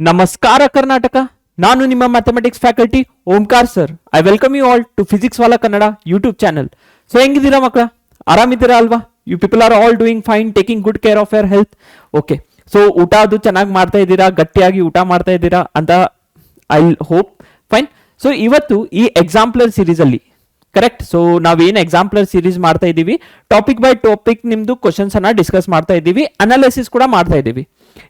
ನಮಸ್ಕಾರ ಕರ್ನಾಟಕ. ನಾನು ನಿಮ್ಮ mathematics faculty Omkar sir. I welcome you all to Physics Wallah Kannada YouTube channel. So ಹೆಂಗಿದ್ದೀರಾ ಮಕ್ಕಳ? ಆರಾಮಿದ್ದೀರಾ ಅಲ್ವಾ? You people are all doing fine, taking good care of your health. Okay, so ಊಟ ಅದು ಚೆನ್ನಾಗಿ ಮಾಡ್ತಾ ಇದ್ದೀರಾ, ಗಟ್ಟಿಯಾಗಿ ಊಟ ಮಾಡ್ತಾ ಇದ್ದೀರಾ ಅಂತ ಐ ಹೋಪ್. ಫೈನ್. ಸೊ ಇವತ್ತು ಈ ಎಕ್ಸಾಂಪ್ಲರ್ ಸೀರೀಸ್ ಅಲ್ಲಿ ಕರೆಕ್ಟ್. ಸೊ ನಾವೇನು ಎಕ್ಸಾಂಪ್ಲರ್ ಸೀರೀಸ್ ಮಾಡ್ತಾ ಇದ್ದೀವಿ, ಟಾಪಿಕ್ ಬೈ ಟಾಪಿಕ್ ನಿಮ್ದು ಕ್ವಶನ್ಸ್ ಅನ್ನ ಡಿಸ್ಕಸ್ ಮಾಡ್ತಾ ಇದ್ದೀವಿ, ಅನಾಲಿಸಿಸ್ ಕೂಡ ಮಾಡ್ತಾ ಇದ್ದೀವಿ.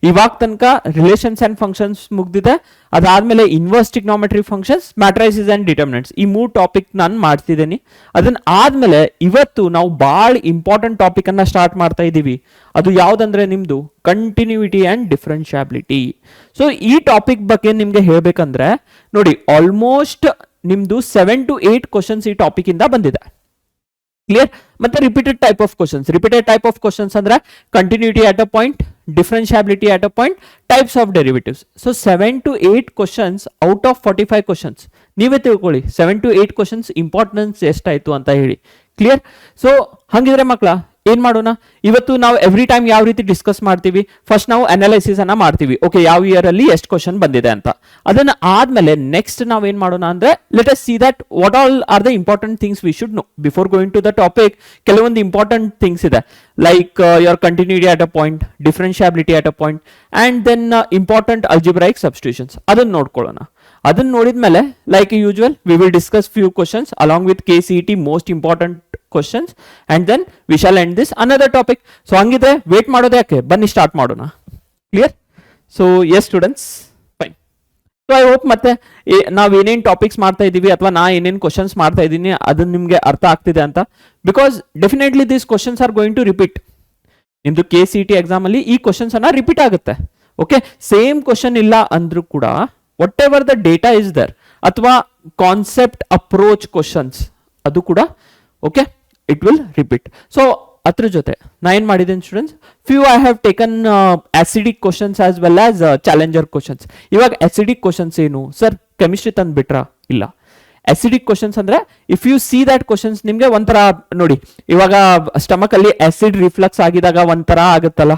ಇವಾಗ ತನಕ ರಿಲೇಷನ್ಸ್ ಅಂಡ್ ಫಂಕ್ಷನ್ಸ್ ಮುಗ್ದಿದೆ, ಅದಾದ್ಮೇಲೆ inverse trigonometry functions, matrices and determinants, ಈ 3 ಟಾಪಿಕ್ ನಾನು ಮಾಡ್ತಿದ್ದೀನಿ. ಅದನ್ನ ಆದ್ಮೇಲೆ ಇವತ್ತು ನಾವು ಬಹಳ ಇಂಪಾರ್ಟೆಂಟ್ ಟಾಪಿಕ್ ಅನ್ನ ಸ್ಟಾರ್ಟ್ ಮಾಡ್ತಾ ಇದ್ದೀವಿ. ಅದು ಯಾವ್ದಂದ್ರೆ ನಿಮ್ದು ಕಂಟಿನ್ಯೂಟಿ ಅಂಡ್ ಡಿಫರೆನ್ಷಿಯಾಬಿಲಿಟಿ. ಸೊ ಈ ಟಾಪಿಕ್ ಬಗ್ಗೆ ನಿಮ್ಗೆ ಹೇಳ್ಬೇಕಂದ್ರೆ ನೋಡಿ, ಆಲ್ಮೋಸ್ಟ್ ನಿಮ್ದು 7 to 8 ಕ್ವಶನ್ಸ್ ಈ ಟಾಪಿಕ್ ಇಂದ ಬಂದಿದೆ. ಕ್ಲಿಯರ್? ಮತ್ತೆ ರಿಪೀಟೆಡ್ ಟೈಪ್ ಆಫ್ ಕ್ವಶನ್ಸ್ ಅಂದ್ರೆ continuity at a point, differentiability at a point, types of derivatives. So 7 to 8 questions out of 45 questions. ನೀವೇ ತಿಳ್ಕೊಳ್ಳಿ 7 to 8 ಕ್ವಶನ್ಸ್ ಇಂಪಾರ್ಟೆನ್ಸ್ ಎಷ್ಟಾಯ್ತು ಅಂತ ಹೇಳಿ. ಕ್ಲಿಯರ್? ಸೊ ಹಂಗಿದ್ರೆ ಮಕ್ಕಳ ಏನ್ ಮಾಡೋಣ, ಇವತ್ತು ನಾವು ಎವ್ರಿ ಟೈಮ್ ಯಾವ ರೀತಿ ಡಿಸ್ಕಸ್ ಮಾಡ್ತೀವಿ, ಫಸ್ಟ್ ನಾವು ಅನಾಲಿಸಿಸ್ ಅನ್ನ ಮಾಡ್ತೀವಿ. ಓಕೆ, ಯಾವ ಇಯರ್ ಅಲ್ಲಿ ಎಷ್ಟು ಕ್ವಶನ್ ಬಂದಿದೆ ಅಂತ. ಅದನ್ನ ಆದ್ಮೇಲೆ ನೆಕ್ಸ್ಟ್ ನಾವ್ ಏನ್ ಮಾಡೋಣ ಅಂದ್ರೆ, let us see that what all are the important things we should know before going to the topic. ಕೆಲವೊಂದು ಇಂಪಾರ್ಟೆಂಟ್ ಥಿಂಗ್ಸ್ ಇದೆ, like your continuity at a point, differentiability at a point, and then important algebraic substitutions. ಅದನ್ನ ನೋಡ್ಕೊಳ್ಳೋಣ. ಅದನ್ನ ನೋಡಿದ್ಮೇಲೆ like usual we will discuss few questions along with KCET most important questions, and then we shall end this another topic. So ಹಂಗಿದ್ರೆ wait ಮಾಡೋದು ಯಾಕೆ, ಬನ್ನಿ start ಮಾಡೋಣ. Clear? So yes students, fine. So I hope ಮತ್ತೆ ನಾವ್ ಏನೇನ್ topics ಮಾಡ್ತಾ ಇದೀವಿ ಅಥವಾ ನಾ ಏನೇನ್ ಕ್ವಶನ್ಸ್ ಮಾಡ್ತಾ ಇದ್ದೀನಿ ಅದನ್ನ ನಿಮ್ಗೆ ಅರ್ಥ ಆಗ್ತಿದೆ ಅಂತ. Because definitely these questions are going to repeat. ನಿಮ್ದು KCET ಎಕ್ಸಾಮ್ ಅಲ್ಲಿ ಈ ಕ್ವಶನ್ಸ್ ಅನ್ನ ರಿಪೀಟ್ ಆಗುತ್ತೆ. ಓಕೆ, ಸೇಮ್ ಕ್ವಶನ್ ಇಲ್ಲ ಅಂದ್ರೂ ಕೂಡ whatever the data is there ಅಥವಾ ಕಾನ್ಸೆಪ್ಟ್ ಅಪ್ರೋಚ್ ಕ್ವಶನ್ಸ್ ಅದು ಕೂಡ okay it will repeat. So ಅದ್ರ ಜೊತೆ ನಾ ಏನ್ ಮಾಡಿದ್ದೇನೆ students, few I have taken acidic questions as well as challenger questions. ಇವಾಗ ಆಸಿಡಿಕ್ ಕ್ವಶನ್ಸ್ ಏನು ಸರ್, ಕೆಮಿಸ್ಟ್ರಿ ತಂದು ಬಿಟ್ರಾ? ಇಲ್ಲ. ಆಸಿಡಿಕ್ ಕ್ವಶನ್ಸ್ ಅಂದ್ರೆ if you see that questions ನಿಮ್ಗೆ ಒಂಥರ ನೋಡಿ, ಇವಾಗ ಸ್ಟಮಕ್ ಅಲ್ಲಿ ಆಸಿಡ್ ರಿಫ್ಲಕ್ಸ್ ಆಗಿದಾಗ ಒಂಥರ ಆಗುತ್ತಲ್ಲ,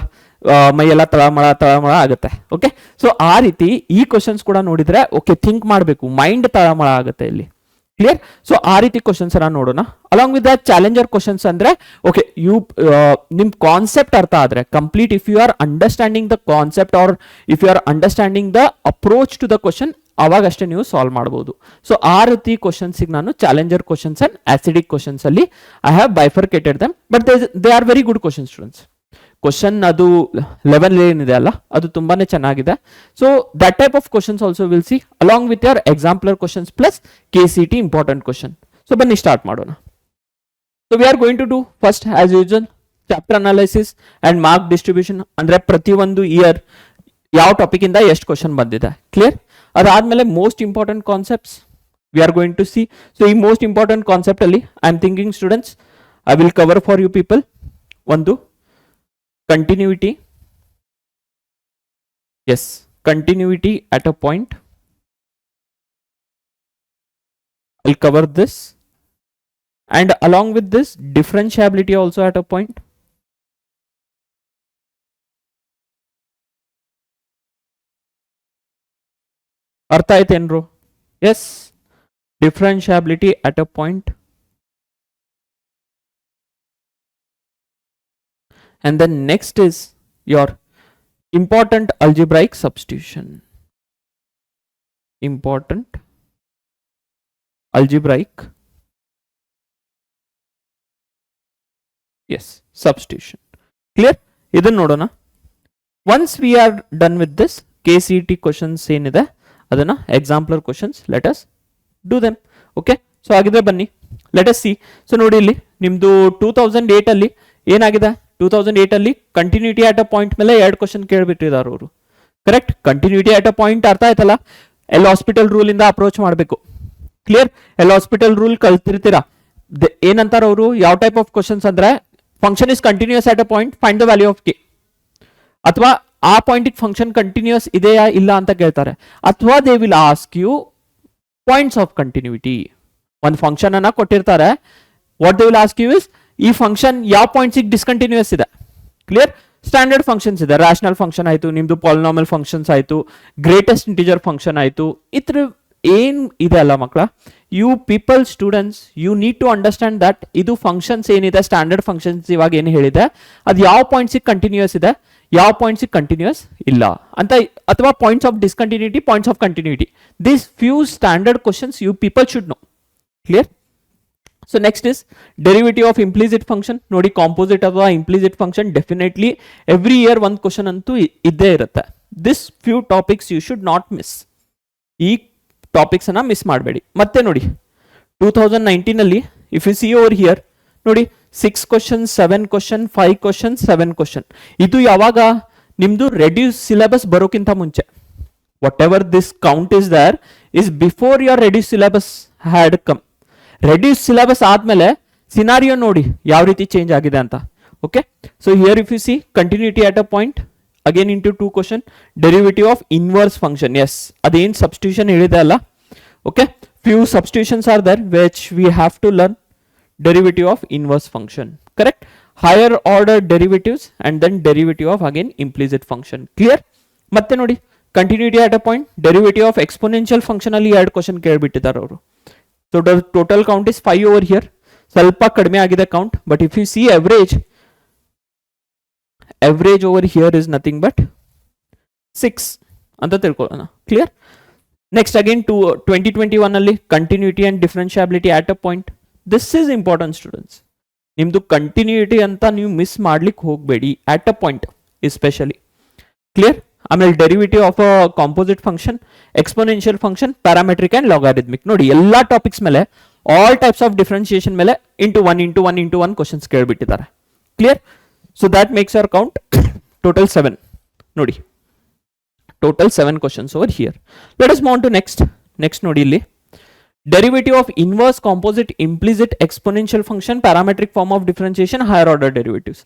ಮೈಯೆಲ್ಲ ತಳಮಳ ಆಗುತ್ತೆ. ಓಕೆ, ಸೊ ಆ ರೀತಿ ಈ ಕ್ವಶನ್ಸ್ ಕೂಡ ನೋಡಿದ್ರೆ ಓಕೆ ಥಿಂಕ್ ಮಾಡಬೇಕು, ಮೈಂಡ್ ತಳಮಳ ಆಗುತ್ತೆ ಇಲ್ಲಿ. ಕ್ಲಿಯರ್? ಸೊ ಆ ರೀತಿ ಕ್ವಶನ್ಸ್ ಅನ್ನ ನೋಡೋಣ. Along with the challenger questions ಅಂದ್ರೆ ಓಕೆ ನಿಮ್ ಕಾನ್ಸೆಪ್ಟ್ ಅರ್ಥ ಆದ್ರೆ complete, if you are understanding the concept or if you are understanding the approach to the question, ಅವಾಗಷ್ಟೇ ನೀವು ಸಾಲ್ವ್ ಮಾಡಬಹುದು. ಸೊ ಆ ರೀತಿ ಕ್ವಶನ್ಸ್ ನಾನು challenger questions and acidic questions ಅಲ್ಲಿ I have bifurcated them, but they are very good question students. Question ಅದು level ಏನಿದೆ ಅಲ್ಲ ಅದು ತುಂಬಾನೇ ಚೆನ್ನಾಗಿದೆ. So that type of questions also will see along with your exampler questions plus KCET important question. So ಬನ್ನಿ start ಮಾಡೋಣ. So we are going to do first as usual chapter analysis and mark distribution. ಅಂದ್ರೆ ಪ್ರತಿಯೊಂದು year ಯಾವ topic ಇಂದ ಎಷ್ಟು question ಬಂದಿದೆ. Clear? ಅದಾದ್ಮೇಲೆ most important concepts we are going to see. So ಈ ಮೋಸ್ಟ್ ಇಂಪಾರ್ಟೆಂಟ್ ಕಾನ್ಸೆಪ್ಟ್ ಅಲ್ಲಿ I am thinking students I will cover for you people ಒಂದು continuity, yes, continuity at a point, I'll cover this, and along with this differentiability also at a point. Artha aithenro? Yes, differentiability at a point. And then next is your important algebraic substitution. Important algebraic, yes, substitution. Clear? Idan nodona. Once we are done with this KCET questions ಏನide ಅದನ್ನ examplar questions, let us do them. Okay, so ಆಗಿದ್ರೆ ಬನ್ನಿ let us see. So ನೋಡಿ ಇಲ್ಲಿ ನಿಮ್ದು 2008 ಅಲ್ಲಿ ಏನಾಗಿದೆ, 2008 ಅಲ್ಲಿ continuity at a point ಮೇಲೆ 2 ಕ್ವಶನ್ ಕೇಳ್ಬಿಟ್ಟಿದ್ದಾರೆ ಅವರು. Correct? Continuity at a point ಅರ್ಥ ಆಯ್ತಲ್ಲ, ಎಲ್ ಹಾಸ್ಪಿಟಲ್ ರೂಲ್ ಇಂದ ಅಪ್ರೋಚ್ ಮಾಡಬೇಕು. ಕ್ಲಿಯರ್? ಎಲ್ ಹಾಸ್ಪಿಟಲ್ ರೂಲ್ ಕಲ್ತಿರ್ತೀರಾ. ಏನಂತಾರ ಅವರು, ಯಾವ ಟೈಪ್ ಆಫ್ ಕ್ವಶನ್ಸ್ ಅಂದ್ರೆ function is continuous at a point, find the value of K, ಅಥವಾ ಆ ಪಾಯಿಂಟ್ ಫಂಕ್ಷನ್ ಕಂಟಿನ್ಯೂಸ್ ಇದೆಯಾ ಇಲ್ಲ ಅಂತ ಕೇಳ್ತಾರೆ. ಅಥವಾ they will ask you points of continuity. ಒಂದು ಫಂಕ್ಷನ್ ಅನ್ನ ಕೊಟ್ಟಿರ್ತಾರೆ, what they will ask you is ಈ ಫಂಕ್ಷನ್ ಯಾವ ಪಾಯಿಂಟ್ಸ್ ಡಿಸ್ಕಂಟಿನ್ಯೂಸ್ ಇದೆ. ಕ್ಲಿಯರ್? ಸ್ಟ್ಯಾಂಡರ್ಡ್ ಫಂಕ್ಷನ್ಸ್ ಇದೆ, ರ್ಯಾಷನಲ್ ಫಂಕ್ಷನ್ ಆಯಿತು, ನಿಮ್ಮದು ಪಾಲಿನಾಮಿಯಲ್ ಫಂಕ್ಷನ್ಸ್ ಆಯಿತು, ಗ್ರೇಟೆಸ್ಟ್ ಇಂಟಿಜರ್ ಫಂಕ್ಷನ್ ಆಯಿತು. ಇದ್ರ ಏನ್ ಇದೆ ಅಲ್ಲ ಮಕ್ಕಳ, you people students you need to understand that ಇದು ಫಂಕ್ಷನ್ಸ್ ಏನಿದೆ, ಸ್ಟ್ಯಾಂಡರ್ಡ್ ಫಂಕ್ಷನ್ಸ್ ಇವಾಗ ಏನು ಹೇಳಿದೆ ಅದು ಯಾವ ಪಾಯಿಂಟ್ಸಿಗೆ ಕಂಟಿನ್ಯೂಸ್ ಇದೆ, ಯಾವ ಪಾಯಿಂಟ್ಸಿಗೆ ಕಂಟಿನ್ಯೂಸ್ ಇಲ್ಲ ಅಂತ, ಅಥವಾ points of discontinuity, points of continuity. This few standard questions you people should know. Clear? So next is derivative of implicit function. ನೋಡಿ, ಕಾಂಪೋಸಿಟ್ ಅಥವಾ implicit function definitely every year ಒಂದು ಕ್ವಶನ್ ಅಂತೂ ಇದ್ದೇ ಇರುತ್ತೆ. This few topics you should not miss. ಈ topics ಅನ್ನ miss ಮಾಡಬೇಡಿ. ಮತ್ತೆ ನೋಡಿ 2019 ಅಲ್ಲಿ if you see over here, ನೋಡಿ 6 ಕ್ವಶನ್, 7 ಕ್ವಶನ್, 5 ಕ್ವಶನ್, 7 ಕ್ವಶನ್. ಇದು ಯಾವಾಗ ನಿಮ್ದು ರೆಡ್ಯೂಸ್ ಸಿಲೆಬಸ್ ಬರೋಕ್ಕಿಂತ ಮುಂಚೆ. Whatever this count is there is before your reduce syllabus had come. Reduce syllabus ಆದ್ಮೇಲೆ ಸಿನಾರಿಯೋ ನೋಡಿ ಯಾವ ರೀತಿ ಚೇಂಜ್ ಆಗಿದೆ ಅಂತ. Okay, so here if you see continuity at a point, again into 2 question, derivative of inverse function. Yes, again substitution ಹೇಳಿದೆ ಅಲ್ಲ. Okay, few substitutions are there which we have to learn. Derivative of inverse function, correct? Higher order derivatives and then derivative of again implicit function. Clear? ಮತ್ತೆ ನೋಡಿ continuity at a point, derivative of exponential function ಅಲ್ಲಿ 2 question ಕೇಳಿಬಿಟ್ಟಿದ್ದಾರೆ ಅವರು. So the total count is 5 over here. ಸ್ವಲ್ಪ ಕಡಿಮೆ ಆಗಿದೆ count, but if you see average over here is nothing but 6 ಅಂತ ತಿಳ್ಕೊಳ್ಳೋಣ. Clear? Next again 2021 ಅಲ್ಲಿ continuity and differentiability at a point. This is important students. ನಿಮ್ದು continuity ಅಂತ ನೀವು miss ಮಾಡ್ಲಿಕ್ಕೆ ಹೋಗಬೇಡಿ, at a point especially. Clear? ಆಮೇಲೆ derivative of a composite function, exponential function, parametric and logarithmic. ನೋಡಿ ಎಲ್ಲಾ ಟಾಪಿಕ್ಸ್ ಮೇಲೆ ಆಲ್ ಟೈಪ್ಸ್ ಆಫ್ ಡಿಫರೆನ್ಶಿಯೇಷನ್ ಮೇಲೆ ಇಂಟು ಒನ್ ಕ್ವಶನ್ಸ್ ಕೇಳಿಬಿಟ್ಟಿದ್ದಾರೆ. Clear? So that makes our count total 7. Nodi, total 7 questions over here. Let us move on to next nodi illi, derivative of inverse, composite, implicit, exponential function, parametric form of differentiation, higher order derivatives.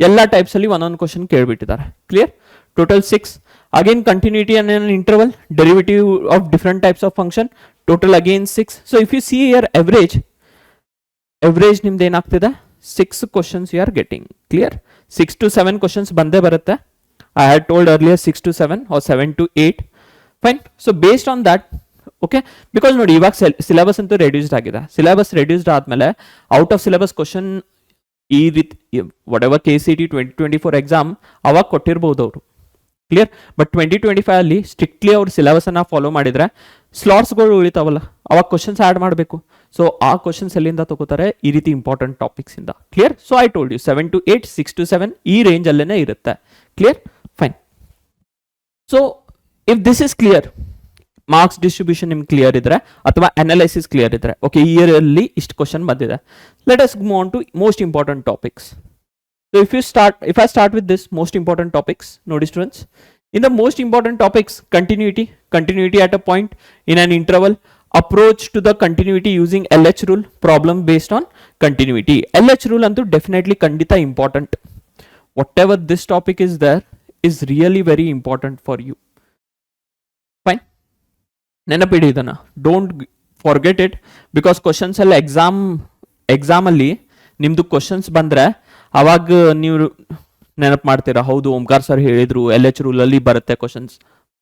Ella types alli one question kelbittidare. Clear? Total 6. Again continuity and an interval, derivative of different types of function, total again 6. So if you see here average nimde enagtide 6 questions you are getting. Clear? 6 to 7 questions bande barutte. I had told earlier 6 to 7 or 7 to 8. Fine. So based on that, okay, because ನೋಡಿ ಇವಾಗ syllabus ಅಂತೂ reduced ಆಗಿದೆ. Syllabus reduced ಆದ್ಮೇಲೆ out of syllabus question ಈ ರೀತಿ what ever KCET 2024 exam ಅವಾಗ ಕೊಟ್ಟಿರ್ಬೋದು ಅವರು. Clear? But 2025 ಅಲ್ಲಿ ಸ್ಟ್ರಿಕ್ಟ್ಲಿ ಅವ್ರು ಸಿಲೆಬಸ್ ಅನ್ನ ಫಾಲೋ ಮಾಡಿದ್ರೆ ಸ್ಲಾಟ್ಸ್ಗಳು ಉಳಿತಾವಲ್ಲ, ಅವಾಗ ಕ್ವಶನ್ಸ್ ಆಡ್ ಮಾಡಬೇಕು. ಸೊ ಆ ಕ್ವಶನ್ಸ್ ಎಲ್ಲಿಂದ ತಗೋತಾರೆ? ಈ ರೀತಿ ಇಂಪಾರ್ಟೆಂಟ್ ಟಾಪಿಕ್ಸ್ ಇಂದ. Clear? So I told you 7 to 8, 6 to 7 ಈ ರೇಂಜ್ ಅಲ್ಲೇನೆ ಇರುತ್ತೆ. Clear? Fine. So if this is clear, marks distribution ನಿಮ್ಗೆ ಕ್ಲಿಯರ್ ಇದ್ರೆ ಅಥವಾ ಅನಾಲಿಸಿಸ್ ಕ್ಲಿಯರ್ ಇದ್ರೆ, ಓಕೆ ಈ ಇಯರ್ ಅಲ್ಲಿ ಇಷ್ಟು ಕ್ವಶನ್ ಬಂದಿದೆ. Let us move on to most important topics. So if I start with this most important topics, notice students, in the most important topics, continuity at a point, in an interval, approach to the continuity using LH rule, problem based on continuity. LH rule antu definitely kandita important. Whatever this topic is there is really very important for you. Fine? Nenapidi idana, don't forget it, because questions alla exam alli ನಿಮ್ದು questions ಬಂದ್ರೆ ಅವಾಗ ನೀವು ನೆನಪು ಮಾಡ್ತೀರಾ, ಹೌದು Omkar sir ಹೇಳಿದ್ರು LH rule ಅಲ್ಲಿ ಬರುತ್ತೆ ಕ್ವಶನ್ಸ್,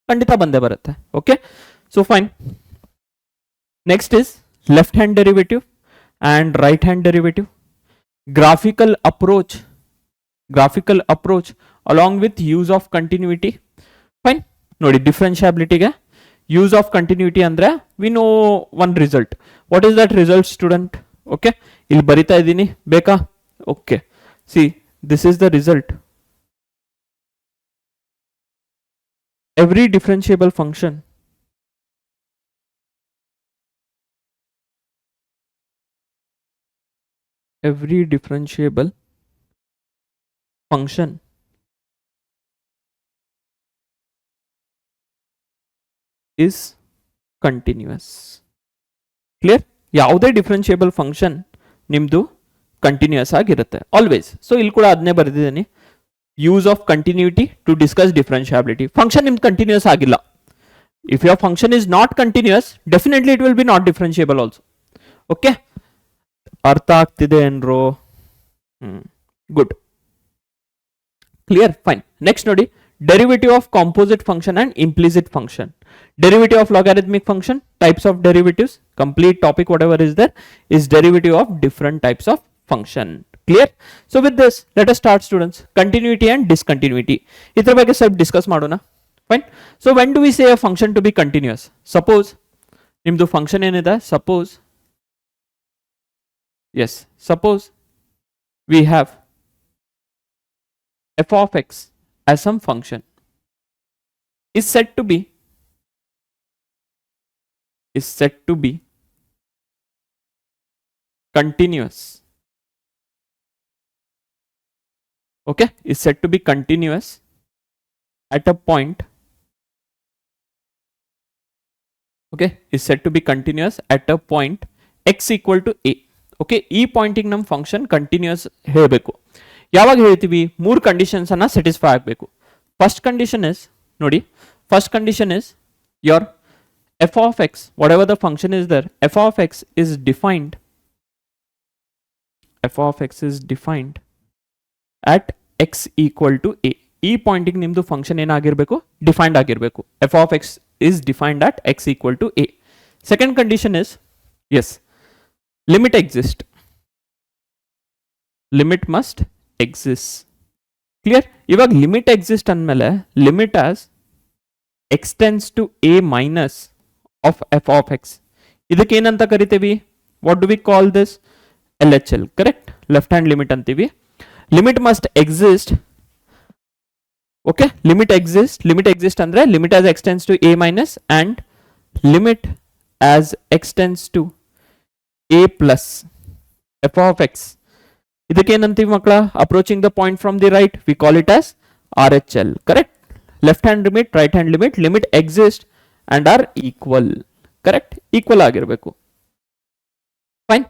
ಖಂಡಿತ ಬಂದೇ ಬರುತ್ತೆ. Okay, so fine. Next is left hand derivative and write hand derivative, graphical approach along with use of continuity. Fine. ನೋಡಿ ಡಿಫರೆನ್ಷಿಯಾಬಿಲಿಟಿಗೆ ಯೂಸ್ ಆಫ್ ಕಂಟಿನ್ಯೂಟಿ ಅಂದ್ರೆ we know one result. What is that result student? Okay, ಇಲ್ಲಿ ಬರಿತಾ ಇದ್ದೀನಿ, ಬೇಕಾ? Okay, see this is the result. Every differentiable function is continuous. Clear? ಯಾವುದೇ differentiable function ನಿಮ್ದು continuous ಆಗಿರುತ್ತೆ always. So ಇಲ್ಲಿ ಕೂಡ ಅದನ್ನೇ ಬರೆದಿದ್ದೀನಿ, use of continuity to discuss differentiability. Function ನಿಮ್ದು ಕಂಟಿನ್ಯೂಸ್ ಆಗಿಲ್ಲ, if your function is not continuous, definitely it will be not differentiable also. Okay, ಅರ್ಥ ಆಗ್ತಿದೆ ಏನ್ರೋ? ಗುಡ್. Clear, fine. ನೆಕ್ಸ್ಟ್ ನೋಡಿ, derivative of composite function and implicit function. Derivative of logarithmic function, types of derivatives, complete topic whatever is there is derivative of different types of function. Clear? So with this, let us start students. Continuity and discontinuity. Idra ಬಗ್ಗೆ ಸ್ವಲ್ಪ discuss ಮಾಡೋಣ. Fine. So when do we say a function to be continuous? Suppose ನಿಮ್ದು function ಏನಿದೆ, suppose we have f of x as some function is said to be continuous. Okay, is said to be continuous at a point. Okay, is said to be continuous at a point x equal to a. Okay, ಈ ಪಾಯಿಂಟಿಗೆ ನಮ್ಮ function continuous ಹೇಳಬೇಕು. ಯಾವಾಗ ಹೇಳ್ತೀವಿ? ಮೂರು conditions ಅನ್ನ satisfy ಆಗಬೇಕು. First condition is ನೋಡಿ, first condition is your f of x, whatever the function is there, f of x is defined at x equal to a. ಈ ಪಾಯಿಂಟಿಗೆ ನಿಮ್ದು ಫಂಕ್ಷನ್ ಏನಾಗಿರಬೇಕು? ಡಿಫೈನ್ಡ್ ಆಗಿರಬೇಕು. f of x is defined at x equal to a. Second condition is yes, limit exists. Limit must exist. Clear? ಇವಾಗ limit exist ಅಂದಮೇಲೆ limit as x tends to a minus of f of x. ಇದಕ್ಕೆ ಏನಂತ ಕರಿತೀವಿ? What do we call this? LHL, correct? Left hand limit ಅಂತೀವಿ. Limit must exist. Okay, limit exist ಅಂದ್ರೆ limit as x tends to a minus and limit as x tends to a plus f of x. ಇದಕ್ಕೆ ಏನಂತೀವಿ ಮಕ್ಕಳ? Approaching the point from the right, we call it as RHL, correct? Left hand limit, right hand limit, limit exist and are equal, correct? Equal ಆಗಿರಬೇಕು. Fine.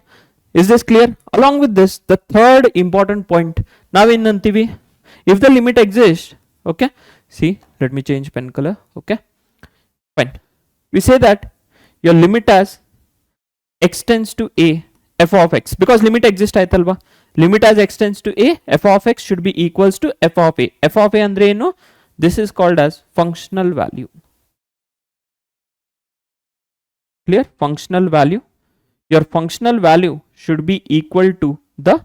Is this clear? Along with this, the third important point, ನಾವೇನಂತೀವಿ? If the limit exists, okay, see, let me change pen color, okay, fine. We say that your limit as x tends to a f of x, because limit exists ಆಯ್ತಲ್ವಾ? Limit as x tends to a f of x should be equals to f of a. f of a ಅಂದ್ರೆ ಏನು? This is called as functional value. Clear? Functional value. Your functional value should be equal to the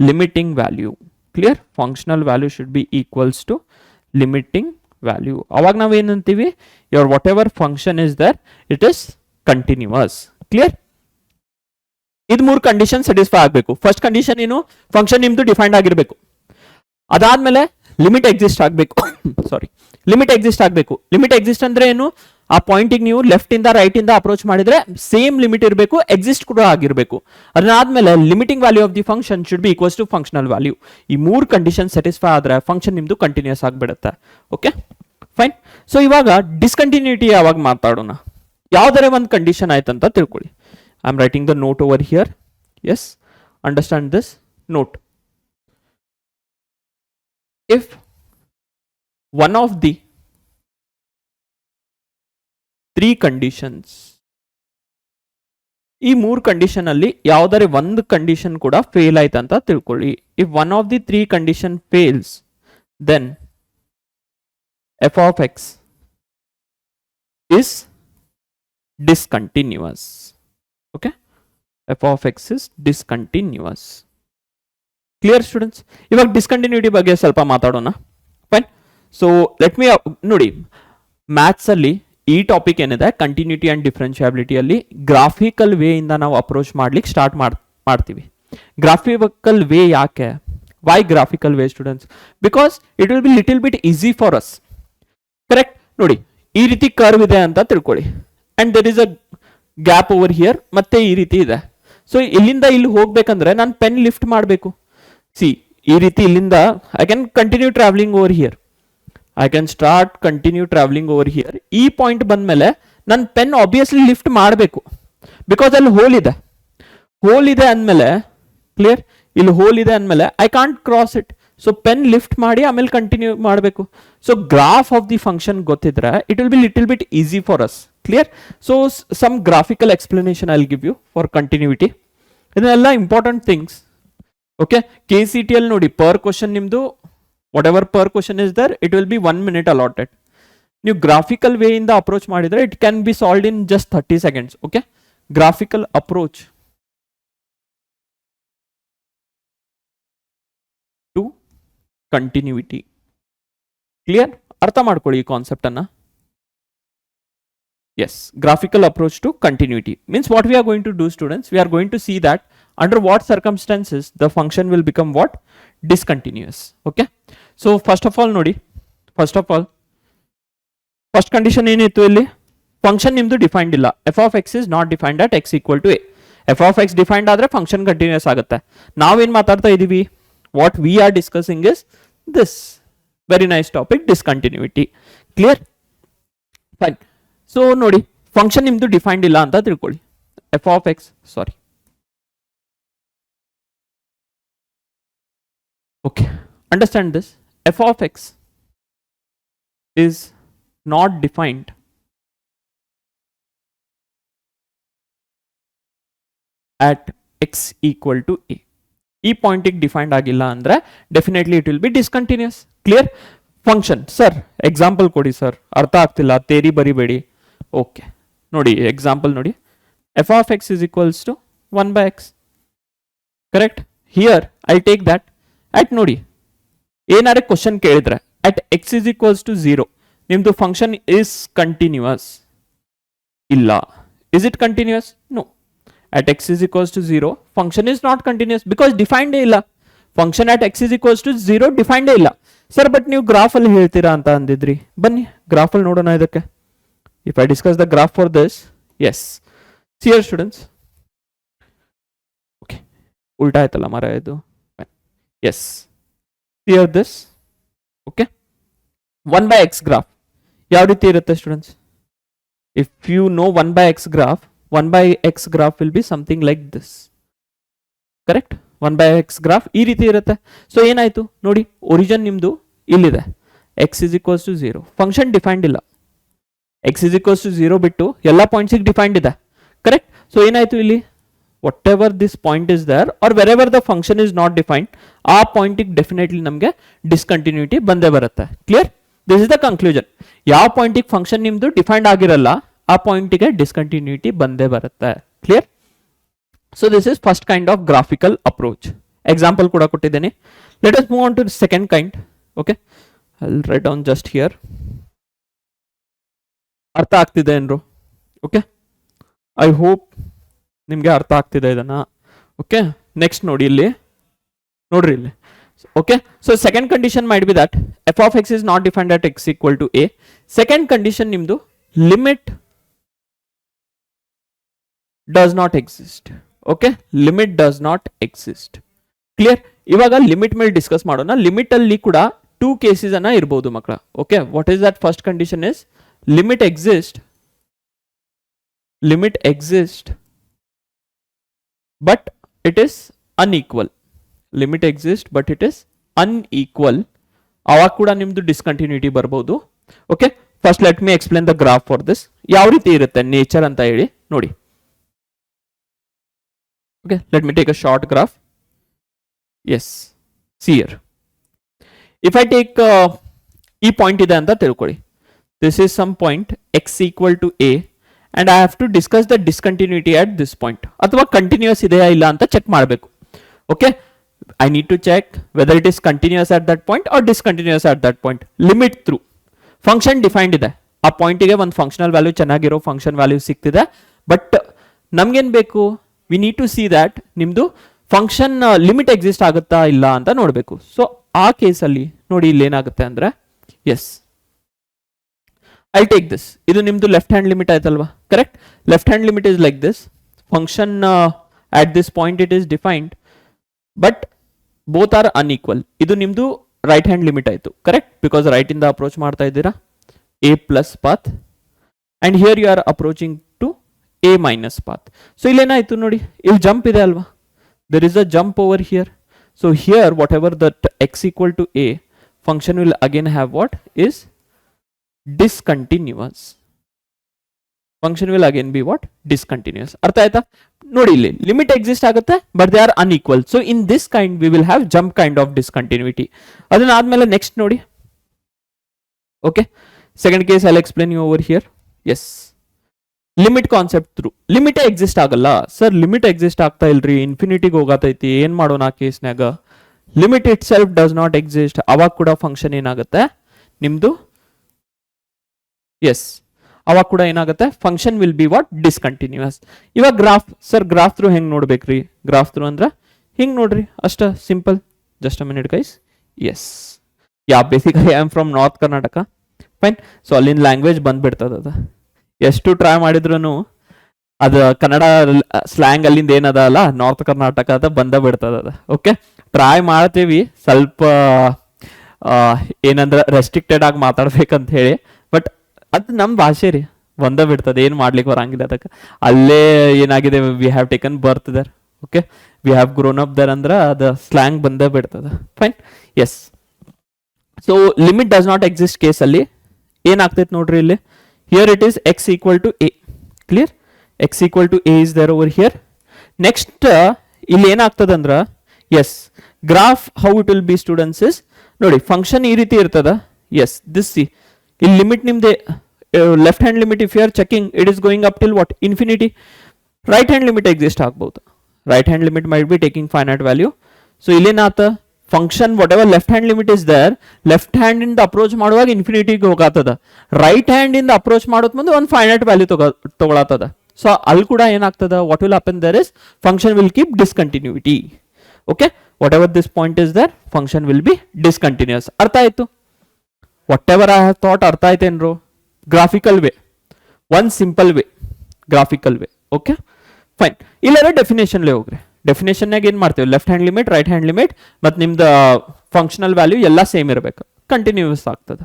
limiting value. Clear? Functional value should be equals to limiting value. ಅವಾಗ ನಾವು ಏನಂತೀವಿ? Your whatever function is there, it is continuous. Clear? ಇದು ಮೂರು condition satisfy ಆಗಬೇಕು. First condition ಏನು? Function ನಿಮ್ದು defined ಆಗಿರಬೇಕು. ಅದಾದ್ಮೇಲೆ ಲಿಮಿಟ್ ಎಕ್ಸಿಸ್ಟ್ ಆಗಬೇಕು. ಸಾರಿ, ಲಿಮಿಟ್ ಎಕ್ಸಿಸ್ಟ್ ಆಗಬೇಕು. ಲಿಮಿಟ್ ಎಕ್ಸಿಸ್ಟ್ ಅಂದ್ರೆ ಏನು? ಆ ಪಾಯಿಂಟಿಗೆ ನೀವು ಲೆಫ್ಟ್ ಇಂದ ರೈಟ್ ಇಂದ ಅಪ್ರೋಚ್ ಮಾಡಿದ್ರೆ ಸೇಮ್ ಲಿಮಿಟ್ ಇರಬೇಕು, ಎಕ್ಸಿಸ್ಟ್ ಕೂಡ ಆಗಿರಬೇಕು. ಅದಾದ್ಮೇಲೆ limiting value of the function should be equals to functional value. ಈ ಮೂರು ಕಂಡೀಷನ್ ಸ್ಯಾಟಿಸ್ಫೈ ಆದ್ರೆ ಫಂಕ್ಷನ್ ನಿಮ್ದು ಕಂಟಿನ್ಯೂಸ್ ಆಗಿಬಿಡುತ್ತೆ. Okay, fine. ಸೊ ಇವಾಗ ಡಿಸ್ಕಂಟಿನ್ಯೂಟಿ ಯಾವಾಗ ಮಾತಾಡೋಣ? ಯಾವ್ದಾರೆ ಒಂದು ಕಂಡೀಷನ್ ಆಯ್ತಂತ ತಿಳ್ಕೊಳ್ಳಿ. I am writing the note over here. Yes, understand this note. If one of the three conditions, ಈ ಮೂರು ಕಂಡೀಷನ್ ಅಲ್ಲಿ ಯಾವ್ದಾರೆ ಒಂದು ಕಂಡೀಷನ್ ಕೂಡ ಫೇಲ್ ಆಯ್ತಂತ ತಿಳ್ಕೊಳ್ಳಿ. If one of the three condition fails, then f of x is discontinuous. Okay, f of x is discontinuous. Clear students? ಇವಾಗ discontinuity ಬಗ್ಗೆ ಸ್ವಲ್ಪ ಮಾತಾಡೋಣ. ಫೈನ್. ಸೊ ಲೆಟ್ ಮಿ ನೋಡಿ, ಮ್ಯಾಥ್ಸ್ ಅಲ್ಲಿ ಈ ಟಾಪಿಕ್ ಏನಿದೆ ಕಂಟಿನ್ಯೂಟಿ ಅಂಡ್ ಡಿಫರೆನ್ಷಿಯಾಬಿಲಿಟಿಯಲ್ಲಿ ಗ್ರಾಫಿಕಲ್ ವೇ ಇಂದ ನಾವು ಅಪ್ರೋಚ್ ಮಾಡ್ಲಿಕ್ಕೆ ಸ್ಟಾರ್ಟ್ ಮಾಡ್ತೀವಿ. ಗ್ರಾಫಿಕಲ್ ವೇ ಯಾಕೆ? Why graphical way students? Because it will be little bit easy for us. Correct? ನೋಡಿ, ಈ ರೀತಿ ಕರ್ವ್ ಇದೆ ಅಂತ ತಿಳ್ಕೊಳ್ಳಿ, and there is a gap over here, ಮತ್ತೆ ಈ ರೀತಿ ಇದೆ. ಸೊ ಇಲ್ಲಿಂದ ಇಲ್ಲಿ ಹೋಗ್ಬೇಕಂದ್ರೆ ನಾನು ಪೆನ್ ಲಿಫ್ಟ್ ಮಾಡಬೇಕು. ಸಿ, ಈ ರೀತಿ ಇಲ್ಲಿಂದ I can continue travelling over here, I can start continue travelling over here. ಈ ಪಾಯಿಂಟ್ ಬಂದ್ಮೇಲೆ ನನ್ನ ಪೆನ್ ಆಬ್ವಿಯಸ್ಲಿ ಲಿಫ್ಟ್ ಮಾಡಬೇಕು, ಬಿಕಾಸ್ ಅಲ್ಲಿ ಹೋಲ್ ಇದೆ ಅಂದಮೇಲೆ, ಕ್ಲಿಯರ್? ಇಲ್ಲಿ ಹೋಲ್ ಇದೆ ಅಂದಮೇಲೆ I can't cross it. So pen lift ಮಾಡಿ ಆಮೇಲೆ ಕಂಟಿನ್ಯೂ ಮಾಡಬೇಕು. So graph of the function ಗೊತ್ತಿದ್ರೆ it will be little bit easy for us. Clear? So some graphical explanation I will give you for continuity. ಇದನ್ನೆಲ್ಲ important things. Okay, KCET ಅಲ್ಲಿ ನೋಡಿ per question ನಿಮ್ದು whatever per question is there, it will be 1 minute allotted. ನೀವು graphical way ಇಂದ approach ಮಾಡಿದ್ರೆ it can be solved in just 30 seconds. Okay, graphical approach to continuity. Clear? ಅರ್ಥ ಮಾಡ್ಕೊಳ್ಳಿ ಈ concept ಅನ್ನ. Yes, graphical approach to continuity means what we are going to do, students. We are going to see that under what circumstances the function will become what? Discontinuous. Okay. So first of all, nodi. First condition ಏನಿತ್ತು ಇಲ್ಲಿ? Function ನಿಮ್ದು defined ಇಲ್ಲ. f of x is not defined at x equal to a. f of x defined ಆದ್ರೆ function continuous ಆಗುತ್ತೆ. ನಾವೇನ್ ಮಾತಾಡ್ತಾ ಇದೀವಿ? What we are discussing is this very nice topic, discontinuity. Clear? Fine. So ನೋಡಿ, function ನಿಮ್ದು defined ಇಲ್ಲ ಅಂತ ತಿಳ್ಕೊಳ್ಳಿ. F of X, sorry, okay, understand this. F of X is not defined at x equal to a. ಈ ಪಾಯಿಂಟಿಗೆ defined ಆಗಿಲ್ಲ ಅಂದ್ರೆ definitely it will be discontinuous. Clear? Function sir example ಕೊಡಿ sir, ಅರ್ಥ ಆಗ್ತಿಲ್ಲ, ತೇರಿ ಬರಿಬೇಡಿ. ಓಕೆ, ನೋಡಿ ಎಕ್ಸಾಂಪಲ್ ನೋಡಿ. F of X is equals to 1/x. Correct? Here I take that at, ನೋಡಿ ಏನಾದ್ರೆ ಕ್ವಶನ್ ಕೇಳಿದ್ರೆ at X is equals to 0 ನಿಮ್ದು ಫಂಕ್ಷನ್ ಇಸ್ ಕಂಟಿನ್ಯೂಸ್ ಇಲ್ಲ. Is it continuous? No. At X is equals to 0 function is not continuous because ಡಿಫೈನ್ಡೇ ಇಲ್ಲ. Function at X is equals to 0 ಡಿಫೈನ್ಡೇ ಇಲ್ಲ. Sir but ನೀವು ಗ್ರಾಫಲ್ಲಿ ಹೇಳ್ತೀರಾ ಅಂತ ಅಂದಿದ್ರಿ. ಬನ್ನಿ ಗ್ರಾಫಲ್ಲಿ ನೋಡೋಣ ಇದಕ್ಕೆ. If I discuss the graph for this, yes. See here, students. Okay. Ulta aitala mara idu. Yes. See here this. Okay. 1/x graph. Yav riti irutte students? If you know 1/x graph, 1/x graph will be something like this. Correct? 1/x graph ee riti irutte. So ಏನಾಯ್ತು ನೋಡಿ, origin ನಿಮ್ದು ಇಲ್ಲಿದೆ. x is equals to 0. Function defined ಇಲ್ಲ. x is equals to 0 ಬಿಟ್ಟು ಎಲ್ಲ ಪಾಯಿಂಟ್ಸಿಗೆ defined ಇದೆ. Correct? So ಏನಾಯ್ತು ಇಲ್ಲಿ, whatever this point is there are wherever the function is not defined, ಆ ಪಾಯಿಂಟಿಗೆ ಡೆಫಿನೆಟ್ಲಿ ನಮಗೆ ಡಿಸ್ಕಂಟಿನ್ಯೂಟಿ ಬಂದೇ ಬರುತ್ತೆ. Clear? This is the conclusion. ಯಾವ ಪಾಯಿಂಟಿಗೆ ಫಂಕ್ಷನ್ ನಿಮ್ದು ಡಿಫೈನ್ಡ್ ಆಗಿರಲ್ಲ ಆ ಪಾಯಿಂಟಿಗೆ ಡಿಸ್ಕಂಟಿನ್ಯೂಟಿ ಬಂದೇ ಬರುತ್ತೆ. Clear? So this is first kind of graphical approach. Example ಕೂಡ ಕೊಟ್ಟಿದ್ದೇನೆ. Let us move on to second kind. Okay, I will write down just here. ಅರ್ಥ ಆಗ್ತಿದೆ ಏನ್ರು? ಓಕೆ, ಐ ಹೋಪ್ ನಿಮಗೆ ಅರ್ಥ ಆಗ್ತಿದೆ ಇದನ್ನ. ಓಕೆ, ನೆಕ್ಸ್ಟ್ ನೋಡಿ ಇಲ್ಲಿ, ನೋಡ್ರಿ ಇಲ್ಲಿ. Okay, so second condition might be that F of X is not defined at X equal to A. Second condition ನಿಮ್ದು limit does not exist. Okay, limit does not exist. Clear? ಇವಾಗ limit ಮೇಲೆ discuss ಮಾಡೋಣ. Limit ಅಲ್ಲಿ ಕೂಡ 2 cases ಅನ್ನ ಇರಬಹುದು ಮಕ್ಕಳ. Okay, what is that? First condition is limit exist but it is unequal. Limit exists but it is unequal. ಅವಾಗ ಕೂಡ ನಿಮ್ದು ಡಿಸ್ಕಂಟಿನ್ಯೂಟಿ ಬರ್ಬೋದು. Okay, first let me explain the graph for this. ಯಾವ ರೀತಿ ಇರುತ್ತೆ ನೇಚರ್ ಅಂತ ಹೇಳಿ ನೋಡಿ. Okay, let me take a short graph. Yes, see here. If I take ಈ ಪಾಯಿಂಟ್ ಇದೆ ಅಂತ ತಿಳ್ಕೊಳ್ಳಿ. This is some point x equal to a and I have to discuss the discontinuity at this point. ಅಥವಾ continuous ಇದೆಯಾ ಇಲ್ಲ ಅಂತ check ಮಾಡಬೇಕು. Okay, I need to check whether it is continuous at that point or discontinuous at that point. Limit through. Function defined ಇದೆ. ಆ ಪಾಯಿಂಟಿಗೆ ಒಂದು functional value ಚೆನ್ನಾಗಿರೋ ಫಂಕ್ಷನ್ ವ್ಯಾಲ್ಯೂ ಸಿಗ್ತಿದೆ. ಬಟ್ ನಮ್ಗೇನು ಬೇಕು? We need to see that ನಿಮ್ದು function limit exist ಆಗುತ್ತಾ ಇಲ್ಲ ಅಂತ ನೋಡಬೇಕು. ಸೊ ಆ ಕೇಸಲ್ಲಿ ನೋಡಿ ಇಲ್ಲಿ ಏನಾಗುತ್ತೆ ಅಂದ್ರೆ, ಎಸ್, I'll take this. ಇದು ನಿಮ್ದು ಲೆಫ್ಟ್ ಹ್ಯಾಂಡ್ ಲಿಮಿಟ್ ಆಯ್ತಲ್ವಾ? Correct? Left hand limit is like this. Function at this point it is defined but both are unequal. ಇದು ನಿಮ್ದು ರೈಟ್ ಹ್ಯಾಂಡ್ ಲಿಮಿಟ್ ಆಯ್ತು. ಕರೆಕ್ಟ್? ಬಿಕಾಸ್ ರೈಟ್ ಇಂದ approach ಮಾಡ್ತಾ ಇದ್ದೀರಾ a plus path and here you are approaching to a minus path. So ಇಲ್ಲೇನಾಯ್ತು ನೋಡಿ, ಇಲ್ಲಿ jump ಇದೆ ಅಲ್ವಾ? there is a jump over here. So here whatever that x equal to a function will again have what is discontinuous. function will again be what? Discontinuous. ಅರ್ಥ ಆಯ್ತಾ? ನೋಡಿ ಇಲ್ಲಿ limit exist ಆಗುತ್ತೆ but they are unequal. So in this kind we will have jump kind of discontinuity. ಅದನ್ನ ಆದ್ಮೇಲೆ next ನೋಡಿ. Okay, second case I explain you over here. Yes, limit concept through. Limit exist ಆಗಲ್ಲ sir, limit exist ಆಗ್ತಾ ಇಲ್ರಿ, ಇನ್ಫಿನಿಟಿಗೆ ಹೋಗತೈತಿ, ಏನ್ ಮಾಡೋಣ ಆ ಕೇಸ್ನಾಗ? Limit itself does not exist. ಅವಾಗ ಕೂಡ ಫಂಕ್ಷನ್ ಏನಾಗುತ್ತೆ ನಿಮ್ದು? ಎಸ್, ಅವಾಗ ಕೂಡ ಏನಾಗುತ್ತೆ? Function will be what? Discontinuous. ಇವಾಗ ಗ್ರಾಫ್ ಸರ್, ಗ್ರಾಫ್ ಥ್ರೂ ಹೆಂಗ್ ನೋಡ್ಬೇಕ್ರಿ? ಗ್ರಾಫ್ ಥ್ರೂ ಅಂದ್ರೆ ಹಿಂಗ್ ನೋಡ್ರಿ, ಅಷ್ಟ simple. Just a minute guys. Yes, yeah basically I am from north Karnataka. Fine. So ಅಲ್ಲಿನ ಲ್ಯಾಂಗ್ವೇಜ್ ಬಂದ್ಬಿಡ್ತದ. ಅದು ಎಷ್ಟು ಟ್ರೈ ಮಾಡಿದ್ರು ಅದು ಕನ್ನಡ ಸ್ಲ್ಯಾಂಗ್ ಅಲ್ಲಿಂದ ಏನದ ಅಲ್ಲ, ನಾರ್ತ್ ಕರ್ನಾಟಕದ ಬಂದ ಬಿಡ್ತದ ಅದು. ಓಕೆ, ಟ್ರೈ ಮಾಡ್ತೀವಿ ಸ್ವಲ್ಪ ಏನಂದ್ರೆ ರೆಸ್ಟ್ರಿಕ್ಟೆಡ್ ಆಗಿ ಮಾತಾಡ್ಬೇಕಂತ ಹೇಳಿ, ಬಟ್ ಅದು ನಮ್ಮ ಭಾಷೆ ರೀ, ಬಂದ ಬಿಡ್ತದೆ, ಏನು ಮಾಡ್ಲಿಕ್ಕೆ ಬರಂಗಿಲ್ಲ ಅದಕ್ಕೆ. ಅಲ್ಲೇ ಏನಾಗಿದೆ, we have taken birth there. Okay, we have grown up there ಅಂದ್ರೆ ಅದು ಸ್ಲ್ಯಾಂಗ್ ಬಂದ ಬಿಡ್ತದೆ. Fine. Yes, so limit does not exist ಕೇಸಲ್ಲಿ ಏನಾಗ್ತೈತೆ ನೋಡ್ರಿ ಇಲ್ಲಿ. Here it is x equal to a. Clear? X equal to a is there over here. Next ಇಲ್ಲಿ ಏನಾಗ್ತದಂದ್ರ, yes, graph how it will be students is ನೋಡಿ, function ಈ ರೀತಿ ಇರ್ತದ. ಎಸ್, ದಿಸ್ ಸಿ ಇಲ್ಲಿ ಲಿಮಿಟ್ ನಿಮ್ದೆ left hand limit if you are checking it is going up till what? Infinity. Right hand limit exist ಆಗ್ಬಹುದು. Right hand limit might be taking finite value. So ಇಲ್ಲೇನಾತ, function whatever left hand limit is there, left hand ಇಂದ approach ಮಾಡುವಾಗ ಇನ್ಫಿನಿಟಿಗೆ ಹೋಗತ್ತದ. Right hand ಇಂದ approach ಮಾಡೋದ್ ಮುಂದೆ ಒಂದು ಫೈನೈಟ್ ವ್ಯಾಲ್ಯೂ ತಗೊಳತದ. ಸೊ ಅಲ್ಲಿ ಕೂಡ ಏನಾಗ್ತದ, what will happen there is function will keep discontinuity. Okay, whatever this point is there function will be discontinuous. ಅರ್ಥ ಆಯ್ತು? Whatever I have thought ಅರ್ಥ ಆಯ್ತೇನ್ರು? Graphical way, one simple way, graphical way. Okay, fine. ಇಲ್ಲಾರ ಡೆಫಿನೇಷನ್ಲೇ ಹೋಗ್ರಿ. ಡೆಫಿನೇಷನ್ನಾಗ ಏನು ಮಾಡ್ತೀವಿ? Left hand limit, right hand limit ಮತ್ತು ನಿಮ್ದು ಫಂಕ್ಷನಲ್ ವ್ಯಾಲ್ಯೂ ಎಲ್ಲ ಸೇಮ್ ಇರಬೇಕು, ಕಂಟಿನ್ಯೂಸ್ ಆಗ್ತದೆ.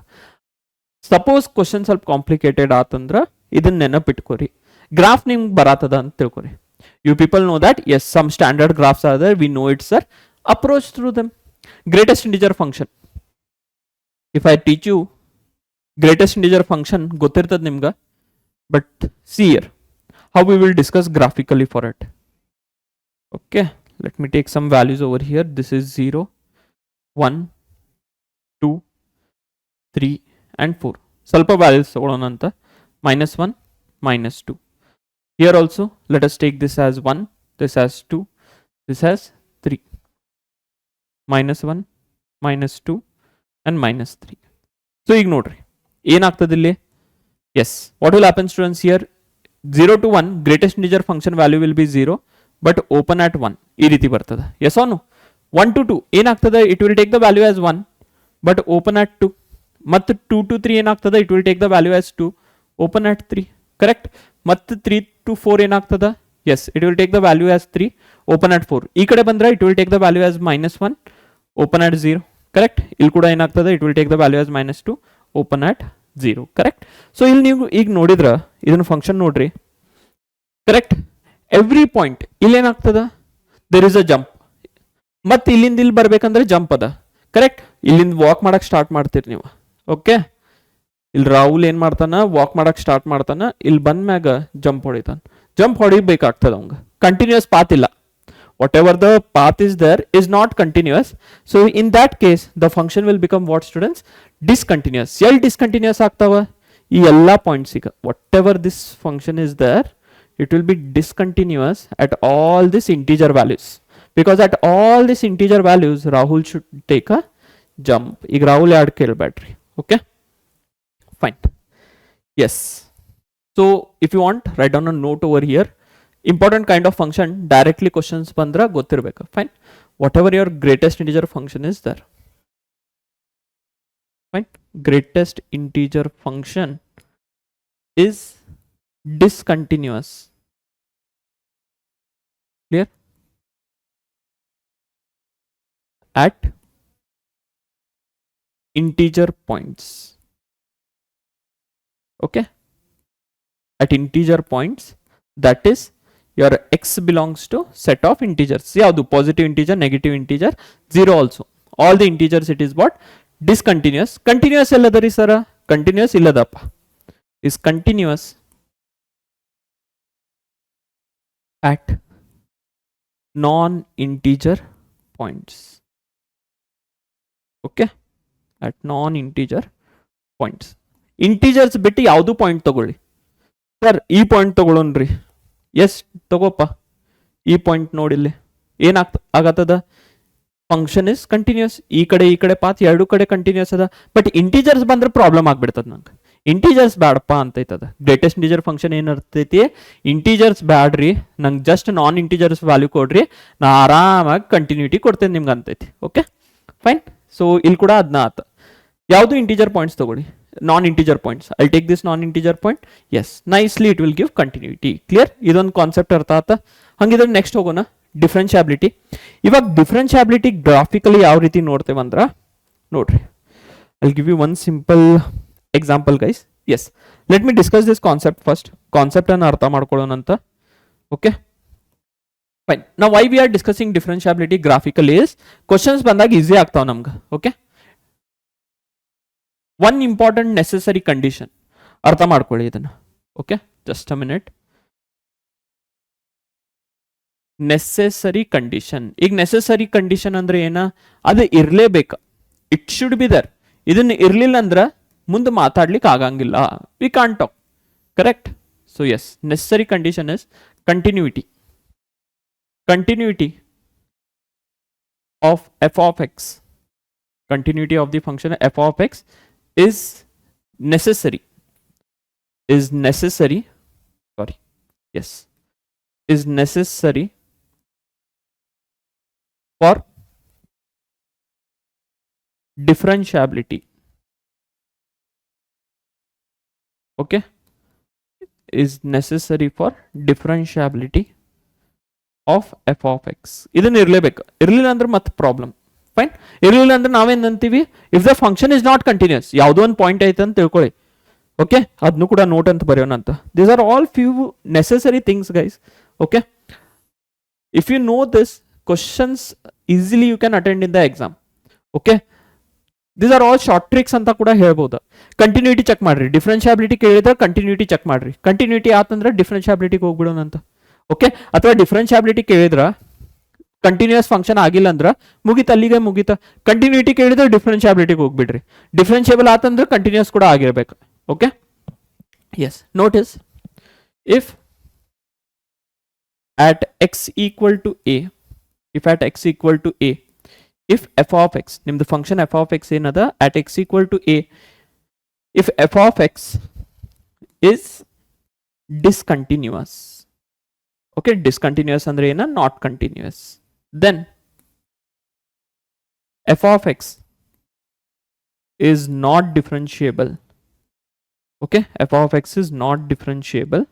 ಸಪೋಸ್ ಕ್ವಶನ್ ಸ್ವಲ್ಪ ಕಾಂಪ್ಲಿಕೇಟೆಡ್ ಆತಂದ್ರೆ ಇದನ್ನ ನೆನಪಿಟ್ಕೋರಿ. ಗ್ರಾಫ್ ನಿಮ್ಗೆ ಬರತ್ತದ ಅಂತ ತಿಳ್ಕೊರಿ. You people know that yes some standard graphs are there, we know it sir, approach through them. Greatest integer function, if I teach you greatest integer function ಗೊತ್ತಿರ್ತದೆ ನಿಮ್ಗೆ, but see here how we will discuss graphically for it. Okay, let me take some values over here. This is 0, 1, 2, 3 and 4. Salpa values tagolonanta. -1, -2. Here also let us take this as 1, this as 2, this as 3. -1, -2 and -3. So ಈಗ ನೋಡ್ರಿ ಏನಾಗ್ತದೆ ಇಲ್ಲಿ. Yes, what will happen students here? 0 to 1 greatest integer function value will be 0 but open at 1 ಈ ರೀತಿ ಬರ್ತದೆ. yes or no? 1 to 2 ಏನಾಗ್ತದೆ, it will take the value as 1 but open at 2. ಮತ್ತು 2 to 3 ಏನಾಗ್ತದೆ, it will take the value as 2 open at 3. correct? ಮತ್ತು 3 to 4 ಏನಾಗ್ತದೆ, yes, it will take the value as 3 open at 4. ಈ ಕಡೆ ಬಂದ್ರೆ it will take the value as -1 open at 0. correct? ಇಲ್ಲಿ ಕೂಡ ಏನಾಗ್ತದೆ, it will take the value as -2 open at 0. Correct? So ಇಲ್ಲಿ ನೀವು ಈಗ ನೋಡಿದ್ರ ಇದನ್ನ ಫಂಕ್ಷನ್ ನೋಡ್ರಿ. ಕರೆಕ್ಟ್? ಎವ್ರಿ ಪಾಯಿಂಟ್ ಇಲ್ಲೇನಾಗ್ತದ, ದೇರ್ ಇಸ್ ಅ ಜಂಪ್. ಮತ್ತೆ ಇಲ್ಲಿಂದ ಇಲ್ಲಿ ಬರ್ಬೇಕಂದ್ರೆ ಜಂಪ್ ಅದ. ಕರೆಕ್ಟ್? ಇಲ್ಲಿಂದ ವಾಕ್ ಮಾಡಕ್ ಸ್ಟಾರ್ಟ್ ಮಾಡ್ತೀರಿ ನೀವು. ಓಕೆ, ಇಲ್ಲಿ ರಾಹುಲ್ ಏನ್ ಮಾಡ್ತಾನ, ವಾಕ್ ಮಾಡಕ್ ಸ್ಟಾರ್ಟ್ ಮಾಡ್ತಾನ, ಇಲ್ಲಿ ಬಂದ ಮ್ಯಾಗ ಜಂಪ್ ಹೊಡಿತಾನ. ಜಂಪ್ ಹೊಡಿಬೇಕಾಗ್ತದ ಅವಂಗ. ಕಂಟಿನ್ಯೂಸ್ ಪಾತ್ ಇಲ್ಲ. whatever the path is there is not continuous, so in that case the function will become what students? Discontinuous. ಎಲ್ಲಿ discontinuous ಆಗ್ತಾವ? ಈ ಎಲ್ಲ ಪಾಯಿಂಟ್ಸ್ ಈಗ whatever this function is there it will be discontinuous at all these integer values, because at all these integer values Rahul should take a jump. ಈಗ ರಾಹುಲ್ ಯಾಡ್ ಕೇಳಬೇಡ್ರಿ. Okay, fine. yes, so if you want write down a note over here. Important kind of function directly questions bandra ಗೊತ್ತಿರಬೇಕು. fine, whatever your greatest integer function is there. fine, greatest integer function is discontinuous. clear? At integer points. okay, at integer points, that is your x belongs to set of integers. ಯಾವುದು? positive integer, negative integer, 0 also. all the integers it is what? Discontinuous. continuous ಎಲ್ಲದರಿ ಸರ? continuous ಇಲ್ಲದಪ್ಪ. is continuous at non-integer points. Okay, at non-integer points. Integers ಬಿಟ್ಟು ಯಾವುದು point ತಗೊಳ್ಳಿ sir. ಈ point ತಗೊಳ್ಳೋಣ್ರಿ. Yes ತಗೋಪ್ಪ. ಈ ಪಾಯಿಂಟ್ ನೋಡಿಲ್ಲಿ ಏನಾಗತ್ತದ, ಫಂಕ್ಷನ್ ಇಸ್ ಕಂಟಿನ್ಯೂಸ್. ಈ ಕಡೆ ಪಾತ್ ಎರಡು ಕಡೆ ಕಂಟಿನ್ಯೂಸ್ ಅದ. ಬಟ್ ಇಂಟೀಜರ್ಸ್ ಬಂದ್ರೆ ಪ್ರಾಬ್ಲಮ್ ಆಗ್ಬಿಡ್ತದ. ನಂಗೆ ಇಂಟೀಜರ್ಸ್ ಬ್ಯಾಡಪ್ಪ ಅಂತೈತದ. ಗ್ರೇಟೆಸ್ಟ್ ಇಂಟೀಜರ್ ಫಂಕ್ಷನ್ ಏನಿರ್ತೈತಿ, ಇಂಟೀಜರ್ಸ್ ಬ್ಯಾಡ್ರಿ, ನಂಗೆ ಜಸ್ಟ್ ನಾನ್ ಇಂಟೀಜರ್ಸ್ ವ್ಯಾಲ್ಯೂ ಕೊಡ್ರಿ, ನಾ ಆರಾಮಾಗಿ ಕಂಟಿನ್ಯೂಟಿ ಕೊಡ್ತೇನೆ ನಿಮ್ಗೆ ಅಂತೈತಿ. Okay fine. ಸೊ ಇಲ್ಲಿ ಕೂಡ ಅದನ್ನ ಆತ. ಯಾವುದು ಇಂಟೀಜರ್ ಪಾಯಿಂಟ್ಸ್ ತಗೊಳ್ಳಿ, non integer points. I take this non integer point. Yes, nicely it will give continuity. Clear? ಇದೊಂದು ಕಾನ್ಸೆಪ್ಟ್ ಅರ್ಥ ಆತ. ಹಂಗಿದ್ರೆ ನೆಕ್ಸ್ಟ್ ಹೋಗೋಣ, ಡಿಫ್ರೆನ್ಷಿಯಾಬಿಲಿಟಿ. ಇವಾಗ ಡಿಫ್ರೆನ್ಷಿಯಾಬಿಲಿಟಿ ಗ್ರಾಫಿಕಲಿ ಯಾವ ರೀತಿ ನೋಡ್ತೇವೆ ಅಂದ್ರೆ ನೋಡ್ರಿ, I give you one simple example guys. Yes, let me discuss this concept first. Concept ಅನ್ನು ಅರ್ಥ ಮಾಡ್ಕೊಳ್ಳೋಣ ಅಂತ. Okay fine. ನಾವು why we are discussing differentiability graphically is, questions ಬಂದಾಗ ಈಸಿ ಆಗ್ತಾವ ನಮ್ಗೆ. Okay, one important necessary condition ಅರ್ಥ ಮಾಡ್ಕೊಳ್ಳಿ ಇದನ್ನ. Okay, just a minute. Necessary condition. ಈಗ ನೆಸೆಸರಿ ಕಂಡೀಷನ್ ಅಂದ್ರೆ ಏನ, ಅದು ಇರ್ಲೇಬೇಕ. It should be there. ಇದನ್ನ ಇರ್ಲಿಲ್ಲ ಅಂದ್ರೆ ಮುಂದೆ ಮಾತಾಡ್ಲಿಕ್ಕೆ ಆಗಂಗಿಲ್ಲ. We can't talk. Correct? So yes, necessary condition is continuity. Continuity of f of x, continuity of the function f of x is necessary, sorry, yes, is necessary for differentiability. Okay, is necessary for differentiability of f of x. ಇದನ್ನ ಇರಲೇಬೇಕು. ಇರಲಿಲ್ಲ ಅಂದ್ರೆ ಮತ್ತೆ problem. Fine. ಇರಲಿಲ್ಲ ಅಂದ್ರೆ ನಾವೇನಂತೀವಿ, if the function is not continuous. ಯಾವುದೋ ಒಂದು ಪಾಯಿಂಟ್ ಐತೆ ಅಂತ ತಿಳ್ಕೊಳ್ಳಿ. ಓಕೆ, ಅದನ್ನು ಕೂಡ ನೋಟ್ ಅಂತ ಬರೆಯೋಣ ಅಂತ. These are all few necessary things guys. Okay, if you know this questions easily you can attend in the exam. Okay, these are all short tricks ಅಂತ ಕೂಡ ಹೇಳ್ಬೋದು. ಕಂಟಿನ್ಯೂಟಿ ಚೆಕ್ ಮಾಡ್ರಿ. ಡಿಫ್ರೆನ್ಷಿಯಾಬಿಲಿಟಿ ಕೇಳಿದ್ರೆ ಕಂಟಿನ್ಯೂಟಿ ಚೆಕ್ ಮಾಡ್ರಿ. Continuity ಆತಂದ್ರೆ ಡಿಫ್ರೆನ್ಷಿಯಾಬಿಲಿಟಿಗೆ ಹೋಗ್ಬಿಡೋಣ ಅಂತ. Okay, ಅಥವಾ ಡಿಫ್ರೆನ್ಷಿಯಾಬಿಲಿಟಿ ಕೇಳಿದ್ರ ಕಂಟಿನ್ಯೂಸ್ ಫಂಕ್ಷನ್ ಆಗಿಲ್ಲ ಅಂದ್ರೆ ಮುಗಿತ, ಅಲ್ಲಿಗೆ ಮುಗಿತ. ಕಂಟಿನ್ಯೂಟಿ ಕೇಳಿದ್ರೆ ಡಿಫ್ರೆನ್ಷಿಯಾಬಿಲಿಟಿಗೆ ಹೋಗ್ಬಿಡ್ರಿ. ಡಿಫ್ರೆನ್ಷಿಯಬಲ್ ಆತಂದ್ರೆ ಕಂಟಿನ್ಯೂಸ್ ಕೂಡ ಆಗಿರ್ಬೇಕು. Okay, yes, notice if at x equal to a, if at x equal to a, if f of x, nimdu function f of x ಏನದ, at x equal to a, if f of x is discontinuous. Okay, discontinuous andre ena, not continuous, then f of x is not differentiable. Okay, f of x is not differentiable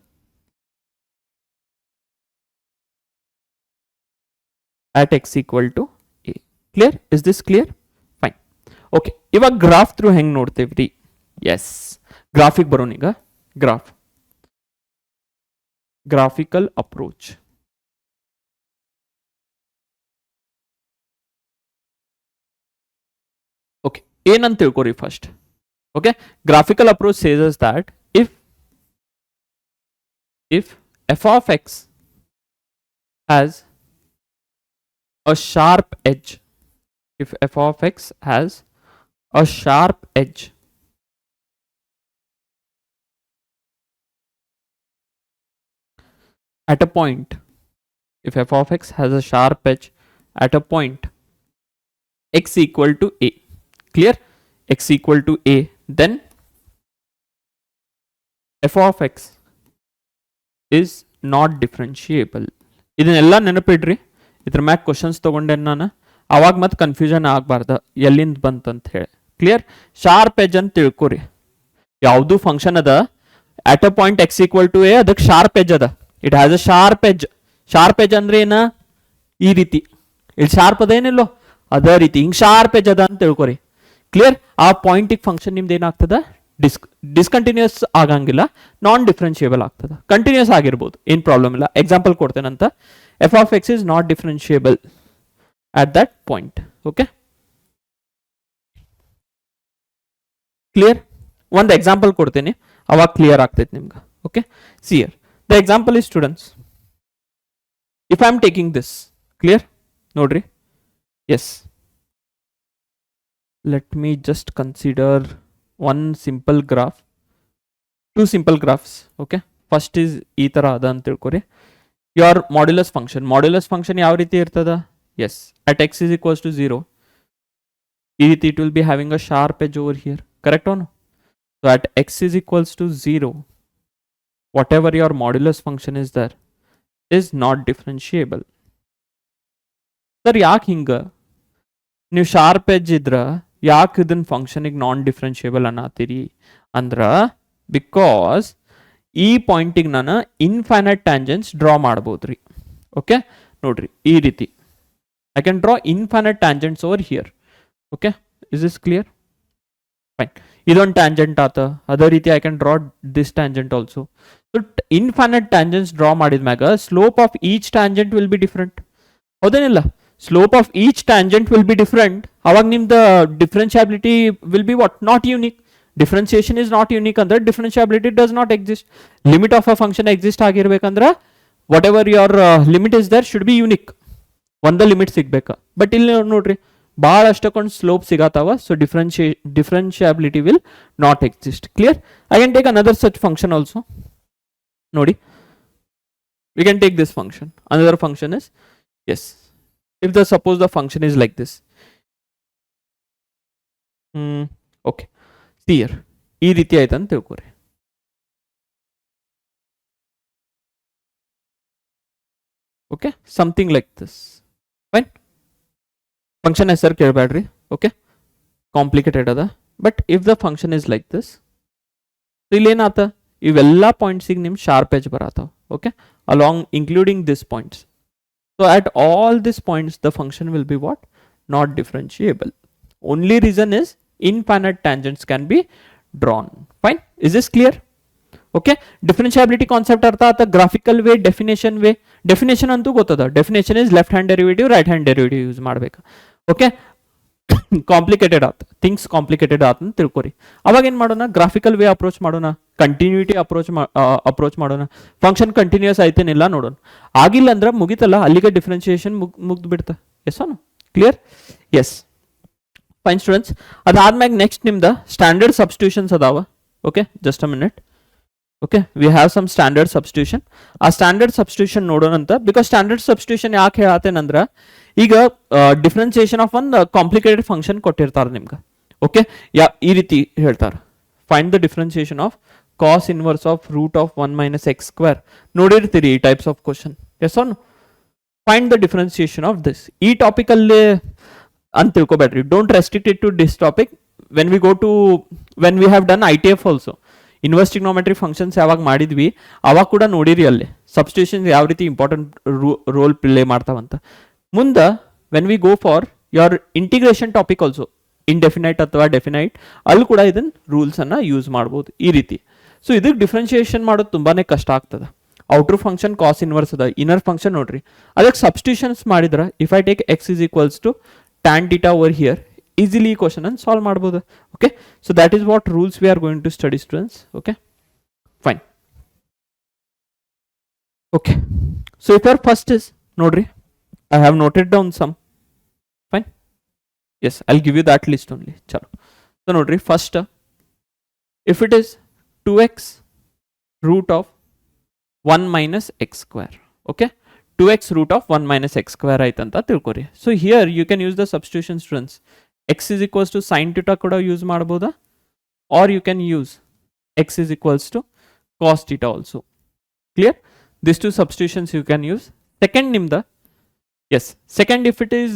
at x equal to a. Clear? Is this clear? Fine. Okay, iವಾಗ graph through ಹೆಂಗ್ ನೋಡ್ತೇವ್ರಿ? S, graphic ಬರೋಣ ಈಗ. Graph, graphical approach. Okay, ಏನಂತ ತಿಳ್ಕೊರಿ first. Okay, graphical approach says us that if f of x has a sharp edge, if f of x has a sharp edge at a point, if f of x has a sharp edge at a point x equal to a, clear? X equal to a, then f of x is not differentiable. ಇದನ್ನೆಲ್ಲ ನೆನಪಿಡ್ರಿ. ಇದ್ರ ಮ್ಯಾಕ್ questions ತಗೊಂಡೆ ನಾನು, ಅವಾಗ ಮತ್ತೆ confusion ಆಗಬಾರ್ದ ಎಲ್ಲಿಂದ ಬಂತಂತ ಹೇಳಿ. Clear? Sharp ಎಜ್ ಅಂತ ತಿಳ್ಕೊರಿ. ಯಾವುದು ಫಂಕ್ಷನ್ ಅದ at a point x equal to a, ಅದಕ್ಕೆ ಶಾರ್ಪ್ ಎಜ್ ಅದ. It has a sharp edge. Sharp edge ಅಂದ್ರೆ ಏನ? ಈ ರೀತಿ. ಇಲ್ಲಿ ಶಾರ್ಪ್ ಅದೇನಿಲ್ಲೋ ಅದೇ ರೀತಿ ಹಿಂಗ್ ಶಾರ್ಪ್ ಎಜ್ ಅದ ಅಂತ ತಿಳ್ಕೊರಿ. ಕ್ಲಿಯರ್? ಆ ಪಾಯಿಂಟಿಗೆ ಫಂಕ್ಷನ್ ನಿಮ್ದು ಏನಾಗ್ತದ? ಡಿಸ್ಕಂಟಿನ್ಯೂಸ್ ಆಗಂಗಿಲ್ಲ, ನಾನ್ ಡಿಫ್ರೆನ್ಷಿಯೇಬಲ್ ಆಗ್ತದ. ಕಂಟಿನ್ಯೂಸ್ ಆಗಿರ್ಬೋದು, ಏನ್ ಪ್ರಾಬ್ಲಮ್ ಇಲ್ಲ. Example ಕೊಡ್ತೇನಂತ. f of x is not differentiable at that point. Okay, clear? ಒಂದು ಎಕ್ಸಾಂಪಲ್ ಕೊಡ್ತೇನೆ, ಅವಾಗ ಕ್ಲಿಯರ್ ಆಗ್ತೈತೆ ನಿಮ್ಗೆ. Okay, see here the example is, students, if I am taking this, clear nodri, yes, let me just consider one simple graph, two simple graphs. Okay, first is ee ತರ ಅದ ಅಂತ ತಿಳ್ಕೊರಿ. your modulus function ಯಾವ ರೀತಿ ಇರ್ತದ, yes, at x is equals to 0 ಈ ರೀತಿ it will be having a sharp edge over here, correct or no? So at x is equals to 0, whatever your modulus function is there is not differentiable. Sir ಯಾಕೆ ಹಿಂಗ ನೀವು sharp ಎಜ್ ಇದ್ರ ಯಾಕೆ ಇದನ್ನ ಫಂಕ್ಷನಿಗೆ ನಾನ್ ಡಿಫ್ರೆನ್ಷಿಯೇಬಲ್ ಅನ್ನತ್ತೀರಿ ಅಂದ್ರ, ಬಿಕಾಸ್ ಈ ಪಾಯಿಂಟಿಗೆ ನಾನು ಇನ್ಫೈನೈಟ್ ಟ್ಯಾಂಜೆಂಟ್ಸ್ ಡ್ರಾ ಮಾಡ್ಬೋದ್ರಿ. ಓಕೆ ನೋಡ್ರಿ ಈ ರೀತಿ I can draw infinite tangents over here. Okay is this clear? Fine, ಇದೊಂದು ಟ್ಯಾಂಜೆಂಟ್ ಆತ, ಅದೇ ರೀತಿ I can draw this tangent also. So infinite tangents draw ಮಾಡಿದ್ಮ್ಯಾಗ slope of each tangent will be different, ಹೌದೇನಿಲ್ಲ? Slope of each tangent will be different. ಅವಾಗ ನಿಮ್ದು differentiability will be what? Not unique. Differentiation is not unique ಅಂದ್ರೆ differentiability does not exist. Limit of a function exist ಆಗಿರ್ಬೇಕಂದ್ರೆ whatever your limit is there should be unique, ಒಂದ limit ಸಿಗ್ಬೇಕು. But ಇಲ್ಲಿ ನೋಡ್ರಿ ಭಾಳ ಅಷ್ಟಕ್ಕೊಂದು ಸ್ಲೋಪ್ ಸಿಗತ್ತಾವ, so differentiability will not exist. Clear? I can take another such function also. ನೋಡಿ, we can take this function. Another function is, yes, if the suppose the function is like this, okay, see here ಈ ರೀತಿ ಆಯ್ತು ಅಂತ ತಿಳ್ಕೊರಿ. Okay, something like this. Fine, function ಹೆಸರು ಕೇಳಬೇಡ್ರಿ. Okay, complicated ಅದ. But if the function is like this, ಇಲ್ಲಿ ಏನಾತ, ಇವೆಲ್ಲ ಪಾಯಿಂಟ್ಸಿಗೆ ನಿಮ್ ಶಾರ್ಪ್ ಎಜ್ ಬರತ್ತಾವ. Okay, along including this points. So at all these points the function will be what? Not differentiable. Only reason is infinite tangents can be drawn. Fine, is this clear? Okay, differentiability concept artha aata graphical way, definition way. Definition antu gotada, definition is left hand derivative right hand derivative use ಮಾಡಬೇಕು. Okay, complicated ಆತ, things complicated ಆತ ಅಂತ ತಿಳ್ಕೊರಿ. ಅವಾಗ ಏನು ಮಾಡೋಣ, graphical way approach ಮಾಡೋಣ, continuity approach ಮಾಡೋಣ. ಫಂಕ್ಷನ್ ಕಂಟಿನ್ಯೂಸ್ ಆಯ್ತೇನಿಲ್ಲ ನೋಡೋಣ. ಆಗಿಲ್ಲ ಅಂದ್ರೆ ಮುಗಿತಲ್ಲ, ಅಲ್ಲಿಗೆ ಡಿಫ್ರೆನ್ಸಿಯೇಷನ್ ಮುಗ್ದು ಬಿಡ್ತಾ. ಎಸ್ ಅನು? ಕ್ಲಿಯರ್? ಎಸ್. ಫೈನ್ ಸ್ಟೂಡೆಂಟ್ಸ್, ಅದಾದ್ಮ್ಯಾಗ ನೆಕ್ಸ್ಟ್ ನಿಮ್ದು ಸ್ಟ್ಯಾಂಡರ್ಡ್ ಸಬ್ಸ್ಟಿಟ್ಯೂಷನ್ಸ್ ಅದಾವ. Okay, just a minute. Okay, we have some standard substitution. ಆ ಸ್ಟ್ಯಾಂಡರ್ಡ್ ಸಬ್ಸ್ಟಿಟ್ಯೂಷನ್ ನೋಡೋಣ ಅಂತ. ಬಿಕಾಸ್ ಸ್ಟ್ಯಾಂಡರ್ಡ್ ಸಬ್ಸ್ಟಿಟ್ಯೂಷನ್ ಯಾಕೆ ಹೇಳತ್ತೇನಂದ್ರ, ಈಗ ಡಿಫ್ರೆನ್ಸಿಯೇಷನ್ ಆಫ್ ಒಂದು ಕಾಂಪ್ಲಿಕೇಟೆಡ್ ಫಂಕ್ಷನ್ ಕೊಟ್ಟಿರ್ತಾರೆ ನಿಮ್ಗೆ. ಓಕೆ, ಈ ರೀತಿ ಹೇಳ್ತಾರೆ, find the differentiation of cos inverse of root of 1 - x². ನೋಡಿರ್ತೀರಿ ಈ ಟೈಪ್ಸ್ ಆಫ್ ಕ್ವಶನ್. ಎಸ್ ಆನ್? Find the differentiation of this. ಈ ಟಾಪಿಕಲ್ಲಿ ಅಂತ ತಿಳ್ಕೊಬೇಡ್ರಿ, don't restrict it to this topic. When we have done ITF also, inverse trigonometry functions ಯಾವಾಗ ಮಾಡಿದ್ವಿ ಅವಾಗ ಕೂಡ ನೋಡಿರಿ ಅಲ್ಲಿ ಸಬ್ಸ್ಟಿಟ್ಯೂಷನ್ಸ್ ಯಾವ ರೀತಿ ಇಂಪಾರ್ಟೆಂಟ್ ರೋಲ್ ಪ್ಲೇ ಮಾಡ್ತಾವಂತ. ಮುಂದೆ when we go for your integration topic also, indefinite ಅಥವಾ ಡೆಫಿನೈಟ್, ಅಲ್ಲಿ ಕೂಡ ಇದನ್ನ ರೂಲ್ಸ್ ಅನ್ನ ಯೂಸ್ ಮಾಡ್ಬೋದು ಈ ರೀತಿ. ಸೊ ಇದಕ್ಕೆ ಡಿಫ್ರೆನ್ಸಿಯೇಷನ್ ಮಾಡೋದು ತುಂಬಾನೇ ಕಷ್ಟ ಆಗ್ತದೆ. ಔಟರ್ ಫಂಕ್ಷನ್ ಕಾಸ್ ಇನ್ವರ್ಸ್ ಅದ, ಇನ್ನರ್ ಫಂಕ್ಷನ್ ನೋಡ್ರಿ, ಅದಕ್ಕೆ ಸಬ್ಸ್ಟಿಟ್ಯೂಷನ್ಸ್ ಮಾಡಿದ್ರೆ if I take x is equals to tan theta over here, easily ಈ ಕ್ವಶನ್ ಅನ್ನು ಸಾಲ್ವ್ ಮಾಡ್ಬೋದು. Okay, so that is what rules we are going to study students. Okay, fine. Okay, so if your first is, ನೋಡ್ರಿ, I have noted down some. Fine. Yes, I'll give you that list only. Chalo. So nodri, first, if it is 2x root of 1 - x². Okay, 2x root of 1 - x² ಆಯ್ತಂತ ತಿಳ್ಕೊರಿ. So here you can use the substitution students. X is equals to sin theta ಕೂಡ use ಮಾಡಬಹುದಾ, or you can use x is equals to cos theta also. Clear? These two substitutions you can use. Second nimda, yes, second if it is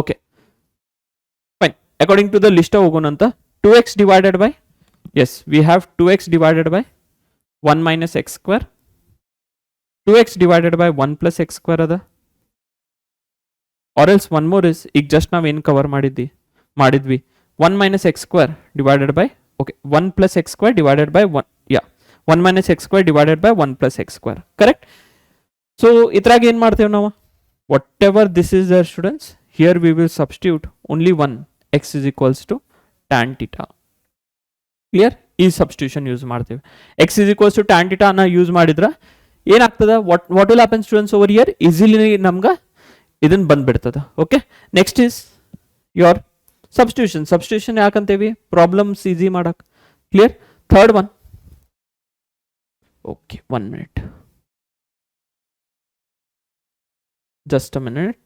okay, fine, according to the list ಹೋಗೋಣಂತ. 2x divided by, yes, we have 2x divided by 1 - x², 2x divided by 1 + x² ಅದ, or else one more is, ಈಗ just ನಾವು ಏನು cover ಮಾಡಿದ್ವಿ 1 - x² divided by, okay, 1 + x² divided by 1, yeah, 1 - x² divided by 1 + x², correct? So ಇದ್ರಾಗ ಏನು ಮಾಡ್ತೇವೆ ನಾವು, whatever this is there students, here we will substitute only one, x is equals to tan theta. Clear? ಈ substitution use ಮಾಡ್ತೇವೆ. x is equals to tan theta ಅನ್ನ use ಮಾಡಿದ್ರ ಏನಾಗ್ತದ what will happen students over here easily ನಮ್ಗೆ ಇದನ್ನ ಬಂದ್ಬಿಡ್ತದ okay next is your substitution ಯಾಕಂತೇವಿ problems easy ಮಾಡಕ್ clear third one okay 1 minute just a minute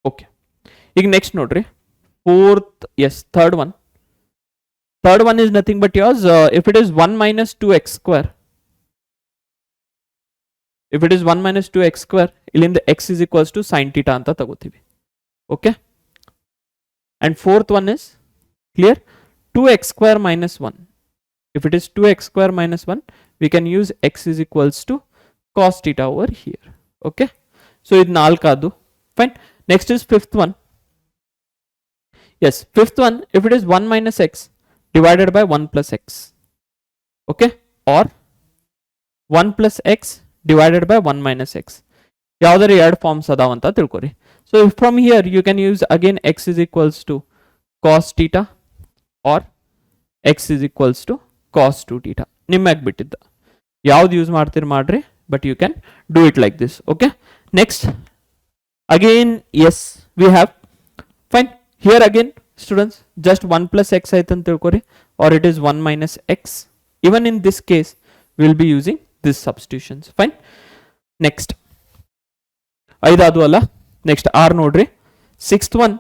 okay ಈಗ next ನೋಡ್ರಿ third one is nothing but yours if it is 1 minus 2x square if it is 1 minus 2x square ಇಲ್ಲಿಂದ x is equals to sin theta ಅಂತ ತಗೋತೀವಿ okay and fourth one is clear 2x square minus 1 if it is 2x square minus 1 we can use x is equals to cos theta over here okay so ಇದು ನಾಲ್ಕಾದು fine next is fifth one yes fifth one if it is 1 minus x divided by 1 plus x okay or 1 plus x divided by 1 minus x ಯಾವ್ದಾರ ಎರಡು forms ಅದಾವಂತ ತಿಳ್ಕೊರಿ so from here you can use again x is equals to cos theta or x is equals to cos 2 theta ನಿಮ್ಮ್ಯಾಗ ಬಿಟ್ಟಿದ್ದ ಯಾವ್ದು use ಮಾಡ್ತೀರಿ ಮಾಡ್ರಿ but you can do it like this okay next again yes we have fine here again students just 1 plus x ಆಯ್ತು ತಿಳ್ಕೊರಿ or it is 1 minus x even in this case we will be using this substitutions fine next ಐದಾದು ಅಲ್ಲ next r ನೋಡ್ರಿ sixth one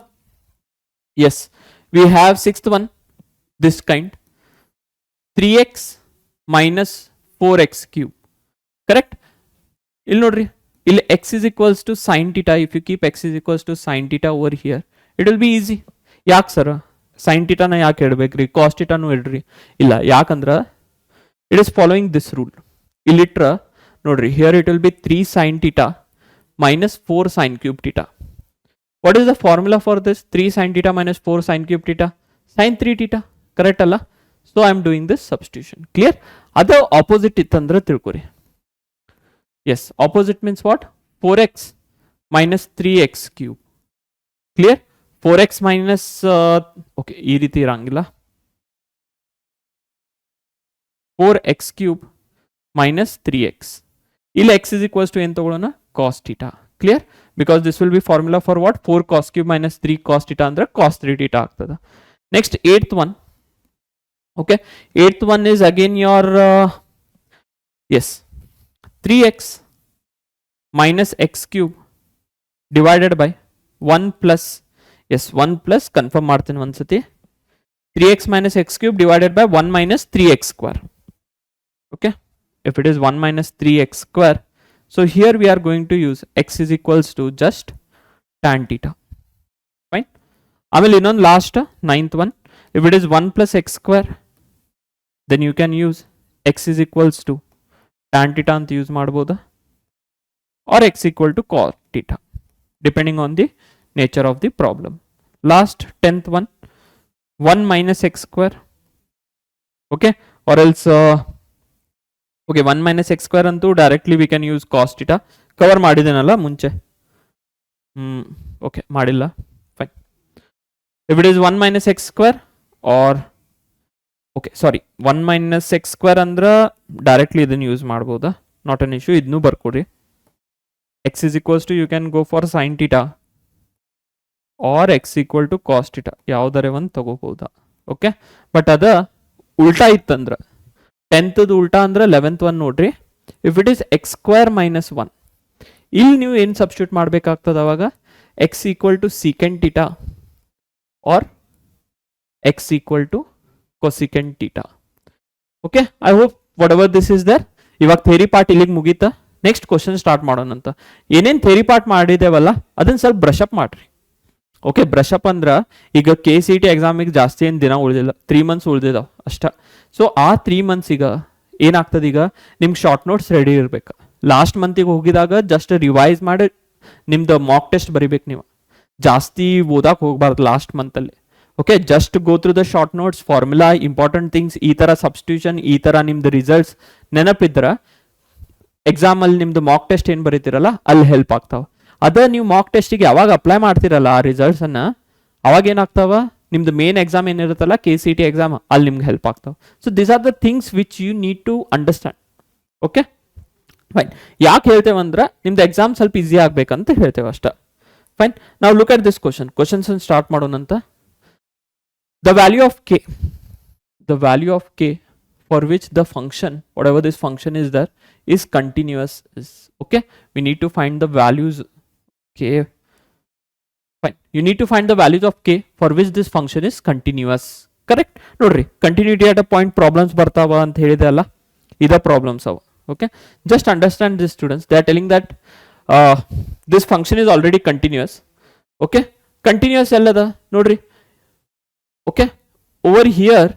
yes we have sixth one this kind 3x minus 4x cube correct ಇಲ್ಲಿ ನೋಡ್ರಿ ಇಲ್ಲಿ x is equals to sin theta if you keep x is equals to sin theta over here it will be easy ಯಾಕೆ sir sin theta ನ ಯಾಕೆ ಇಡಬೇಕ್ರಿ cos theta ನು ಇಡ್ರಿ ಇಲ್ಲ ಯಾಕಂದ್ರ it is following this rule ಇಲ್ಲಿಟ್ರ ನೋಡ್ರಿ here it will be 3 sin theta minus 4 sin cube theta what is the formula for this 3 sin theta minus 4 sin cube theta sin 3 theta correct ಅಲ್ಲ so I am doing this substitution clear ಅದು opposite ಇತ್ತಂದ್ರೆ ತಿಳ್ಕೊರಿ yes opposite means what 4x minus 3x cube clear 4x minus okay ಈ ರೀತಿ ಇರಂಗಿಲ್ಲ 4x cube minus 3x ಇಲ್ಲಿ x is equals to ಏನು ತಗೊಳ್ಳೋಣ cos theta clear because this will be formula for what 4 cos cube minus 3 cos theta ಅಂದ್ರೆ cos 3 theta ಆಗ್ತದ next eighth one okay eighth one is again your yes 3x minus x cube divided by 1 plus yes 1 plus confirm ಮಾಡ್ತೀನಿ ಒಂದ್ಸತಿ 3x minus x cube divided by 1 minus 3x square okay if it is 1 minus 3x square so here we are going to use x is equals to just tan theta fine ಆಮೇಲೆ ಇನ್ನೊಂದು last ninth one if it is 1 plus x square then you can use x is equals to tan theta ಅಂತ use ಮಾಡಬಹುದಾ or x equal to cos theta depending on the nature of the problem last 10th one 1 minus x square okay or else okay 1 minus x square ಅಂತೂ directly we can use cos theta cover ಮಾಡಿದೇನಲ್ಲ ಮುಂಚೆ okay ಮಾಡಿಲ್ಲ fine if it is 1 minus x square or okay sorry 1 minus x square ಅಂದ್ರೆ directly ಇದನ್ನ use ಮಾಡಬಹುದಾ not an issue ಇದನ್ನು ಬರ್ಕೊಡಿ x is equals to you can go for sin theta or x equal to cos theta ಯಾವುದಾರೆ ಒಂದು ತಗೋಬಹುದಾ okay but ಅದ ಉಲ್ಟಾ ಇತ್ತಂದ್ರ 10th ಉಲ್ಟಾ ಅಂದ್ರೆ 11th one ನೋಡ್ರಿ if it is x square minus 1 ಇಲ್ಲಿ ನೀವು ಏನು ಸಬ್ಸ್ಟಿಟ್ಯೂಟ್ ಮಾಡಬೇಕಾಗ್ತದ ಅವಾಗ x equal to secant theta or x equal to cosecant theta okay I hope whatever this is there ಇವಾಗ ಥಿಯರಿ ಪಾರ್ಟ್ ಇಲ್ಲಿಗೆ ಮುಗೀತಾ ನೆಕ್ಸ್ಟ್ ಕ್ವಶನ್ ಸ್ಟಾರ್ಟ್ ಮಾಡೋಣ ಅಂತ ಏನೇನು ಥಿಯರಿ ಪಾರ್ಟ್ ಮಾಡಿದೇವಲ್ಲ ಅದನ್ನ ಸ್ವಲ್ಪ ಬ್ರಷ್ ಅಪ್ ಮಾಡ್ರಿ ಓಕೆ ಬ್ರಷ್ ಅಪ್ ಅಂದ್ರೆ ಈಗ KCET ಎಕ್ಸಾಮಿಗೆ ಜಾಸ್ತಿ ಏನು ದಿನ ಉಳಿದಿಲ್ಲ 3 months ಉಳಿದಿದಾವ ಅಷ್ಟ ಸೊ ಆ 3 months ಈಗ ಏನಾಗ್ತದೆ ಈಗ ನಿಮ್ಗೆ ಶಾರ್ಟ್ ನೋಟ್ಸ್ ರೆಡಿ ಇರ್ಬೇಕು ಲಾಸ್ಟ್ ಮಂತಿಗೆ ಹೋಗಿದಾಗ ಜಸ್ಟ್ ರಿವೈಸ್ ಮಾಡಿ ನಿಮ್ದು ಮಾಕ್ ಟೆಸ್ಟ್ ಬರಿಬೇಕು ನೀವು ಜಾಸ್ತಿ ಓದಾಕ್ ಹೋಗ್ಬಾರ್ದು ಲಾಸ್ಟ್ ಮಂತಲ್ಲಿ okay just go through the short notes formula important things ಈ ಥರ ಸಬ್ಸ್ಟಿಟ್ಯೂಷನ್ ಈ ಥರ ನಿಮ್ದು ರಿಸಲ್ಟ್ಸ್ ನೆನಪಿದ್ರೆ ಎಕ್ಸಾಮಲ್ಲಿ ನಿಮ್ದು ಮಾಕ್ ಟೆಸ್ಟ್ ಏನು ಬರೀತಿರಲ್ಲ ಅಲ್ಲಿ ಹೆಲ್ಪ್ ಆಗ್ತಾವ ಅದ ನೀವು ಮಾಕ್ ಟೆಸ್ಟಿಗೆ ಯಾವಾಗ ಅಪ್ಲೈ ಮಾಡ್ತಿರಲ್ಲ ಆ ರಿಸಲ್ಟ್ಸನ್ನು ಅವಾಗ ಏನಾಗ್ತಾವ ನಿಮ್ದು ಮೇನ್ ಎಕ್ಸಾಮ್ ಏನಿರುತ್ತಲ್ಲ KCET ಎಕ್ಸಾಮ್ ಅಲ್ಲಿ ನಿಮ್ಗೆ ಹೆಲ್ಪ್ ಆಗ್ತಾವೆ. So these are the things which you need to understand. Okay fine. ಯಾಕೆ ಹೇಳ್ತೇವೆ ಅಂದ್ರೆ ನಿಮ್ದು ಎಕ್ಸಾಮ್ ಸ್ವಲ್ಪ ಈಸಿ ಆಗ್ಬೇಕಂತ ಹೇಳ್ತೇವೆ ಅಷ್ಟೇ. ಫೈನ್. ನಾವು look at this questions start ಮಾಡೋಣಂತ. The value of k for which the function, whatever this function is there, is continuous. Okay, we need to find the values k. Fine, you need to find the values of k for which this function is continuous. Correct? Nodri, continuity at a point problems bartava ant helide alla, ida problems ava. Okay, just understand this, students. They are telling that this function is already continuous. Okay, continuous ellada nodri. Okay, over here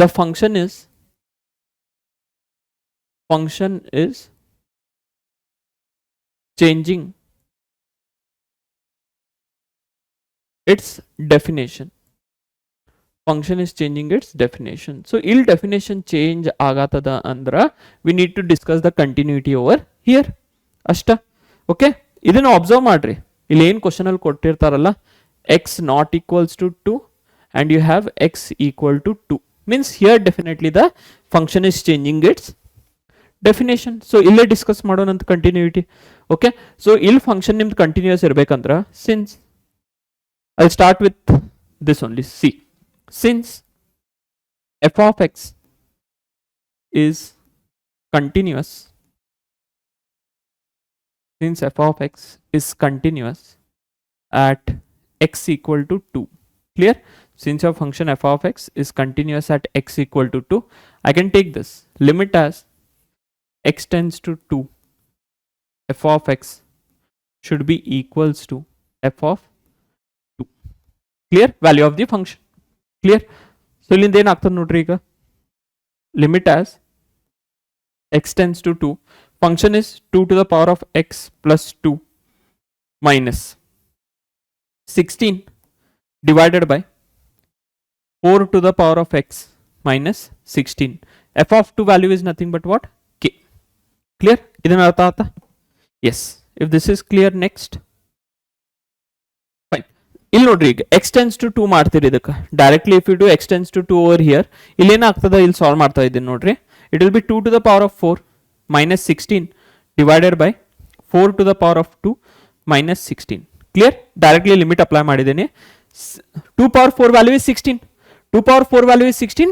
the function is changing its definition. Function is changing its definition. So ill definition change agatada andra we need to discuss the continuity over here ashta. Okay, idನ್ನು observe ಮಾಡ್ರಿ. ಇಲ್ಲಿ ಏನು question ಅಲ್ಲಿ ಕೊಟ್ಟಿರ್ತಾರಲ್ಲ, x not equals to 2 and you have x equal to 2 means here definitely the function is changing its definition. So ಇಲ್ಲೇ discuss ಮಾಡೋಣಂತ continuity. Okay, so ಇಲ್ಲಿ function ನಿಮ್ದು continuous ಇರ್ಬೇಕಂದ್ರ, since I start with this only, see since f of x is continuous, since f of x is continuous at x equal to 2. Clear? Since your function f of x is continuous at x equal to 2, I can take this limit as x tends to 2, f of x should be equals to f of 2. Clear? Value of the function. Clear? So ಇಲ್ಲಿಂದ ಏನಾಗ್ತದೆ ನೋಡ್ರಿ, ಈಗ limit as x tends to 2, function is 2 to the power of x plus 2 minus 16 divided by 4 to the power of x minus 16. f of 2 value is nothing but what? K. Clear? ಇದನ್ನ ಅರ್ಥ ಆಯ್ತಾ? Yes. If this is clear, next. Fine. ಇಲ್ಲಿ ನೋಡ್ರಿ, ಈಗ x tends to 2 ಮಾಡ್ತೀರಿ ಇದಕ್ಕೆ. Directly if you do x tends to 2 over here, ಇಲ್ಲಿ ಏನಾಗ್ತದ ಇಲ್ಲಿ ಸಾಲ್ವ್ ಮಾಡ್ತಾ ಇದ್ದೀನಿ ನೋಡ್ರಿ. It will be 2 to the power of 4 minus 16 divided by 4 to the power of 2 minus 16. Clear? Directly limit apply ಮಾಡಿದ್ದೀನಿ. 2 power 4 value is 16. 2 power 4 value is 16.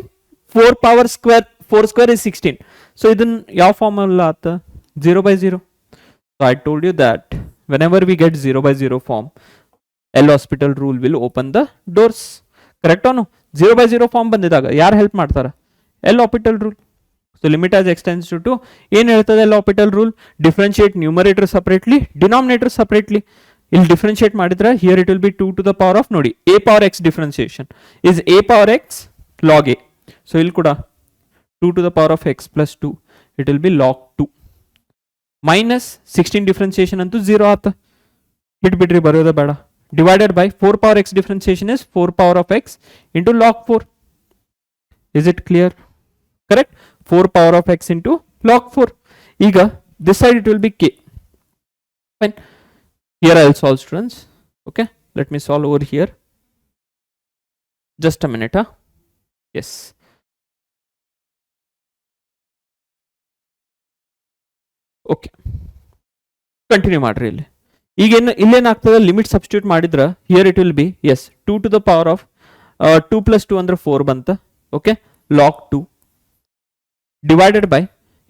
4 power square 4 square is 16. So ಇದನ್ನ ಯಾವ form ಅಲ್ಲ ಆತ? 0 by 0. So I told you that whenever we get 0 by 0 form, L'Hospital rule will open the doors. Correct or no? 0 by 0 form ಬಂದಿದಾಗ ಯಾರು help ಮಾಡ್ತಾರ? L'Hospital rule. So limit as x tends to 2. ಏನು ಹೇಳ್ತದೆ L'Hospital rule? Differentiate numerator separately, denominator separately. ಇಲ್ಲಿ differentiate ಮಾಡಿದ್ರೆ here it will be 2 to the power of, ನೋಡಿ, a power x differentiation is a power x log a. So ಇಲ್ಲಿ ಕೂಡ 2 to the power of x plus 2, it will be log 2 minus 16 differentiation ಅಂತೂ 0 ಆತ, ಬಿಟ್ಬಿಡ್ರಿ, ಬರೋದ ಬೇಡ, divided by 4 power x differentiation is 4 power of x into log 4. Is it clear? Correct? 4 power of x into log 4. ಈಗ this side it will be k. Fine. Here I will solve, students. Okay, let me solve over here. Just a minute, huh? Yes. Okay. Continue ಮಾಡ್ರಿ. ಇಲ್ಲಿ ಈಗ ಇಲ್ಲೇನಾಗ್ತದೆ, limit substitute ಮಾಡಿದ್ರೆ here it will be, yes, 2 to the power of 2 plus 2 ಅಂದ್ರೆ 4 ಬಂತ. Okay, log 2 divided by,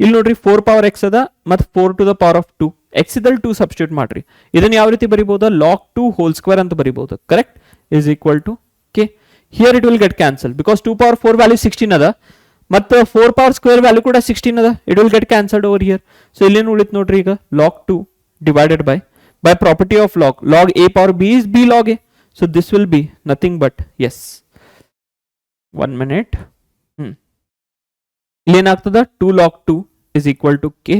ಇಲ್ಲಿ ನೋಡ್ರಿ 4 power x ಅದ ಮತ್ತು 4 to the power of 2, x ಇದಲ್ಲಿ 2 substitute ಮಾಡ್ರಿ. ಇದನ್ನ ಯಾವ ರೀತಿ ಬರಿಬಹುದು? log 2 whole square ಅಂತ ಬರಿಬಹುದು. Correct? is equal to k. here it will get cancelled because 2 power 4 value 16 ಅದ ಮತ್ತು 4 power square value ಕೂಡ 16 ಅದ. it will get cancelled over here. so ಇಲ್ಲೇನು ಉಳಿತು ನೋಡ್ರಿ, ಈಗ log 2 divided by property of log a power b is b log a. so this will be nothing but, yes, 1 minute. ಇಲ್ಲೇನಾಗ್ತದ? 2 log 2 is equal to k.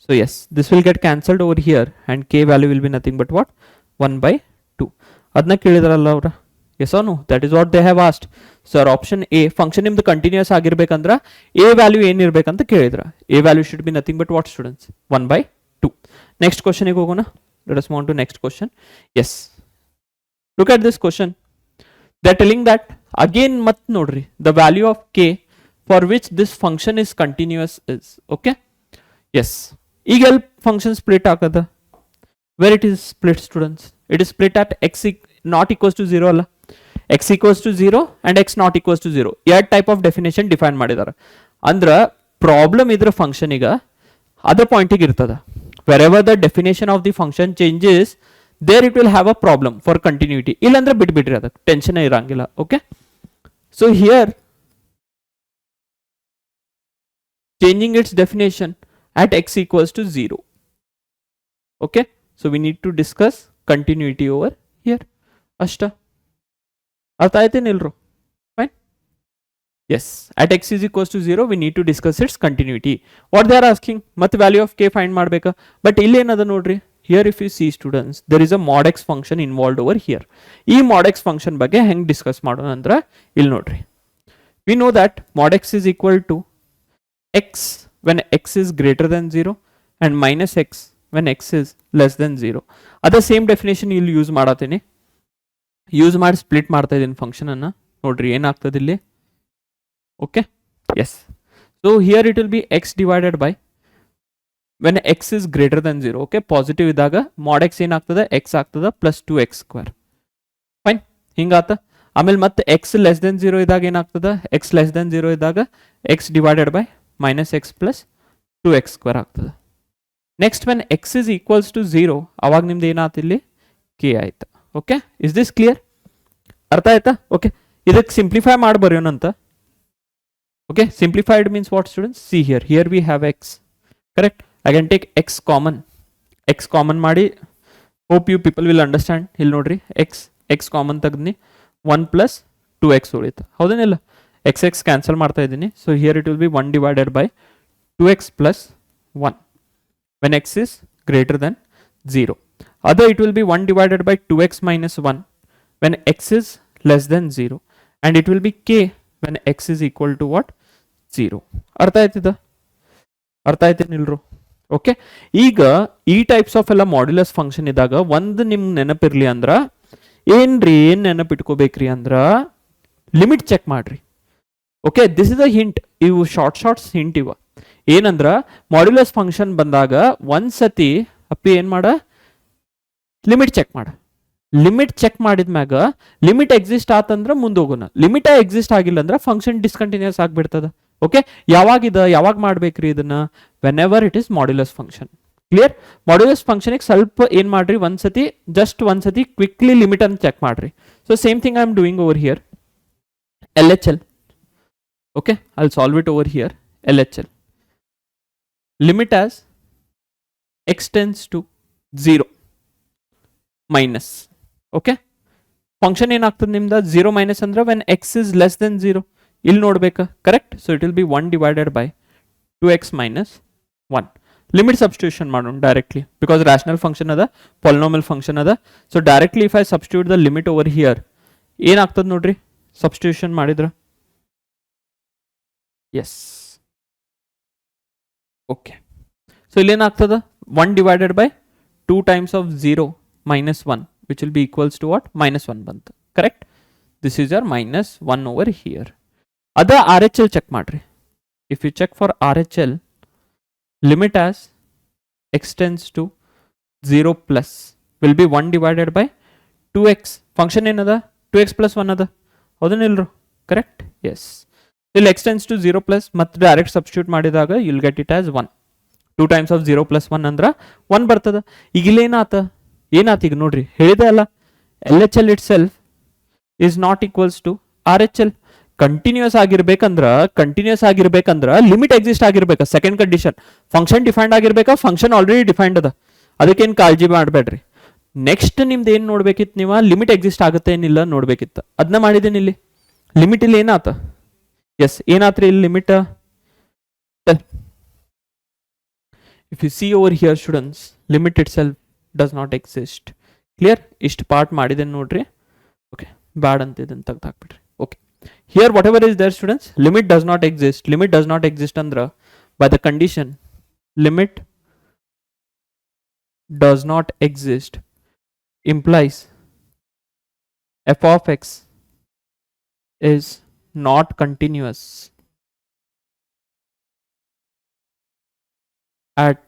so yes, this will get cancelled over here and k value will be nothing but what? 1 by 2. ಅದನ್ನ ಕೇಳಿದ್ರಲ್ಲ ಅವರ, yes or no? that is what they have asked. sir, option a, function ನಿಮ್ದು continuous ಆಗಿರ್ಬೇಕಂದ್ರ a value ಏನಿರ್ಬೇಕಂತ ಕೇಳಿದ್ರ. a value should be nothing but what, students? 1 by 2. next question ಗೆ ಹೋಗೋಣ. let us move on to next question. yes, look at this question. They are telling that again mat nodri the value of k for which this function is continuous is okay. Yes, ಈಗ L function split ಆಗದ, where it is split students, it is split at x not equals to 0 ಅಲ್ಲ, x equals to 0 and x not equals to 0 ಎರಡು type of definition define ಮಾಡಿದಾರೆ. ಅಂದ್ರ problem ಇದ್ರ function ಈಗ ಅದ ಪಾಯಿಂಟಿಗೆ ಇರ್ತದ, wherever the definition of the function changes there it will have a problem for continuity, ಇಲ್ಲಂದ್ರೆ ಬಿಟ್ಬಿಡ್ರಿ, ಅದಕ್ಕೆ ಟೆನ್ಷನ್ ಇರಂಗಿಲ್ಲ. Okay, so here changing its definition at x equals to 0. Okay, so we need to discuss continuity over here. Ashta artha aithe nilru, fine. Yes, at x is equals to 0 we need to discuss its continuity. What they are asking, matte value of k find ಮಾಡಬೇಕಾ, but ಇಲ್ಲಿ ಏನದ ನೋಡ್ರಿ, here if you see students there is a mod x function involved over here. ಈ mod x function ಬಗ್ಗೆ ಹೆಂಗ್ discuss ಮಾಡೋಣ ಅಂದ್ರೆ ಇಲ್ಲಿ ನೋಡ್ರಿ, we know that mod x is equal to x when x is greater than 0 and minus x when x is less than 0. ಅದ same definition ಇಲ್ಲಿ use ಮಾಡತ್ತೀನಿ, ಯೂಸ್ ಮಾಡಿ ಸ್ಪ್ಲಿಟ್ ಮಾಡ್ತಾ ಇದ್ದೀನಿ ಫಂಕ್ಷನ್ ಅನ್ನ. ನೋಡ್ರಿ ಏನಾಗ್ತದೆ ಇಲ್ಲಿ. Okay, yes, so here it will be x divided by when x is greater than 0. Okay, positive ಇದ್ದಾಗ mod x ಏನಾಗ್ತದೆ, x ಆಗ್ತದೆ ಪ್ಲಸ್ 2x ಸ್ಕ್ವೇರ್. ಫೈನ್, ಹಿಂಗಾತ. ಆಮೇಲೆ ಮತ್ತೆ x ಲೆಸ್ ದೆನ್ 0 ಇದ್ದಾಗ ಏನಾಗ್ತದೆ, x ಲೆಸ್ ದೆನ್ 0 ಇದ್ದಾಗ x divided by minus x plus 2x square ಆಗ್ತದೆ. Next when x is equals to 0 ಅವಾಗ ನಿಮ್ದು ಏನಾಯ್ತು ಇಲ್ಲಿ k ಆಯ್ತು. Okay, is this clear? ಅರ್ಥ ಆಯ್ತಾ? ಓಕೆ, ಇದಕ್ಕೆ ಸಿಂಪ್ಲಿಫೈ ಮಾಡಿ ಬರೆಯೋಣಂತ. Okay, simplified means what students, see here we have x, correct. I can take x common ಮಾಡಿ, hope you people will understand. ಇಲ್ಲಿ ನೋಡ್ರಿ, x ಕಾಮನ್ ತೆಗ್ದಿನಿ, 1 plus 2x ಉಳಿತು, ಹೌದೇನಿಲ್ಲ? x cancel ಮಾಡ್ತಾ ಇದ್ದೀನಿ. So here it will be 1 divided by 2x plus 1 when x is greater than 0. Other it will be 1 divided by 2x minus 1 when x is less than 0, and it will be k when x is equal to what, 0. ಅರ್ಥ ಆಯ್ತಿದ? ಅರ್ಥ ಆಯ್ತೇನಿಲ್ರು? Okay, ಈಗ ಈ types of ಎಲ್ಲ modulus function ಇದ್ದಾಗ ಒಂದು ನಿಮ್ಗೆ ನೆನಪಿರ್ಲಿ ಅಂದ್ರ ಏನ್ರಿ, ಏನ್ ನೆನಪಿಟ್ಕೋಬೇಕ್ರಿ ಅಂದ್ರ ಲಿಮಿಟ್ ಚೆಕ್ ಮಾಡ್ರಿ. Okay, this is a hint. ಇವು ಶಾರ್ಟ್ಸ್ ಹಿಂಟ್ ಇವ. ಏನಂದ್ರ ಮಾಡ್ಯುಲಸ್ ಫಂಕ್ಷನ್ ಬಂದಾಗ ಒಂದ್ಸತಿ ಅಪ್ಪಿ ಏನ್ ಮಾಡ, ಲಿಮಿಟ್ ಚೆಕ್ ಮಾಡ. ಲಿಮಿಟ್ ಚೆಕ್ ಮಾಡಿದ್ಮ್ಯಾಗ ಲಿಮಿಟ್ ಎಕ್ಸಿಸ್ಟ್ ಆತಂದ್ರ ಮುಂದೆ ಹೋಗೋಣ, ಲಿಮಿಟ್ ಎಕ್ಸಿಸ್ಟ್ ಆಗಿಲ್ಲ ಅಂದ್ರೆ ಫಂಕ್ಷನ್ ಡಿಸ್ಕಂಟಿನ್ಯೂಸ್ ಆಗ್ಬಿಡ್ತದ. ಓಕೆ, ಯಾವಾಗ ಮಾಡ್ಬೇಕ್ರಿ ಇದನ್ನ, when ever it is modulus function. Clear? Modulus function ಸ್ವಲ್ಪ ಏನ್ ಮಾಡ್ರಿ, ಜಸ್ಟ್ ಒಂದ್ಸತಿ ಕ್ವಿಕ್ಲಿ ಲಿಮಿಟ್ ಅನ್ನು ಚೆಕ್ ಮಾಡ್ರಿ. So same thing I am doing over here. LHL. Okay, I'll solve it over here. LHL. Limit as x tends to 0 minus. Okay, function ಏನಾಗ್ತದೆ ನಿಮ್ದು 0 minus ಅಂದ್ರೆ when x is less than 0. ಇಲ್ಲಿ ನೋಡ್ಬೇಕಾ, correct. So it will be 1 divided by 2x minus 1. Limit substitution ಮಾಡೋಣ directly, because rational function ಅದ, polynomial function ಅದ. So directly if I substitute the limit over here ಏನಾಗ್ತದೆ ನೋಡ್ರಿ, substitution ಮಾಡಿದ್ರ. S, okay. So ಇಲ್ಲಿ ಏನಾಗ್ತದ, 1 divided by 2 times of 0 minus 1 which will be equals to what, -1 ಬಂತು, correct. This is your -1 over here. ಅದ RHL check ಮಾಡ್ರಿ. If you check for RHL, limit as x tends to 0 plus will be 1 divided by 2x. Function ಏನದ, 2x plus 1 ಅದ, ಹೌದೇನಿಲ್ರು? Correct, yes. ಇಲ್ಲಿ x tends to 0 plus ಮತ್ತೆ direct substitute ಮಾಡಿದಾಗ you will get it as 1. 2 times of 0 plus 1 ಅಂದ್ರ 1 ಬರ್ತದ. ಈಗ ಇಲ್ಲಿ ಏನಾತ ಈಗ ನೋಡ್ರಿ, ಹೇಳಿದೆ ಅಲ್ಲ, LHL itself is not equals to RHL. Continuous ಆಗಿರ್ಬೇಕಂದ್ರ ಲಿಮಿಟ್ ಎಕ್ಸಿಸ್ಟ್ ಆಗಿರ್ಬೇಕ. ಸೆಕೆಂಡ್ ಕಂಡೀಷನ್, ಫಂಕ್ಷನ್ ಡಿಫೈನ್ಡ್ ಆಗಿರ್ಬೇಕಾ, ಫಂಕ್ಷನ್ ಆಲ್ರೆಡಿ ಡಿಫೈನ್ಡ್ ಅದ, ಅದಕ್ಕೇನು ಕಾಳಜಿ ಮಾಡಬೇಡ್ರಿ. ನೆಕ್ಸ್ಟ್ ನಿಮ್ದು ಏನು ನೋಡ್ಬೇಕಿತ್ತು, ನೀವು ಲಿಮಿಟ್ ಎಕ್ಸಿಸ್ಟ್ ಆಗುತ್ತೆ ಏನಿಲ್ಲ ನೋಡ್ಬೇಕಿತ್ತು, ಅದನ್ನ ಮಾಡಿದ್ದೀನಿ. ಇಲ್ಲಿ ಲಿಮಿಟ್ ಇಲ್ಲಿ ಏನಾತ, ಎಸ್ ಏನಾತ್ರಿ ಇಲ್ಲಿ limit. If you see over here students, limit itself does not exist. Clear? ಇಷ್ಟು ಪಾರ್ಟ್ ಮಾಡಿದೆ ನೋಡ್ರಿ. ಓಕೆ, ಬ್ಯಾಡ್ ಅಂತ ಇದನ್ನು ತೆಗ್ದಾಕ್ಬಿಡ್ರಿ. Okay, here whatever is there students, limit does not exist andra by the condition limit does not exist implies f of x is not continuous at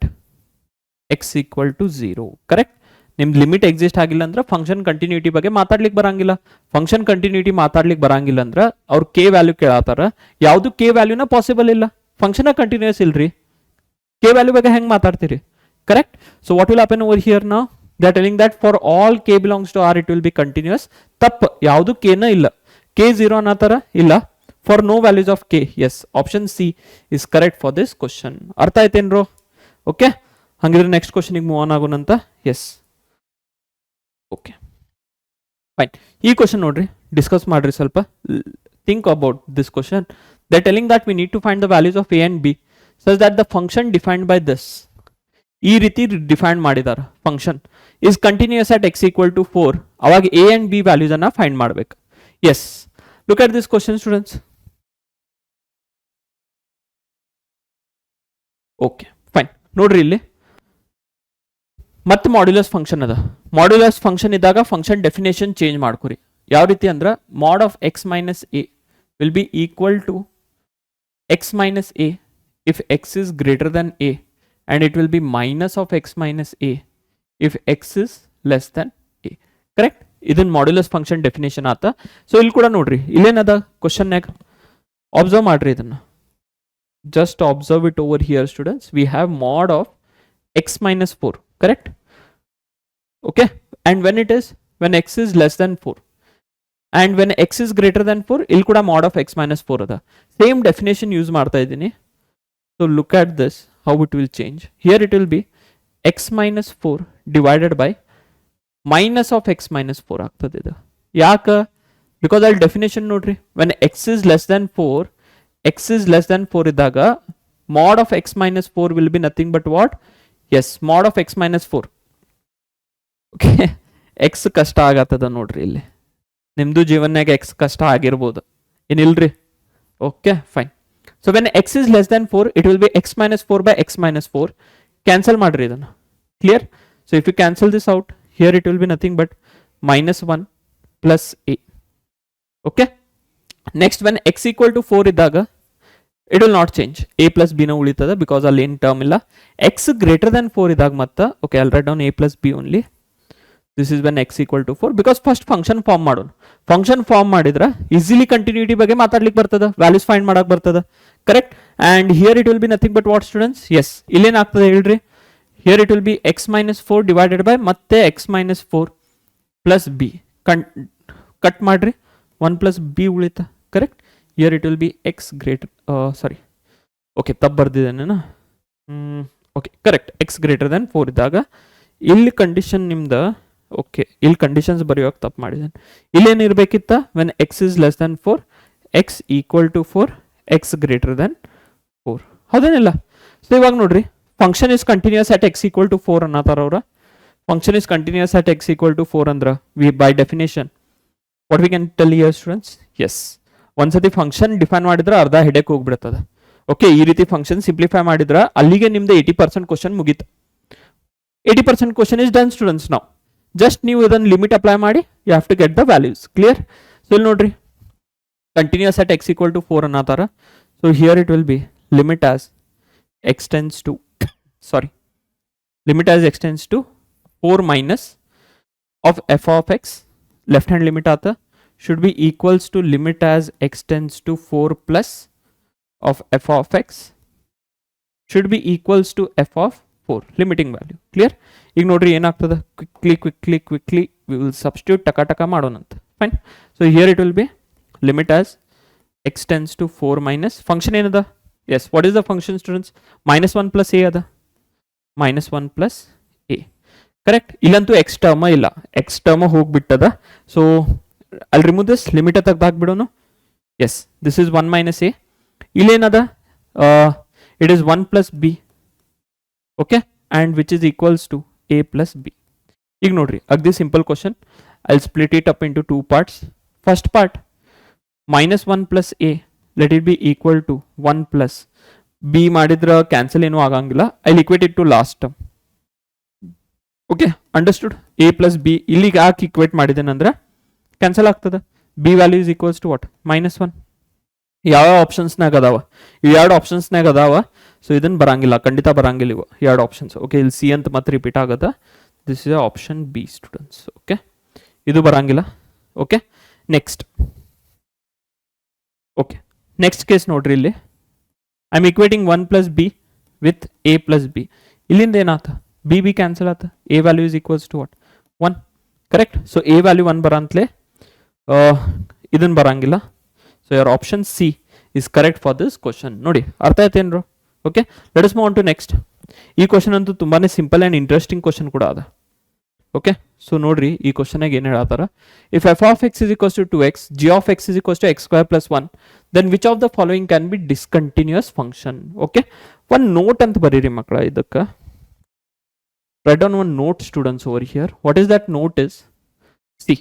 x equal to 0. Correct. ನಿಮ್ದು limit exist ಆಗಿಲ್ಲ ಅಂದ್ರೆ function continuity ಬಗ್ಗೆ ಮಾತಾಡ್ಲಿಕ್ಕೆ ಬರಂಗಿಲ್ಲ. Function continuity ಮಾತಾಡ್ಲಿಕ್ಕೆ ಬರಂಗಿಲ್ಲ ಅಂದ್ರೆ ಅವ್ರು ಕೆ ವ್ಯಾಲ್ಯೂ ಕೇಳತ್ತಾರ. ಯಾವುದು ಕೆ ವ್ಯಾಲ್ಯೂನ ಪಾಸಿಬಲ್ ಇಲ್ಲ, ಫಂಕ್ಷನ್ ಕಂಟಿನ್ಯೂಸ್ ಇಲ್ರಿ, ಕೆ ವ್ಯಾಲ್ಯೂ ಬಗ್ಗೆ ಹೆಂಗೆ ಮಾತಾಡ್ತೀರಿ? Correct. So what will happen over here now? They are telling that for all k belongs to or it will be continuous. ತಪ್ಪು, ಯಾವುದು ಕೆನ ಇಲ್ಲ, ಕೆ 0 ಅನ್ನತ್ತಾರ ಇಲ್ಲ. For no values of k, yes, option C is correct for this question. ಅರ್ಥ ಆಯ್ತೇನ್ರೋ? Okay, ಹಂಗಿದ್ರೆ next ಕ್ವಶನಿಗೆ ಮೂವ್ ಆನ್ ಆಗೋಣಂತ. Yes, okay fine. ಈ ಕ್ವಶನ್ ನೋಡ್ರಿ, ಡಿಸ್ಕಸ್ ಮಾಡ್ರಿ ಸ್ವಲ್ಪ. Think about this question. They telling that we need to find the values of a and b such that the function defined by this, ಈ ರೀತಿ define ಮಾಡಿದಾರ. Function is continuous at X equal to 4. ಅವಾಗ a and b values ಅನ್ನ find ಮಾಡ್ಬೇಕು. Yes, look at this question students. Okay fine. ನೋಡ್ರಿ ಇಲ್ಲಿ ಮತ್ತೆ modulus function ಅದ. ಮಾಡ್ಯುಲಸ್ ಫಂಕ್ಷನ್ ಇದ್ದಾಗ ಫಂಕ್ಷನ್ ಡೆಫಿನೇಷನ್ ಚೇಂಜ್ ಮಾಡ್ಕೊರಿ. ಯಾವ ರೀತಿ ಅಂದ್ರೆ mod of x minus a will be equal to x minus a if x is greater than a, and it will be minus of x minus a if x is less than a. Correct. ಇದನ್ನ modulus function definition ಆತ. So ಇಲ್ಲಿ ಕೂಡ ನೋಡ್ರಿ, ಇಲ್ಲೇನದ ಕ್ವಶನ್ನಾಗ observe ಮಾಡ್ರಿ ಇದನ್ನ. Just observe it over here students. We have mod of x minus 4. correct. Okay, and when x is less than 4 and when x is greater than 4, ಇಲ್ಲಿ ಕೂಡ mod of x minus 4 ಅದ. Same definition use ಮಾಡ್ತಾ ಇದ್ದೀನಿ. So look at this, how it will change. Here it will be x minus 4 divided by minus of x minus 4 ಆಗ್ತದೆ ಇದು. ಯಾಕೆ? Because ಅಲ್ಲಿ definition ನೋಡ್ರಿ, when x is less than 4, x is less than 4 ಇದ್ದಾಗ mod of x minus 4 will be nothing but what? Yes, mod of x minus 4. Okay, X ಕಷ್ಟ ಆಗತ್ತದ ನೋಡ್ರಿ. ಇಲ್ಲಿ ನಿಮ್ದು ಜೀವನ್ಯಾಗ ಎಕ್ಸ್ ಕಷ್ಟ ಆಗಿರ್ಬೋದು, ಏನಿಲ್ರಿ. Okay fine. So when x is less than 4, it will be x minus 4 by x minus 4. Cancel ಮಾಡ್ರಿ ಇದನ್ನ. Clear? So if you cancel this out, here it will be nothing but -1 plus a. Okay, next when x equal to 4 ಇದ್ದಾಗ it will not change. a plus b ನ ಉಳಿತದ because ಅಲ್ಲಿ ಏನು term ಇಲ್ಲ. x greater than 4 ಇದ್ದಾಗ ಮತ್ತೆ okay, I'll write down a plus b only. This is when x equal to 4 because first function form ಮಾಡೋಣ. Function form ಮಾಡಿದ್ರೆ easily continuity ಬಗ್ಗೆ ಮಾತಾಡ್ಲಿಕ್ಕೆ ಬರ್ತದ, ವ್ಯಾಲ್ಯೂಸ್ ಫೈಂಡ್ ಮಾಡಕ್ ಬರ್ತದ. Correct. And here it will be nothing but what students? Yes, ಇಲ್ಲೇನಾಗ್ತದೆ ಹೇಳ್ರಿ. Here it will be x minus 4 divided by ಮತ್ತೆ x minus 4 plus b. Cut ಮಾಡ್ರಿ, 1 plus b ಉಳಿತ. Correct. Here it will be x greater, sorry, okay ತಪ್ಪು ಬರ್ದಿದ್ದೇನೆ. Okay correct, x greater than 4 ಇದ್ದಾಗ ಇಲ್ಲಿ condition ನಿಮ್ದು, ಓಕೆ ಇಲ್ಲಿ conditions ಬರೆಯೋಕೆ ತಪ್ಪು ಮಾಡಿದ್ದೇನೆ. ಇಲ್ಲೇನಿರ್ಬೇಕಿತ್ತ? When x is less than 4, x equal to 4, x greater than 4. ಹೌದೇನಿಲ್ಲ? ಸೊ ಇವಾಗ ನೋಡ್ರಿ, function is continuous at x equal to 4 ಅನ್ನತಾರ ಅವ್ರ. Function is continuous at x equal to 4 ಅಂದ್ರೆ we by definition what we can tell here students? Yes, ಒಂದ್ಸತಿ function define ಮಾಡಿದ್ರೆ ಅರ್ಧ headache ಹೋಗ್ಬಿಡ್ತದ. Okay, ಈ ರೀತಿ ಫಂಕ್ಷನ್ ಸಿಂಪ್ಲಿಫೈ ಮಾಡಿದ್ರೆ ಅಲ್ಲಿಗೆ ನಿಮ್ದು 80% ಕ್ವಶನ್ ಮುಗೀತು. 80% ಕ್ವಶನ್ ಇಸ್ ಡನ್ ಸ್ಟೂಡೆಂಟ್ಸ್. ನಾವು ಜಸ್ಟ್ ನೀವು ಇದನ್ನು ಲಿಮಿಟ್ ಅಪ್ಲೈ ಮಾಡಿ you have to get the values. Clear? So ಇಲ್ಲಿ ನೋಡ್ರಿ, continuous at x equal to 4 ಅನ್ನತಾರ. So here it will be limit as x tends to, sorry, limit as x tends to 4 minus of f of x, left hand limit आता should be equals to limit as x tends to 4 plus of f of x should be equals to f of 4, limiting value. Clear? ಈಗ ನೋಡ್ರಿ ಏನಾಗ್ತದೆ, quickly we will substitute ಟಕ ಮಾಡೋಣಂತ. Fine. So here it will be limit as x tends to 4 minus function ಏನದ? Yes, what is the function students? -1 plus a ಅದ, -1 plus a. Correct. ಇಲ್ಲಂತೂ x term ಇಲ್ಲ, x term ಹೋಗ್ಬಿಟ್ಟದ. So I'll remove this, limit ತೆಗ್ದಾಕ್ಬಿಡೋನು. Yes, this is 1 minus a. ಇಲ್ಲೇನದ? It is 1 plus b. Okay, and which is equals to a plus b. ಈಗ ನೋಡ್ರಿ, ಅಗ್ದಿ simple question. I'll split it up into two parts. First part, -1 plus a, let it be equal to 1 plus b ಮಾಡಿದ್ರ cancel ಏನೂ ಆಗಂಗಿಲ್ಲ. I'll equate it to last term. Okay, understood? a plus b ಇಲ್ಲಿಗೆ ಯಾಕೆ equate ಮಾಡಿದ್ದೇನೆ ಅಂದ್ರೆ cancel ಆಗ್ತದೆ b value is equals to what -1 ಯಾವ ಆಪ್ಷನ್ಸ್ನಾಗ ಅದಾವ ಈ ಎರಡು ಆಪ್ಷನ್ಸ್ನಾಗ ಅದಾವ ಸೊ ಇದನ್ನ ಬರಂಗಿಲ್ಲ ಖಂಡಿತ ಬರಂಗಿಲ್ಲ ಇವು ಎರಡು ಆಪ್ಷನ್ಸ್ ಓಕೆ ಇಲ್ಲಿ ಸಿ ಅಂತ ಮತ್ತೆ ರಿಪೀಟ್ ಆಗದ this is option B students okay ಇದು ಬರಂಗಿಲ್ಲ okay next okay next case ನೋಡ್ರಿ ಇಲ್ಲಿ I am equating 1 plus b with a plus b ಇಲ್ಲಿಂದ ಏನಾತ ಬಿ ಕ್ಯಾನ್ಸಲ್ ಆತ a value is equals to what 1 correct so a value 1 ಬರಂತಲೇ ಇದನ್ನ ಬರಂಗಿಲ್ಲ so your option C is correct for this question ನೋಡಿ ಅರ್ಥ ಆಯ್ತೇನ್ರು okay let us move on to next ಈ ಕ್ವಶನ್ ಅಂತೂ ತುಂಬಾನೇ ಸಿಂಪಲ್ ಅಂಡ್ ಇಂಟ್ರೆಸ್ಟಿಂಗ್ ಕ್ವಶನ್ ಕೂಡ ಅದ ಓಕೆ ಸೊ ನೋಡ್ರಿ ಈ ಕ್ವಶನ್ ಆಗ ಏನು ಹೇಳತ್ತಾರ if f of x is equals to 2x g of x is equals to x square plus 1 then which of the following can be discontinuous function okay one note ಅಂತ ಬರೀರಿ ಮಕ್ಕಳ ಇದಕ್ಕೆ write down one note students over here what is that note is see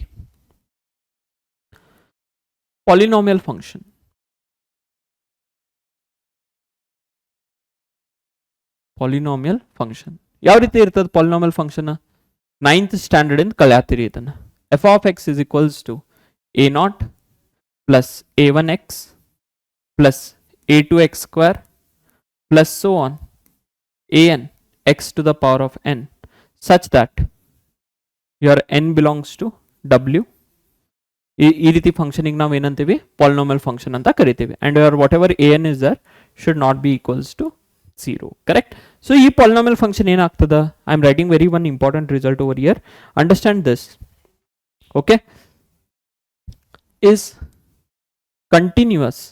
polynomial function ಯಾವ ರೀತಿ ಇರ್ತದೆ polynomial function 9th standard ಇಂದ ಕಲಿಯಾತಿರಿ ಇದನ್ನ f of x is equals to a0 plus a1x plus a2x square plus so on an x to the power of n such that your n belongs to w ಈ ರೀತಿ ಫಂಕ್ಷನಿಗೆ ನಾವು ಏನಂತೀವಿ polynomial function ಅಂತ ಕರಿತೀವಿ and whatever a n is there should not be equals to 0 correct so ಈ polynomial function ಏನಾಗ್ತದ I am writing very one important result over here understand this okay is continuous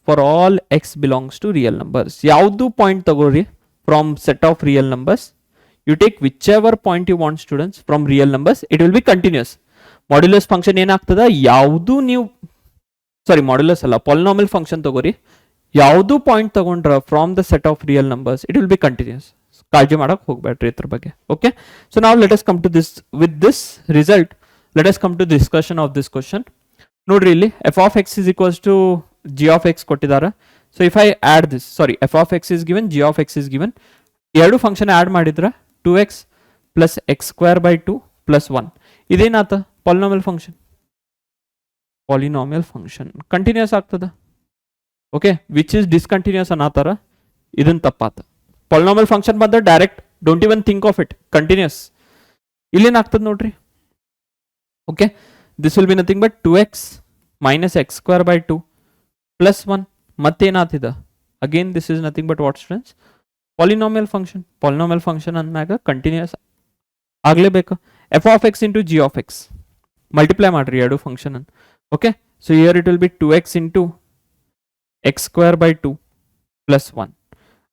for all x belongs to real numbers ಯಾವುದು point ತಗೋರಿ from set of real numbers you take whichever point you want students from real numbers it will be continuous modulus function ಏನಾಗ್ತದ ಯಾವುದು ನೀವು ಸಾರಿ modulus ಅಲ್ಲ polynomial function ತಗೋರಿ ಯಾವುದು point ತಗೊಂಡ್ರ from the set of real numbers it will be continuous ಕಾಳಜಿ ಮಾಡಕ್ ಹೋಗಬೇಡ್ರಿ ಇದ್ರ ಬಗ್ಗೆ okay so now let us come to this with this result let us come to discussion of this question ನೋಡ್ರಿ ಇಲ್ಲಿ f of x is equals to g of x ಕೊಟ್ಟಿದ್ದಾರೆ so if I add this sorry f of x is given g of x is given ಎರಡು function add ಮಾಡಿದ್ರ 2x plus x square by 2 plus 1 ಇದೇನಾತ polynomial function continuous ಆಗ್ತದ okay which is discontinuous ಅನ್ನತಾರ ಇದನ್ನ ತಪ್ಪಾತ polynomial function ಬಂದ್ರೆ direct don't even think of it continuous ಇಲ್ಲೇನಾಗ್ತದ ನೋಡ್ರಿ okay this will be nothing but 2x minus x square by 2 plus 1 ಮತ್ತೇನಾತಿದ again this is nothing but what students polynomial function ಅಂದಾಗ continuous ಆಗಲೇಬೇಕು f of x into g of x multiply ಮಾಡ್ರಿ ಎರಡು function ಅನ್ನು okay so here it will B 2x into x square by 2 plus 1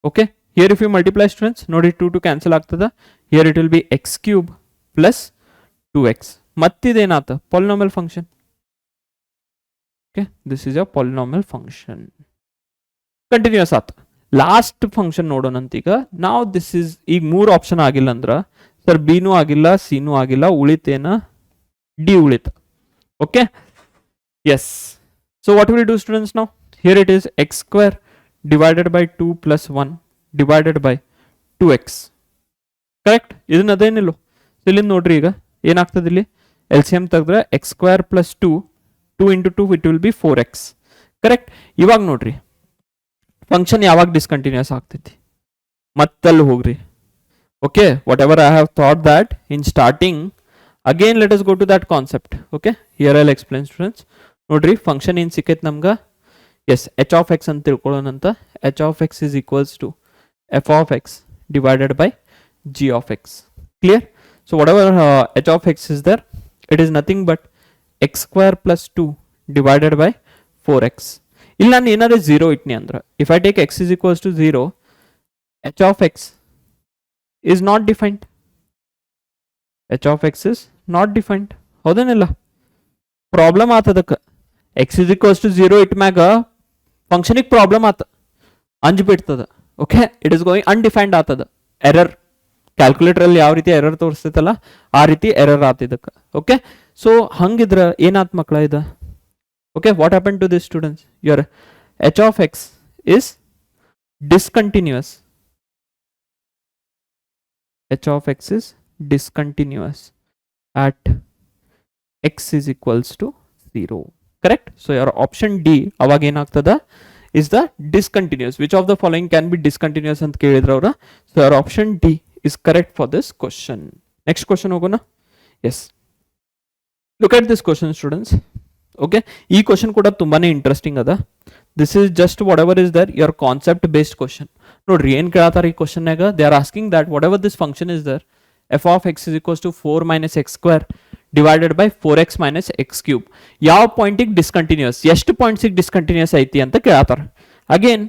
okay here if you multiply students ನೋಡಿ 2 cancel ಆಗ್ತದ here it will be x cube plus 2x ಮತ್ತಿದೇನಾತ polynomial function okay this is a polynomial function continuous ಆತ last function ನೋಡೋಣಂತ ಈಗ ನಾವು this is ಈಗ 3 option ಆಗಿಲ್ಲ ಅಂದ್ರ sir ಬಿನೂ ಆಗಿಲ್ಲ ಸಿನೂ ಆಗಿಲ್ಲ ಉಳಿತೇನ ಡಿ ಉಳಿತ okay yes so what will do students ನಾವು here it is x square divided by 2 plus 1 divided by 2x correct ಇದನ್ನ ಅದೇನಿಲ್ಲ ಇಲ್ಲಿಂದ ನೋಡ್ರಿ ಈಗ ಏನಾಗ್ತದೆ ಇಲ್ಲಿ ಎಲ್ ಸಿ ಎಂ ತೆಗೆದ್ರೆ x square plus 2 into 2 it will be 4x correct ಇವಾಗ ನೋಡ್ರಿ ಫಂಕ್ಷನ್ ಯಾವಾಗ ಡಿಸ್ಕಂಟಿನ್ಯೂಸ್ ಆಗ್ತೈತಿ ಮತ್ತಲ್ಲಿ ಹೋಗ್ರಿ okay whatever I have thought that in starting again let us go to that concept okay here I'll explain students ನೋಡ್ರಿ function ಏನು ಸಿಕ್ಕೈತೆ ನಮ್ಗೆ ಎಸ್ ಎಚ್ ಆಫ್ ಎಕ್ಸ್ ಅಂತ ತಿಳ್ಕೊಳ್ಳೋಣಂತ h of X is equals to f of x divided by g of x clear so whatever h of X is there it is nothing but x square plus 2 divided by 4x ಇಲ್ಲಿ ನಾನು ಏನಾದ್ರು 0 ಇಟ್ನಿ ಅಂದ್ರೆ if I take x is equals to 0 h of x is not defined h of x is not defined ಹೌದೇನಿಲ್ಲ problem ಆತದಕ್ಕೆ x is equals to 0 ಇಟ್ ಮ್ಯಾಗ ಫಂಕ್ಷನಿಗೆ ಪ್ರಾಬ್ಲಮ್ ಆತ ಅಂಜ್ ಬಿಡ್ತದ okay it is going undefined ಆತದ ಎರರ್ ಕ್ಯಾಲ್ಕುಲೇಟರ್ ಅಲ್ಲಿ ಯಾವ ರೀತಿ ಎರರ್ ತೋರಿಸ್ತೈತಲ್ಲ ಆ ರೀತಿ ಎರರ್ ಆತಿದಕ್ಕೆ ಓಕೆ ಸೊ ಹಂಗಿದ್ರ ಏನಾತ್ ಮಕ್ಕಳ ಇದ okay what happened to this students your h of x is discontinuous h of x is discontinuous at x is equals to 0. Correct? So your option D aವಾಗ ಏನಾಗ್ತದ is the discontinuous. Which of the following can be discontinuous ಅಂತ ಕೇಳಿದ್ರು ಅವರ. So your option D is correct for this question. Next question ಹೋಗೋಣ. Yes. Look at this question, students. Okay, ಈ question ಕೂಡ ತುಂಬಾನೇ interesting ಅದ. This is just whatever is there your concept based question. ನೋಡ್ರಿ ಏನ್ ಕೇಳತಾರ ಈ ಕ್ವಶನ್ ನಾಗ, they are asking that whatever this function is there, f of x is equals to 4 minus x square divided by 4x minus x cube. ಯಾವ ಪಾಯಿಂಟಿಗೆ discontinuous, ಎಷ್ಟು ಪಾಯಿಂಟ್ಸಿಗೆ discontinuous ಐತಿ ಅಂತ ಕೇಳತಾರ. Again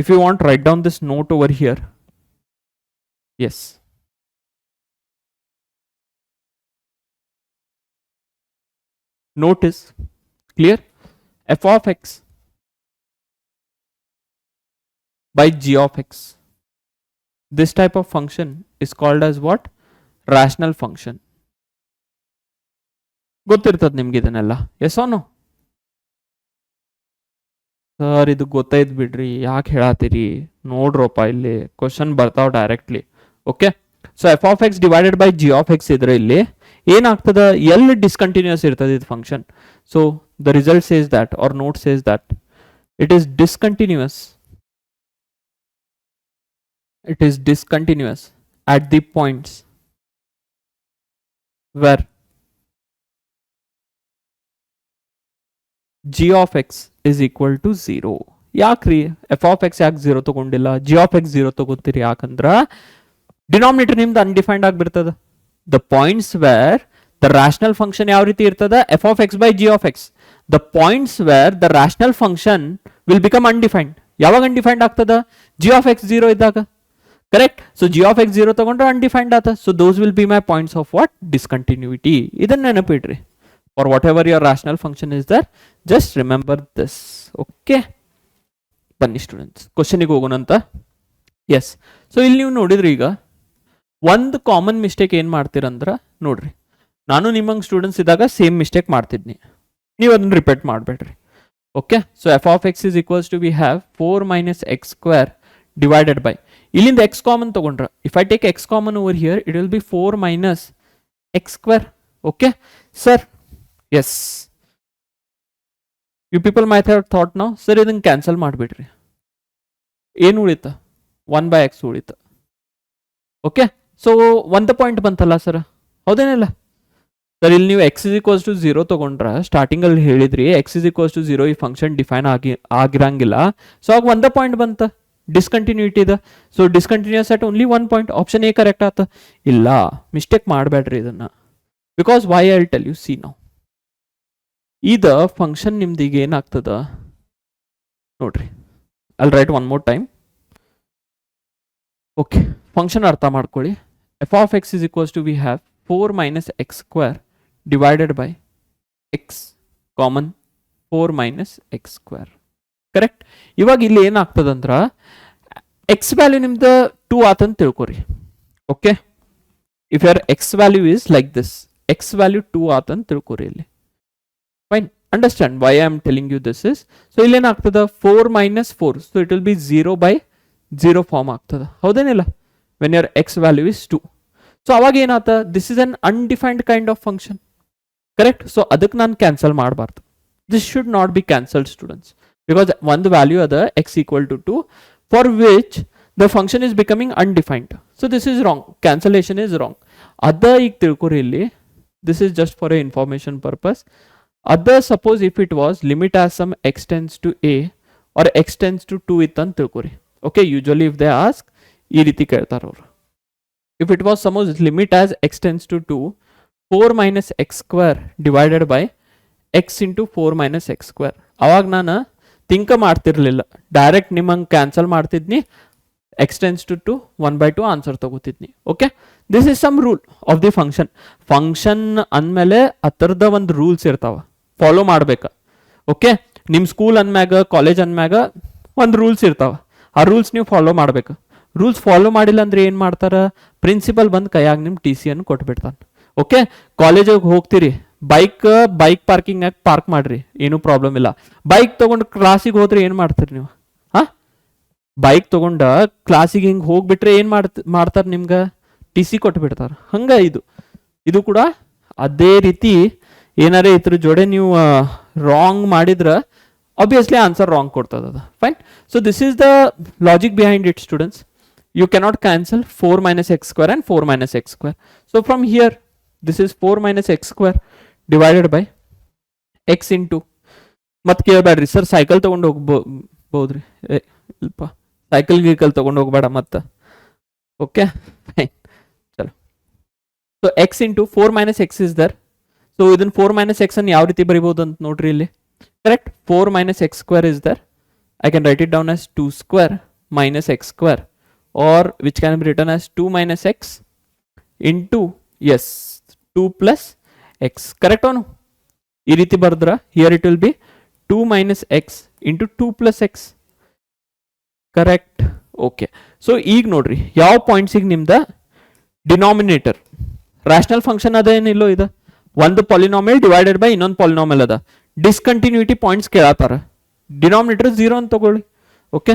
if you want, write down this note over here. Yes, note is clear. F of x by g of x, this type of function is called as what? Rational function. ಗೊತ್ತಿರ್ತದ ನಿಮ್ಗೆ ಇದನ್ನೆಲ್ಲ, S or no? Sir ಇದು ಗೊತ್ತೈತ್ ಬಿಡ್ರಿ, ಯಾಕೆ ಹೇಳತ್ತೀರಿ? ನೋಡ್ರಪ್ಪ ಇಲ್ಲಿ question ಬರ್ತಾವ directly. Okay, so f of x divided by g of X ಇದ್ರೆ ಇಲ್ಲಿ ಏನಾಗ್ತದ, ಎಲ್ಲಿ ಡಿಸ್ಕಂಟಿನ್ಯೂಸ್ ಇರ್ತದೆ ಇದು function. So the result says that are note says that it is discontinuous. It is discontinuous at the points where g of x is equal to 0. ಯಾಕ್ರಿ f of x ಯಾಕೆ 0 ತಗೊಂಡಿಲ್ಲ, g of x 0 ತಗೋತೀರಿ? ಯಾಕಂದ್ರ denominator ನಿಮ್ದು undefined ಆಗಿಬಿಡ್ತದ. The points where the rational function ಯಾವ ರೀತಿ ಇರ್ತದ, f of x by g of x. The points where the rational function will become undefined. ಯಾವಾಗ ಅನ್ಡಿಫೈನ್ಡ್ ಆಗ್ತದ? g of x 0 ಇದ್ದಾಗ. Correct? So g of x 0 ತಗೊಂಡ್ರೆ undefined ಆತ. So those will be my points of what? Discontinuity. ಇದನ್ನ ನೆನಪಿಡ್ರಿ. For whatever your rational function is there, just remember this. Okay? ಬನ್ನಿ students, ಕ್ವಶನಿಗೆ ಹೋಗೋಣ ಅಂತ. S, so ಇಲ್ಲಿ ನೀವು ನೋಡಿದ್ರಿ, ಈಗ ಒಂದು ಕಾಮನ್ ಮಿಸ್ಟೇಕ್ ಏನು ಮಾಡ್ತೀರಂದ್ರ, ನೋಡ್ರಿ ನಾನು ನಿಮ್ಮಂಗೆ ಸ್ಟೂಡೆಂಟ್ಸ್ ಇದ್ದಾಗ ಸೇಮ್ ಮಿಸ್ಟೇಕ್ ಮಾಡ್ತಿದ್ನಿ, ನೀವು ಅದನ್ನ ರಿಪೀಟ್ ಮಾಡಬೇಡ್ರಿ. Okay, so f of X is equals to we have 4 minus x square divided by, ಇಲ್ಲಿಂದ x ಕಾಮನ್ ತಗೊಂಡ್ರ, if I take x common over here it will be 4 minus x square. Okay sir, yes, you people might have thought ನಾವು, sir ಇದನ್ನ cancel ಮಾಡಿಬಿಡ್ರಿ, ಏನು ಉಳಿತ? 1/x ಉಳಿತ. Okay, so ಒಂದು point ಬಂತಲ್ಲ ಸರ್, ಹೌದೇನಿಲ್ಲ ಸರ್? ಇಲ್ಲಿ ನೀವು x is equals to 0 ತಗೊಂಡ್ರ, ಸ್ಟಾರ್ಟಿಂಗ್ ಅಲ್ಲಿ ಹೇಳಿದ್ರಿ x is equals to 0 ಈ ಫಂಕ್ಷನ್ ಡಿಫೈನ್ ಆಗಿರಂಗಿಲ್ಲ. ಸೊ ಆಗ ಒಂದ ಪಾಯಿಂಟ್ ಬಂತ, ಡಿಸ್ಕಂಟಿನ್ಯೂಟಿ ಇದೆ. So discontinuous at only 1 point. Option A correct ಆತ. ಇಲ್ಲ, ಮಿಸ್ಟೇಕ್ ಮಾಡಬೇಡ್ರಿ ಇದನ್ನ. Because why I tell you, see ನಾವು ಇದ ಫಂಕ್ಷನ್ ನಿಮ್ದೀಗ ಏನಾಗ್ತದ ನೋಡ್ರಿ, I'll write one more time. Okay, function ಅರ್ಥ ಮಾಡ್ಕೊಳ್ಳಿ. F of X is equals to we have 4 minus x square divided by x common 4 minus x square. Correct? ಇವಾಗ ಇಲ್ಲಿ ಏನಾಗ್ತದಂದ್ರ ಎಕ್ಸ್ ವ್ಯಾಲ್ಯೂ ನಿಮ್ದು 2 ಆತಂತ ತಿಳ್ಕೊರಿ. Okay, if your x value is like this, x value 2 ಆತಂತ ತಿಳ್ಕೊರಿ ಇಲ್ಲಿ. Fine, understand why I am telling you this is. So ಇಲ್ಲೇನಾಗ್ತದ 4 minus 4, so it will be 0/0 form ಆಗ್ತದ, ಹೌದೇನಿಲ್ಲ? When your x value is 2. So ಅವಾಗ ಏನಾತ, this is an undefined kind of function. Correct? So ಅದಕ್ಕೆ ನಾನು cancel ಮಾಡಬಾರ್ದು. This should not be cancelled students, because ಒಂದು value ಅದ x equal to 2 for which the function is becoming undefined. So this is wrong, cancellation is wrong. Other ಈಗ ತಿಳ್ಕೊರಿ ಇಲ್ಲಿ, this is just for a information purpose. Other, suppose if it was limit as some x tends to a or x tends to 2 ಇತ್ತಂತ ತಿಳ್ಕೊರಿ. Okay, usually if they ask ಈ ರೀತಿ ಕೇಳ್ತಾರ ಅವರು. If it was suppose limit as x tends to 2, 4 minus x square divided by x into 4 minus x square. ಅವಾಗ ನಾನು think ಮಾಡ್ತಿರ್ಲಿಲ್ಲ, direct ನಿಮ್ಮಂಗೆ ಕ್ಯಾನ್ಸಲ್ ಮಾಡ್ತಿದ್ನಿ, x tends to 2 1/2 ಆನ್ಸರ್ ತಗೋತಿದ್ನಿ. Okay, this is some rule of the function. Function ಅಂದಮೇಲೆ ಅದರದ ಒಂದು rules ಇರ್ತಾವ, ಫಾಲೋ ಮಾಡ್ಬೇಕ. ಓಕೆ, ನಿಮ್ಮ ಸ್ಕೂಲ್ ಅಂದ್ಮ್ಯಾಗ, ಕಾಲೇಜ್ ಅಂದ್ಮ್ಯಾಗ ಒಂದು ರೂಲ್ಸ್ ಇರ್ತಾವ, ಆ ರೂಲ್ಸ್ ನೀವು ಫಾಲೋ ಮಾಡ್ಬೇಕು. ರೂಲ್ಸ್ ಫಾಲೋ ಮಾಡಿಲ್ಲ ಅಂದ್ರೆ ಏನು ಮಾಡ್ತಾರ, ಪ್ರಿನ್ಸಿಪಲ್ ಬಂದು ಕೈಯಾಗ ನಿಮ್ಮ TC ಅನ್ನು ಕೊಟ್ಬಿಡ್ತಾನೆ. ಓಕೆ, ಕಾಲೇಜಿಗೆ ಹೋಗ್ತೀರಿ, ಬೈಕ್ ಪಾರ್ಕಿಂಗ್ ಪಾರ್ಕ್ ಮಾಡ್ರಿ, ಏನು ಪ್ರಾಬ್ಲಮ್ ಇಲ್ಲ. ಬೈಕ್ ತಗೊಂಡು ಕ್ಲಾಸಿಗೆ ಹೋದ್ರೆ ಏನು ಮಾಡ್ತೀರಿ ನೀವು? ಬೈಕ್ ತಗೊಂಡ ಕ್ಲಾಸಿಗೆ ಹಿಂಗೆ ಹೋಗ್ಬಿಟ್ರೆ ಏನು ಮಾಡ್ತಾರೆ, ನಿಮ್ಗೆ TC ಕೊಟ್ಬಿಡ್ತಾರೆ. ಹಂಗ ಇದು ಇದು ಕೂಡ ಅದೇ ರೀತಿ ಏನಾರೇ ಇದ್ರ ಜೋಡೆ ನೀವು ರಾಂಗ್ ಮಾಡಿದ್ರೆ obviously answer wrong ಕೊಡ್ತದ. Fine. So this is the logic behind it, students. You cannot cancel 4 minus x square and 4 minus x square. So from here, this is 4 minus x square divided by x into ಮತ್ತೆ ಕೇಳಬೇಡ್ರಿ sir cycle ತಗೊಂಡು ಹೋಗ್ಬೋದ್ರಿ, ಇಲ್ಪ cycle ಗೀಕಲ್ ತಗೊಂಡು ಹೋಗ್ಬೇಡ ಮತ್ತೆ. Okay fine ಚಲೋ. So x into 4 minus x is there. So ಇದನ್ನ 4 minus X ಅನ್ನು ಯಾವ ರೀತಿ ಬರಿಬಹುದು ಅಂತ ನೋಡ್ರಿ ಇಲ್ಲಿ. Correct, 4 minus x square is there. I can write it down as 2 square minus x square, or which can be written as 2 minus x into, yes, 2 plus x. Correct or no? ಈ ರೀತಿ ಬರೆದ್ರ here it will be 2 minus x into 2 plus x. Correct. Okay. So ಈಗ ನೋಡ್ರಿ ಯಾವ ಪಾಯಿಂಟ್ಸಿಗೆ ನಿಮ್ದ denominator rational function ಅದ ಏನಿಲ್ಲೋ ಇದೆ, ಒಂದು ಪಾಲಿನಾಮಿಯಲ್ ಡಿವೈಡೆಡ್ ಬೈ ಇನ್ನೊಂದು ಪಾಲಿನಾಮಿಯಲ್ ಅದ. ಡಿಸ್ಕಂಟಿನ್ಯೂಟಿ ಪಾಯಿಂಟ್ಸ್ ಕೇಳತ್ತಾರ, ಡಿನಾಮಿನೇಟರ್ 0 ಅಂತ ತಗೊಳ್ಳಿ. Okay,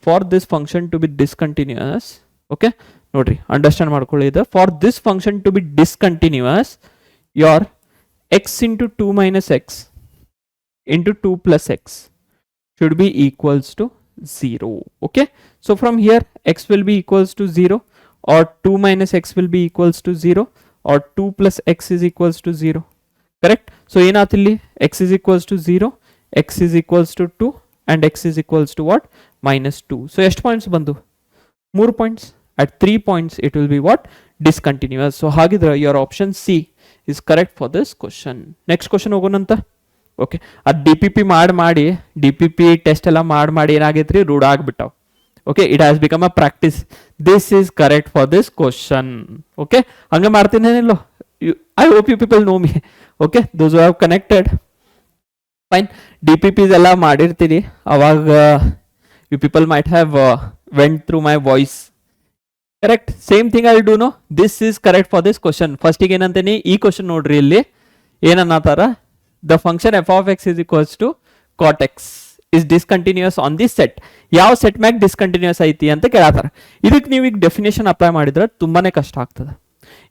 for this function to be discontinuous. Okay ನೋಡ್ರಿ ಅಂಡರ್ಸ್ಟ್ಯಾಂಡ್ ಮಾಡ್ಕೊಳ್ಳಿ ಇದು. For this function to be discontinuous, your x into 2 minus x into 2 plus x should be equals to 0. Okay, so from here x will be equals to 0, or 2 minus x will be equals to 0, or 2 plus x is equals to 0. Correct. So ಏನಾತಿಲ್ಲಿ x is equals to 0, x is equals to 2 and x is equals to what? Minus 2. So ಎಷ್ಟು points ಬಂದು? 3 points. At 3 points it will be what? Discontinuous. So ಹಾಗಿದ್ರೆ your option C is correct for this question. Next question ಹೋಗೋಣಂತ. ಓಕೆ, ಅದು DPP ಮಾಡಿ DPP test ಎಲ್ಲ ಮಾಡಿ ಏನಾಗೈತ್ರಿ, ರೂಢ ಆಗ್ಬಿಟ್ಟಾವ. Okay, it has become a practice. This is correct for this question. Okay, ಹಂಗೆ ಮಾಡ್ತೀನಿ ಏನಿಲ್ಲೋ. I hope you people know me. Okay, those who have connected. Fine. DPPs ಎಲ್ಲ ಮಾಡಿರ್ತೀರಿ, ಅವಾಗ you people might have went through my voice. Correct. Same thing I will do, no? This is correct for this question. First ಗೆ ಏನಂತೀನಿ, ಈ question ನೋಡ್ರಿ ಇಲ್ಲಿ ಏನನ್ನತಾರ, the function f of x is equals to cot x is discontinuous on this set. ಯಾವ set ಮ್ಯಾಗ discontinuous ಐತಿ ಅಂತ ಕೇಳತ್ತಾರ. ಇದಕ್ಕೆ ನೀವು ಈಗ ಡೆಫಿನೇಷನ್ ಅಪ್ಲೈ ಮಾಡಿದ್ರೆ ತುಂಬಾನೇ ಕಷ್ಟ ಆಗ್ತದೆ.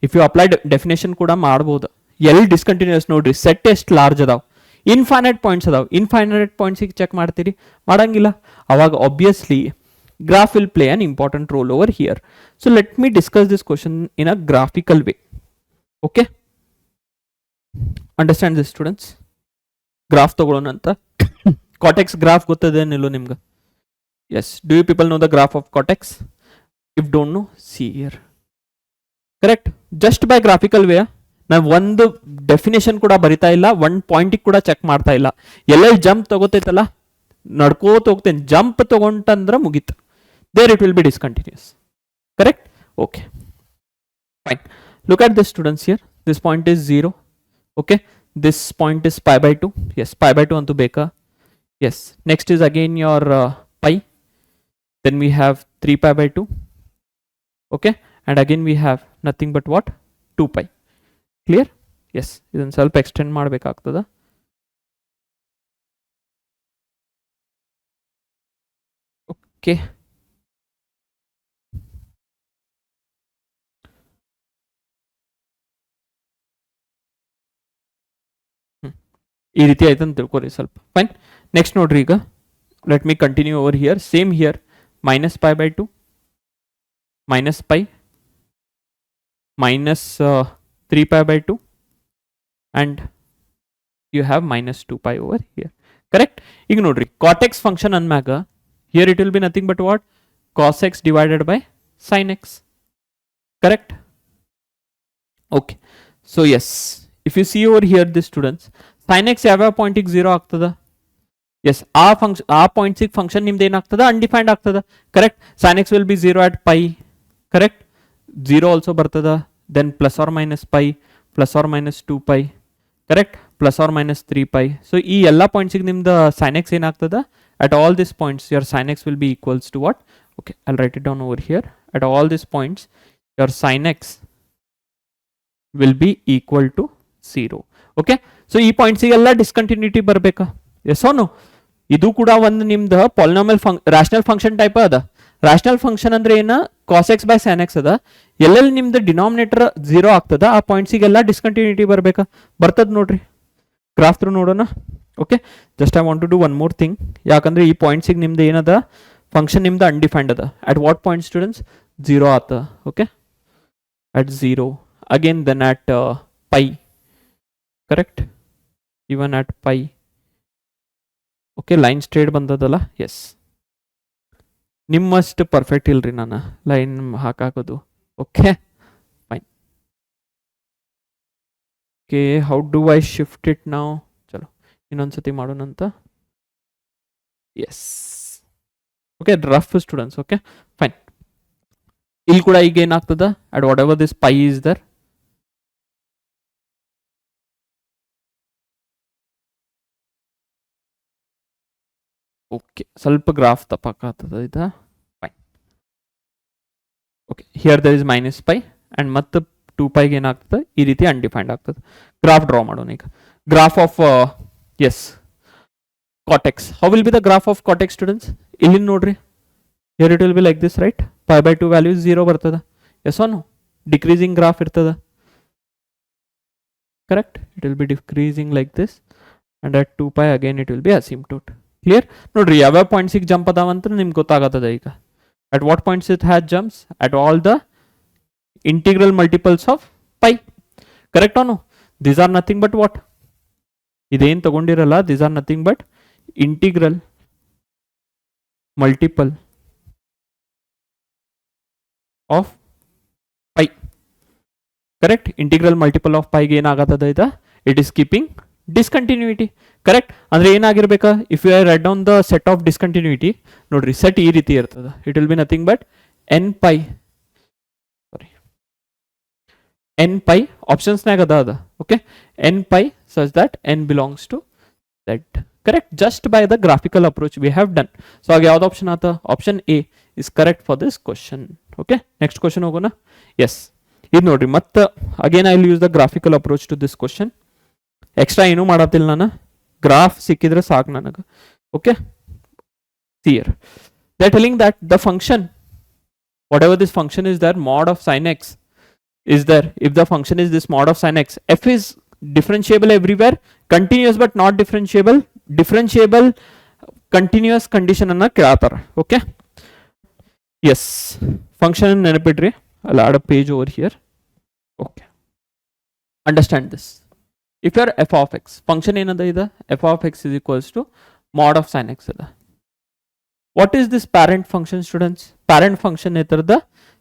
ಇಫ್ ಯು ಅಪ್ಲೈ ಡೆಫಿನೇಷನ್ ಕೂಡ ಮಾಡ್ಬೋದು. ಎಲ್ಲಿ ಡಿಸ್ಕಂಟಿನ್ಯೂಸ್ ನೋಡ್ರಿ, ಸೆಟ್ ಎಷ್ಟು ಲಾರ್ಜ್ ಅದಾವ, ಇನ್ಫೈನೈಟ್ ಪಾಯಿಂಟ್ಸ್ ಅದಾವ. ಇನ್ಫೈನೈಟ್ ಪಾಯಿಂಟ್ಸಿಗೆ ಚೆಕ್ ಮಾಡ್ತೀರಿ, ಮಾಡಂಗಿಲ್ಲ. ಅವಾಗ obviously graph will play an important role over here. So let me discuss this question in a graphical way. Okay, understand this students. Graph ತಗೊಳ್ಳೋಣ ಅಂತ. Cortex graph ಗೊತ್ತದೇನಿಲ್ಲೋ ನಿಮ್ಗೆ? Yes, do you people know the graph of cortex? If don't know, see here. Correct. Just by graphical way, ನಾವು ಒಂದು definition ಕೂಡ ಬರಿತಾ ಇಲ್ಲ, ಒಂದು ಪಾಯಿಂಟಿಗೆ ಕೂಡ ಚೆಕ್ ಮಾಡ್ತಾ ಇಲ್ಲ. ಎಲ್ಲೆಲ್ಲಿ ಜಂಪ್ ತಗೋತೈತಲ್ಲ, ನಡ್ಕೋತ ಹೋಗ್ತೇನೆ, ಜಂಪ್ ತಗೊಂತಂದ್ರೆ ಮುಗೀತು. There it will be discontinuous. Correct? Okay. Fine. Look at this students here. This point is 0. Okay. This point is pi by 2. Yes, pi by 2 antu beka. Yes. Next is again your pi. Then we have 3 pi by 2. Okay. And again we have nothing but what? 2 pi. Clear? Yes. Idan ಸ್ವಲ್ಪ extend ಮಾಡಬೇಕಾಗ್ತದ. Okay. ಈ ರೀತಿ ಆಯ್ತು ಅಂತ ತಿಳ್ಕೊರಿ ಸ್ವಲ್ಪ. Fine. Next ನೋಡ್ರಿ, ಈಗ let me continue over here. Same here, minus pi by 2, minus pi, minus 3 pi by 2, and you have minus 2 pi over here. Correct? ಈಗ ನೋಡ್ರಿ, cot x function ಅಂದ್ಮ್ಯಾಗ here it will be nothing but what? Cos x divided by sin x. Correct? Okay. So yes, if you see over here this students, sin x ಯಾವ ಪಾಯಿಂಟಿಗೆ 0 ಆಗ್ತದ? S, ಆ ಪಾಯಿಂಟ್ಸಿಗೆ function ನಿಮ್ದು ಏನಾಗ್ತದ? Undefined ಆಗ್ತದ. Correct? sin x will be 0 at pi. Correct? 0 also ಬರ್ತದ. Then plus or minus pi, plus or minus 2 pi. Correct? Plus or minus 3 pi. So ಈ ಎಲ್ಲ ಪಾಯಿಂಟ್ಸಿಗೆ ನಿಮ್ದು sin x ಏನಾಗ್ತದ? At all these points your sin x will be equals to what? Okay, I'll write it down over here. At all these points your sin x will be equal to 0. Okay, so ಈ ಪಾಯಿಂಟ್ಸಿಗೆಲ್ಲ discontinuity ಬರಬೇಕಾ? Yes or no? ಇದು ಕೂಡ ಒಂದು ನಿಮ್ದು polynomial rational function type ಅದ. Rational function ಅಂದ್ರೆ ಏನ? cos x by sin x ಅದ ಎಲ್ಲೆಲ್ಲಿ ನಿಮ್ದು ಡಿನಾಮಿನೇಟರ್ 0 ಆಗ್ತದ ಆ ಪಾಯಿಂಟ್ಸಿಗೆಲ್ಲ ಡಿಸ್ಕಂಟಿನ್ಯೂಟಿ ಬರಬೇಕಾ ಬರ್ತದ ನೋಡ್ರಿ ಗ್ರಾಫ್ ಥ್ರೂ ನೋಡೋಣ okay just I want to do one more thing ಯಾಕಂದ್ರೆ ಈ ಪಾಯಿಂಟ್ಸಿಗೆ ನಿಮ್ದು ಏನದ ಫಂಕ್ಷನ್ ನಿಮ್ದು ಅನ್ಡಿಫೈನ್ಡ್ ಅದ ಅಟ್ ವಾಟ್ ಪಾಯಿಂಟ್ ಸ್ಟೂಡೆಂಟ್ಸ್ 0 ಆತ okay at 0 again then at pi correct even at pi okay line straight bandadala yes nimmast perfect ilri nana line hakakodu okay fine okay how do I shift it now chalo ಇನ್ನೊಂದ್ಸತಿ ಮಾಡೋಣ ಅಂತ yes okay rough students okay fine ಇಲ್ಲಿ ಕೂಡ ಈಗ ಏನಾಗ್ತದ at whatever this pi is there okay ಸ್ವಲ್ಪ graph ತಪ್ಪಾಗ್ತದ ಇದು fine okay here there is minus pi and ಮತ್ತೆ 2 ಪೈಗೆ ಏನಾಗ್ತದೆ ಈ ರೀತಿ ಅನ್ಡಿಫೈನ್ಡ್ ಆಗ್ತದೆ ಗ್ರಾಫ್ ಡ್ರಾ ಮಾಡೋಣ ಈಗ graph of yes cot x how will be the graph of cot x students ಇಲ್ಲಿ ನೋಡ್ರಿ here it will be like this right pi by 2 value is 0 bartada yes or no decreasing graph irtada correct it will be decreasing like this and at 2 pi again it will be asymptote clear nodri yava points ಗೆ jump adavanta nimge gottagatade ಈಗ at what points it has jumps at all the integral multiples of pi correct or no these are nothing but what ideen tagondiralla these are nothing but integral multiple of pi correct integral multiple of pi ಗೆ ಏನಾಗತದ ಇದು it is keeping discontinuity correct ಅಂದ್ರೆ ಏನಾಗಿರಬೇಕಾ if you write down the set of discontinuity ನೋಡ್ರಿ set ಈ ರೀತಿ ಇರ್ತದ it will be nothing but n pi sorry n pi options ನಾಗ ಅದ okay n pi such that n belongs to z correct just by the graphical approach we have done so ಆಗ ಯಾವುದು option ಆತ option A is correct for this question okay next question ಹೋಗೋಣ yes ಇದು ನೋಡ್ರಿ ಮತ್ತೆ again I will use the graphical approach to this question extra ಏನು ಮಾಡತ್ತಿಲ್ಲ ನಾನು graph ಸಿಕ್ಕಿದ್ರೆ ಸಾಕು ನನಗೆ okay here they are telling that the function whatever this function is there mod of sin x is there if the function is this mod of sin x f is differentiable everywhere continuous but not differentiable continuous condition ಅನ್ನ ಕೇಳತಾರ okay yes function ನೆನಪಿಡ್ರಿ I'll add a page over here okay understand this if your f of x function ಏನದ ಇದು f of x is equals to mod of sin x ಅದ what is this parent function students parent function ಎತರದ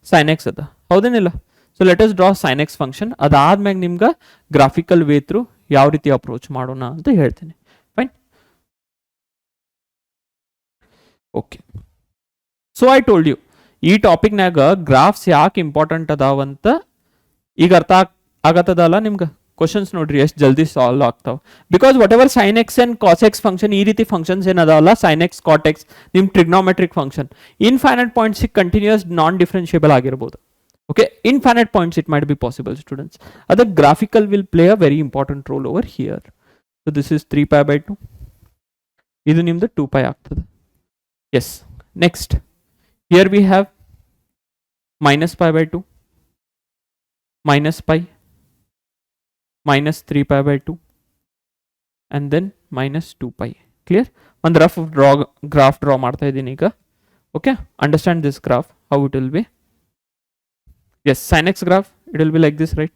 sin x ಅದ ಹೌದೇನಿಲ್ಲ so let us draw sin x function ಅದಾದ್ಮೇಲೆ ನಿಮ್ಗೆ graphical way through ಯಾವ ರೀತಿ approach ಮಾಡೋಣ ಅಂತ ಹೇಳ್ತೀನಿ fine okay so I told you ಈ ಟಾಪಿಕ್ ನಾಗ ಗ್ರಾಫ್ಸ್ ಯಾಕೆ ಇಂಪಾರ್ಟೆಂಟ್ ಅದಾವಂತ ಈಗ ಅರ್ಥ ಆಗತ್ತದಲ್ಲ ನಿಮ್ಗೆ ಕ್ವಶನ್ಸ್ ನೋಡ್ರಿ ಎಷ್ಟು ಜಲ್ದಿ ಸಾಲ್ವ್ ಆಗ್ತಾವ because whatever sine x and cos x function ಈ ರೀತಿ ಫಂಕ್ಷನ್ಸ್ ಏನದಾವಲ್ಲ ಸೈನ್ ಎಕ್ಸ್ ಕಾಟ್ ಎಕ್ಸ್ ನಿಮ್ trigonometric function infinite points continuous non differentiable ಆಗಿರ್ಬೋದು okay infinite points it might be possible students ಅದಕ್ಕೆ graphical will play a very important role over here so this is 3 pi by 2 ಇದು ನಿಮ್ದು 2 pi ಆಗ್ತದೆ yes next here we have minus pi by 2 minus pi minus 3 pi by 2 and then minus 2 pi clear one rough graph draw ಮಾಡ್ತಾ ಇದೀನಿ ಈಗ okay understand this graph how it will be yes sin x graph it will be like this right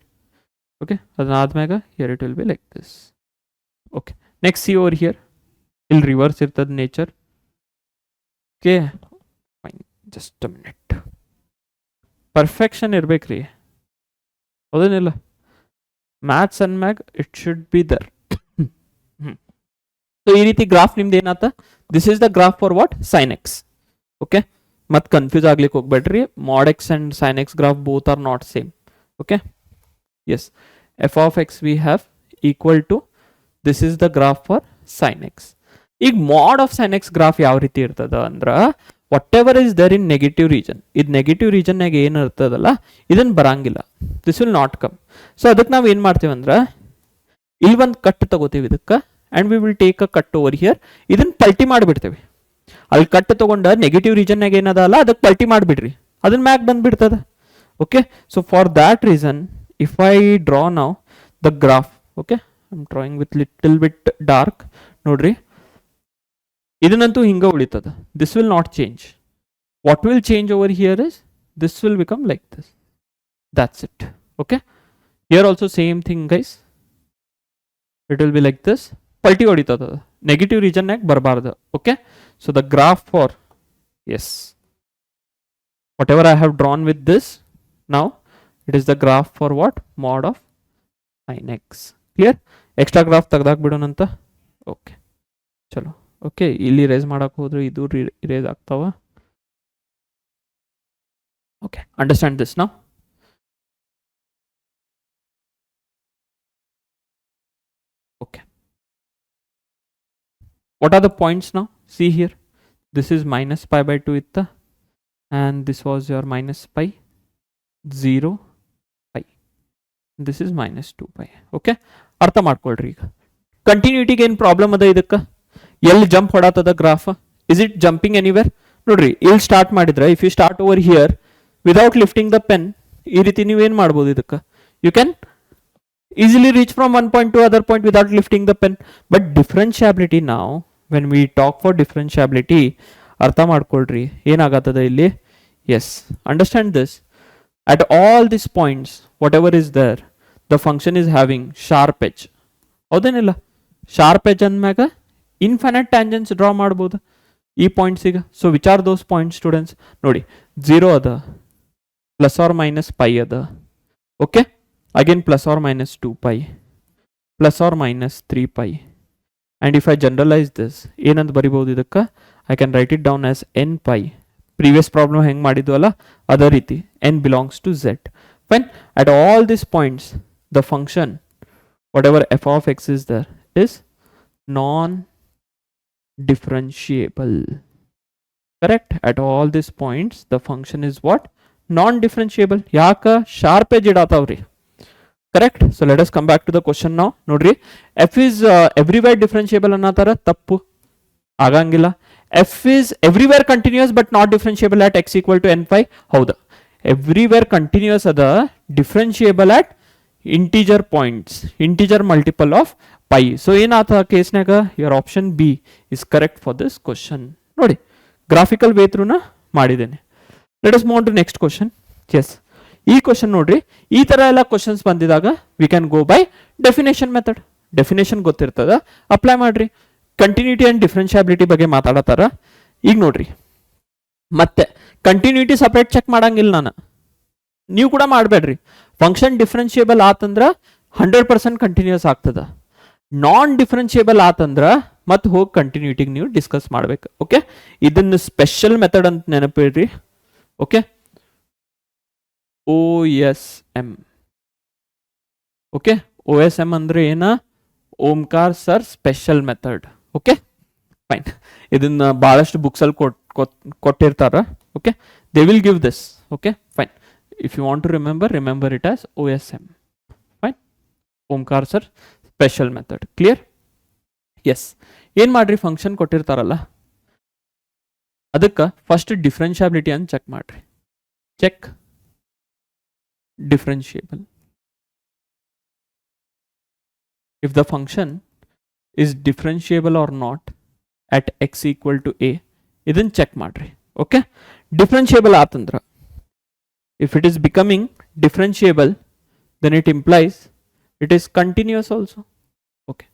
okay adanaadmega here it will be like this okay next see over here will reverse irtad nature okay fine just a minute perfection ಇರ್ಬೇಕ್ರಿ ಹೌದೇನಿಲ್ಲ maths and ಮ್ಯಾಗ್ it should be there so ಈ ರೀತಿ graph ನಿಮ್ದು ಏನಾತ this is the graph for what sine x okay ಮತ್ತೆ confuse ಆಗ್ಲಿಕ್ಕೆ ಹೋಗ್ಬೇಡ್ರಿ mod x and sine x graph both are not same okay yes f of x we have equal to this is the graph for sine x ಈಗ mod of sine x graph ಯಾವ ರೀತಿ ಇರ್ತದ ಅಂದ್ರ whatever is there in negative region ಇದು negative region ನಾಗ ಏನು ಇರ್ತದಲ್ಲ ಇದನ್ನ ಬರಂಗಿಲ್ಲ this will not come so ಅದಕ್ಕೆ ನಾವು ಏನು ಮಾಡ್ತೀವಿ ಅಂದ್ರೆ ಇಲ್ಲಿ ಒಂದು ಕಟ್ ತಗೋತೀವಿ ಇದಕ್ಕೆ and we will take a cut over here ಇದನ್ನ ಪಲ್ಟಿ ಮಾಡಿಬಿಡ್ತೇವೆ ಅಲ್ಲಿ ಕಟ್ ತಗೊಂಡ ನೆಗೆಟಿವ್ ರೀಜನ್ ನಾಗ ಏನದಲ್ಲ ಅದಕ್ಕೆ ಪಲ್ಟಿ ಮಾಡಿಬಿಡ್ರಿ ಅದನ್ನ ಮ್ಯಾಕ್ ಬಂದ್ಬಿಡ್ತದೆ. Okay, so for that reason if I draw now the graph, okay I am drawing with little bit dark. ನೋಡ್ರಿ, ಇದನ್ನಂತೂ ಹಿಂಗ ಉಳಿತದ. This will not change. What will change over here is this will become like this. That's it. Okay, here also same thing guys, it will be like this. Palti hoditada, negative region nag barbarda. Okay, so the graph for, yes, whatever I have drawn with this, now it is the graph for what, mod of sin x. Clear? Extra graph tagdak bidonanta. Okay, chalo. Okay, illi erase madak hodre idu erase ಆಗ್ತಾವ. Okay, understand this now. Okay, what are the points now? See here, this is minus pi by 2 itta, and this was your minus pi, 0 pi, this is minus 2 pi. Okay, ಅರ್ಥ ಮಾಡ್ಕೊಳ್ರಿ. ಈಗ ಕಂಟಿನ್ಯೂಟಿಗೆ ಏನು problem ಅದ, ಇದಕ್ಕೆ ಎಲ್ಲಿ jump ಹೊಡಾತದ graph, is it jumping anywhere? ನೋಡ್ರಿ, ಇಲ್ಲಿ ಸ್ಟಾರ್ಟ್ ಮಾಡಿದ್ರೆ if you start over here without lifting the pen, ಈ ರೀತಿ ನೀವು ಏನು ಮಾಡ್ಬೋದು ಇದಕ್ಕೆ, you can easily reach from one point to other point without lifting the pen. But differentiability, now when we talk for differentiability, ಅರ್ಥ ಮಾಡ್ಕೊಳ್ರಿ ಏನಾಗತ್ತದ ಇಲ್ಲಿ. Yes, understand this, at all these points whatever is there, the function is having sharp edge. ಹೌದೇನಿಲ್ಲ? Sharp edge ಅಂದ್ಮ್ಯಾಗ infinite tangents draw ಮಾಡ್ಬೋದು ಈ ಪಾಯಿಂಟ್ಸಿಗೆ. So which are those point students? ನೋಡಿ, 0 ಅದ, plus or minus pi ada. Okay, again plus or minus 2 pi, plus or minus 3 pi. And if I generalize this, ಏನಂತ ಬರಿಬಹುದು ಇದಕ್ಕೆ, I can write it down as n pi. Previous problem ಹೆಂಗ್ ಮಾಡಿದ್ವಲ್ಲ ಅದೇ ರೀತಿ, n belongs to z. Fine, at all these points the function whatever f of x is there is non differentiable. Correct? At all these points the function is what? Non differentiable. ಯಾಕ? Sharp edge ಇಡಾತಾವ್ರಿ. Correct. So let us come back to the question ನಾವು. ನೋಡ್ರಿ, f is everywhere differentiable ಅನ್ನತಾರ, ತಪ್ಪು, ಆಗಂಗಿಲ್ಲ. F is everywhere continuous but not differentiable at X equal to n pi. ಹೌದಾ? Everywhere continuous ಅದ, differentiable at integer points, integer multiple of pi. So ಏನಾತ ಕೇಸ್ನಾಗ your option b is correct for this question. ನೋಡಿ, graphical way ಥ್ರೂನ ಮಾಡಿದ್ದೇನೆ. Let us move on to next question. Yes, ಈ question ನೋಡ್ರಿ, ಈ ತರ ಎಲ್ಲ ಕ್ವಶನ್ಸ್ ಬಂದಿದಾಗ we can go by definition method. Definition ಗೊತ್ತಿರ್ತದ, ಅಪ್ಲೈ ಮಾಡ್ರಿ. ಕಂಟಿನ್ಯೂಟಿ ಅಂಡ್ ಡಿಫ್ರೆನ್ಶಿಯಾಬಿಲಿಟಿ ಬಗ್ಗೆ ಮಾತಾಡತಾರ. ಈಗ ನೋಡ್ರಿ, ಮತ್ತೆ ಕಂಟಿನ್ಯೂಟಿ ಸಪರೇಟ್ ಚೆಕ್ ಮಾಡಂಗಿಲ್ಲ ನಾನು, ನೀವು ಕೂಡ ಮಾಡಬೇಡ್ರಿ. ಫಂಕ್ಷನ್ ಡಿಫ್ರೆನ್ಶಿಯೇಬಲ್ ಆತಂದ್ರ 100% ಕಂಟಿನ್ಯೂಸ್ ಆಗ್ತದ. ನಾನ್ ಡಿಫ್ರೆನ್ಶಿಯೇಬಲ್ ಆತಂದ್ರ ಮತ್ತೆ ಹೋಗಿ ಕಂಟಿನ್ಯೂಟಿಗೆ ನೀವು ಡಿಸ್ಕಸ್ ಮಾಡ್ಬೇಕು. ಓಕೆ, ಇದನ್ನ ಸ್ಪೆಷಲ್ ಮೆಥಡ್ ಅಂತ ನೆನಪಿಡ್ರಿ. Okay, OSM. ಓಕೆ, OSM ಅಂದ್ರೆ ಏನ? Omkar sir special method. Okay, fine. ಇದನ್ನ ಬಹಳಷ್ಟು ಬುಕ್ಸ್ ಅಲ್ಲಿ ಕೊಟ್ಟಿರ್ತಾರ. Okay, they will give this. Okay, fine. If you want to remember it as OSM. Fine, Omkar sir special method. Clear? Yes. ಏನ್ ಮಾಡ್ರಿ, function ಕೊಟ್ಟಿರ್ತಾರಲ್ಲ ಅದಕ್ಕೆ first ಡಿಫ್ರೆನ್ಶಿಯಾಬಿಲಿಟಿ ಅಂತ ಚೆಕ್ ಮಾಡ್ರಿ. Check differentiable. If the function is differentiable or not at X equal to a, ಇದನ್ನ check ಮಾಡ್ರಿ. Okay, differentiable ಆತಂದ್ರ, if it is becoming differentiable then it implies it is continuous also. Okay,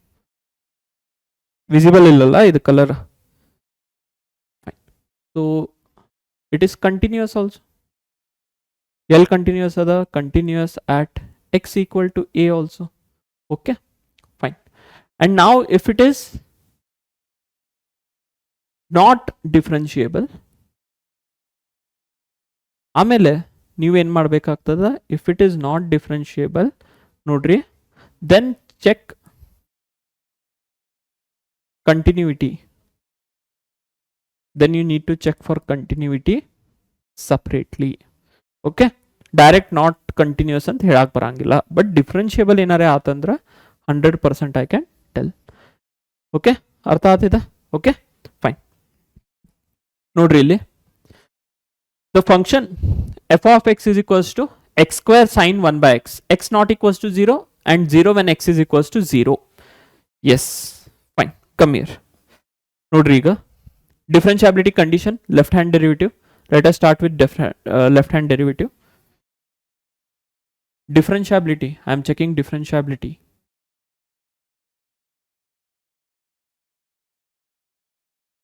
visible ಇಲ್ಲಲ್ಲ ಇದು colour. So it is continuous also. L continuous ada, continuous at x equal to a also. Okay, fine. And now if it is not differentiable, ಆಮೇಲೆ ನೀವೇನು ಮಾಡಬೇಕಾಗ್ತದ? If it is not differentiable, ನೋಡ್ರಿ, then check continuity. then you need to check for continuity separately. Okay, direct not continuous ಅಂತ ಹೇಳಕ್ ಬರಂಗಿಲ್ಲ, but ಡಿಫ್ರೆನ್ಶಿಯೇಬಲ್ ಏನಾರೇ ಆತಂದ್ರ 100% I can tell. Okay, ಅರ್ಥ ಆಗ್ತಿದೆ? Okay, fine. ನೋಡ್ರಿ, ಇಲ್ಲಿ the function f of x is equals to x square sine 1 by x, x not equals to 0 and 0 when x is equals to 0. Yes, fine. Come here. Nodri ಈಗ differentiability condition, left hand derivative. Let us start with left hand derivative. Differentiability, I am checking differentiability.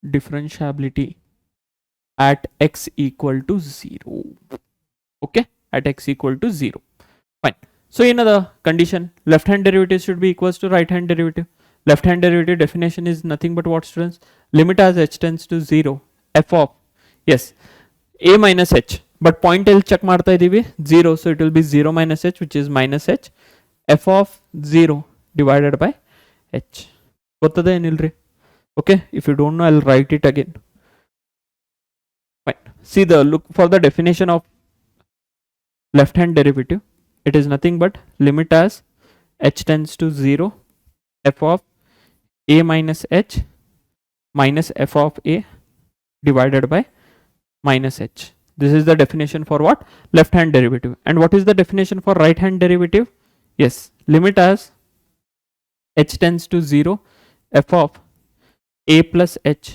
Differentiability at x equal to 0. Okay, at x equal to 0. Fine. So another condition, left hand derivative should be equals to right hand derivative. Left hand derivative definition is nothing but what, students? Limit as h tends to 0 f of, yes, a minus h, but point L check ಮಾಡ್ತಾ ಇದೀವಿ 0, so it will be 0 minus h, which is minus h, f of 0 divided by h. ಗೊತ್ತದೆ ಏನಿಲ್ರಿ? Okay, if you don't know, I'll write it again. Fine. See, the look for the definition of left hand derivative. It is nothing but limit as h tends to 0 f of a minus h minus f of a divided by minus h. This is the definition for what? Left hand derivative. And what is the definition for right hand derivative? Yes, limit as h tends to 0 f of a plus h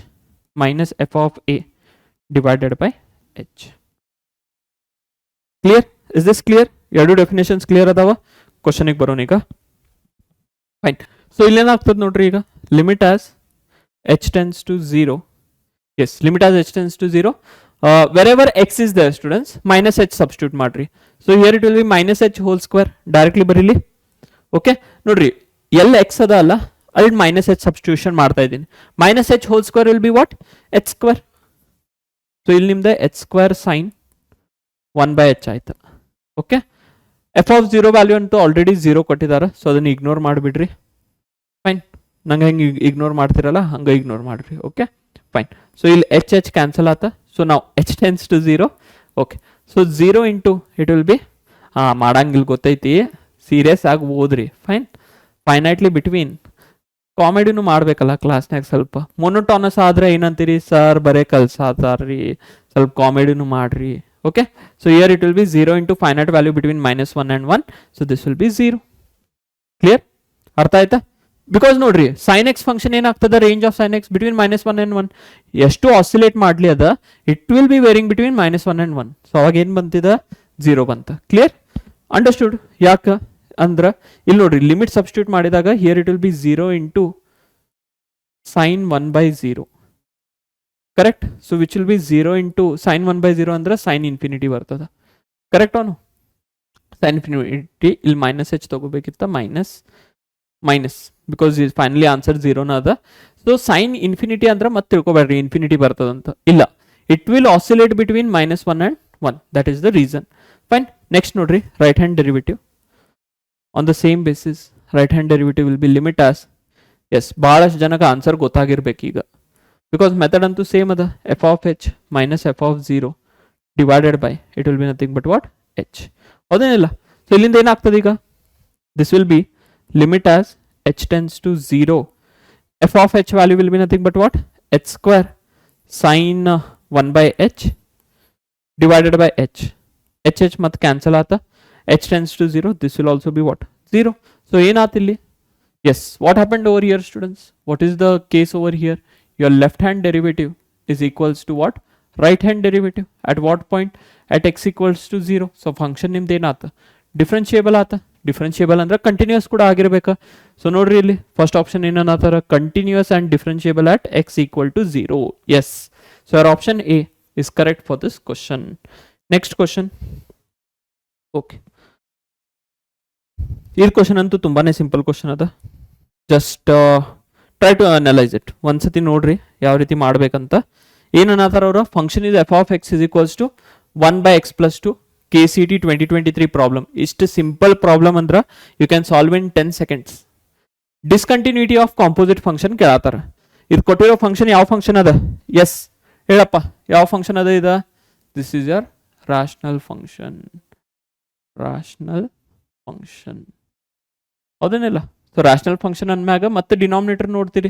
minus f of a divided by h. Clear? Is this clear? ಎರಡು definitions clear ಅದಾವ? Question ಗೆ ಬರೋಣ ಈಗ. Fine. So ಇಲ್ಲಿ ಏನಾಗ್ತದೆ ನೋಡ್ರಿ ಈಗ, limit as h tends to 0. Yes, limit as h tends to 0. Wherever x is there, students, minus h substitute ಮಾಡ್ರಿ. So here it will be minus h whole square. Directly Bareilly. Okay, ನೋಡ್ರಿ L x ಅದ ಅಲ್ಲ, ಅಲ್ಲಿ minus h substitution ಮಾಡ್ತಾ ಇದ್ದೀನಿ. Minus h whole square will be what? h square. So ಇಲ್ಲಿ ನಿಮ್ದೆ h square sine 1 by h ಆಯ್ತು. Okay, f of 0 value ಅಂತೂ already 0 ಕೊಟ್ಟಿದ್ದಾರೆ, ಸೊ ಅದನ್ನ ಇಗ್ನೋರ್ ಮಾಡಿಬಿಡ್ರಿ. ಫೈನ್, ನಂಗೆ ಹೆಂಗೆ ಇಗ್ನೋರ್ ಮಾಡ್ತಿರಲ್ಲ ಹಂಗೆ ಇಗ್ನೋರ್ ಮಾಡ್ರಿ. Okay fine. ಸೊ ಇಲ್ಲಿ ಎಚ್ ಎಚ್ ಕ್ಯಾನ್ಸಲ್ ಆತ, ಸೊ ನಾವು h tends to 0. Okay, so 0 into it will be, ಮಾಡಂಗಿಲ್ಲ ಗೊತ್ತೈತಿ, ಸೀರಿಯಸ್ ಆಗಿ ಓದ್ರಿ. ಫೈನ್, ಫೈನೈಟ್ಲಿ ಬಿಟ್ವೀನ್ ಕಾಮಿಡಿನೂ ಮಾಡ್ಬೇಕಲ್ಲ ಕ್ಲಾಸ್ನಾಗ. ಸ್ವಲ್ಪ ಮೊನೋಟಾನಸ್ ಆದ್ರೆ ಏನಂತೀರಿ, ಸರ್ ಬರೇ ಕಲ್ಸಾತಾರ್ರಿ, ಸ್ವಲ್ಪ ಕಾಮಿಡಿನೂ ಮಾಡ್ರಿ. Okay, so here it will be 0 into finite value between minus 1 and 1, so this will be 0. Clear? ಅರ್ಥ ಆಯ್ತಾ? ಬಿಕಾಸ್ ನೋಡ್ರಿ sin x ಫಂಕ್ಷನ್ ಏನಾಗ್ತದ, range of sin x between minus 1 and 1 ಎಷ್ಟು ಆಸಿಲೇಟ್ ಮಾಡ್ಲಿ ಅದ, it will B varying between minus 1 and 1. So ಅವಾಗ ಏನ್ ಬಂತಿದ, 0 ಬಂತ. ಕ್ಲಿಯರ್? ಅಂಡರ್ಸ್ಟುಡ್? ಯಾಕ ಅಂದ್ರ ಇಲ್ಲಿ ನೋಡ್ರಿ ಲಿಮಿಟ್ ಸಬ್ಸ್ಟಿಟ್ಯೂಟ್ ಮಾಡಿದಾಗ here it will B 0 into sin 1 by 0. Correct? So which will be 0 into sin 1 by 0 ಅಂದ್ರೆ sin infinity ಬರ್ತದ. ಕರೆಕ್ಟ್ ಅವನು? sin infinity ಇಲ್ಲಿ minus h ತಗೋಬೇಕಿತ್ತ, ಮೈನಸ್ ಬಿಕಾಸ್ ಫೈನಲಿ ಆನ್ಸರ್ 0 ನ ಅದ. ಸೊ sin infinity ಅಂದ್ರೆ ಮತ್ತೆ ತಿಳ್ಕೊಬೇಡ್ರಿ ಇನ್ಫಿನಿಟಿ ಬರ್ತದಂತ, ಇಲ್ಲ, it will oscillate between minus 1 and 1. That is the reason. Fine. Next ನೋಡ್ರಿ right hand derivative. On the same basis right hand derivative will be limit as, yes ಬಹಳಷ್ಟು ಜನಕ್ಕೆ answer ಗೊತ್ತಾಗಿರ್ಬೇಕು ಈಗ, because method ಅಂತೂ same ಅದ, f of h minus f of 0 divided by it will be nothing but what, h. ಹೌದೇನಿಲ್ಲ? So ಇಲ್ಲಿಂದ ಏನಾಗ್ತದೆ ಈಗ, this will be limit as h tends to 0 f of h value will be nothing but what, h square sin 1 by h divided by h. h ಮತ್ತೆ cancel ಆತ, h tends to 0, this will also be what, 0. So ಏನಾತ ಇಲ್ಲಿ, yes, what happened over here, students? What is the case over here? Your left hand derivative is equals to what, right hand derivative. At what point? At x equals to 0. So function ನಿಮ್ದು ಏನಾತ, ಡಿಫ್ರೆನ್ಷಿಯೇಬಲ್ ಆತ. ಡಿಫ್ರೆನ್ಷಿಯೇಬಲ್ ಅಂದ್ರೆ continuous ಕೂಡ ಆಗಿರ್ಬೇಕು. So ನೋಡ್ರಿ ಇಲ್ಲಿ first option ಏನನ್ನತ್ತಾರ, continuous and differentiable at x equal to 0. Yes, so our option A is correct for this question. Next question. Okay, ಈ question ಅಂತೂ ತುಂಬಾನೇ ಸಿಂಪಲ್ ಕ್ವಶನ್ ಅದ. Just try to analyse it. ಒಂದ್ಸತಿ ನೋಡ್ರಿ ಯಾವ ರೀತಿ ಮಾಡ್ಬೇಕಂತ. ಏನನ್ನತಾರ ಅವ್ರ, function is f of x is equals to 1 by x plus 2 KCET 2023 problem. ಇಷ್ಟು ಸಿಂಪಲ್ ಪ್ರಾಬ್ಲಮ್ ಅಂದ್ರ you can solve in 10 seconds. Discontinuity of composite function ಕೇಳತ್ತಾರ. ಇದು ಕೊಟ್ಟಿರೋ ಫಂಕ್ಷನ್ ಯಾವ ಫಂಕ್ಷನ್ ಅದ, ಎಸ್ ಹೇಳಪ್ಪ, ಯಾವ ಫಂಕ್ಷನ್ ಅದ ಇದ, this is your rational function. ಹೌದೇನಿಲ್ಲ? ಸೊ ರಾಷನಲ್ ಫಂಕ್ಷನ್ ಅಂದ್ಮ್ಯಾಗ ಮತ್ತೆ ಡಿನಾಮಿನೇಟರ್ ನೋಡ್ತೀರಿ.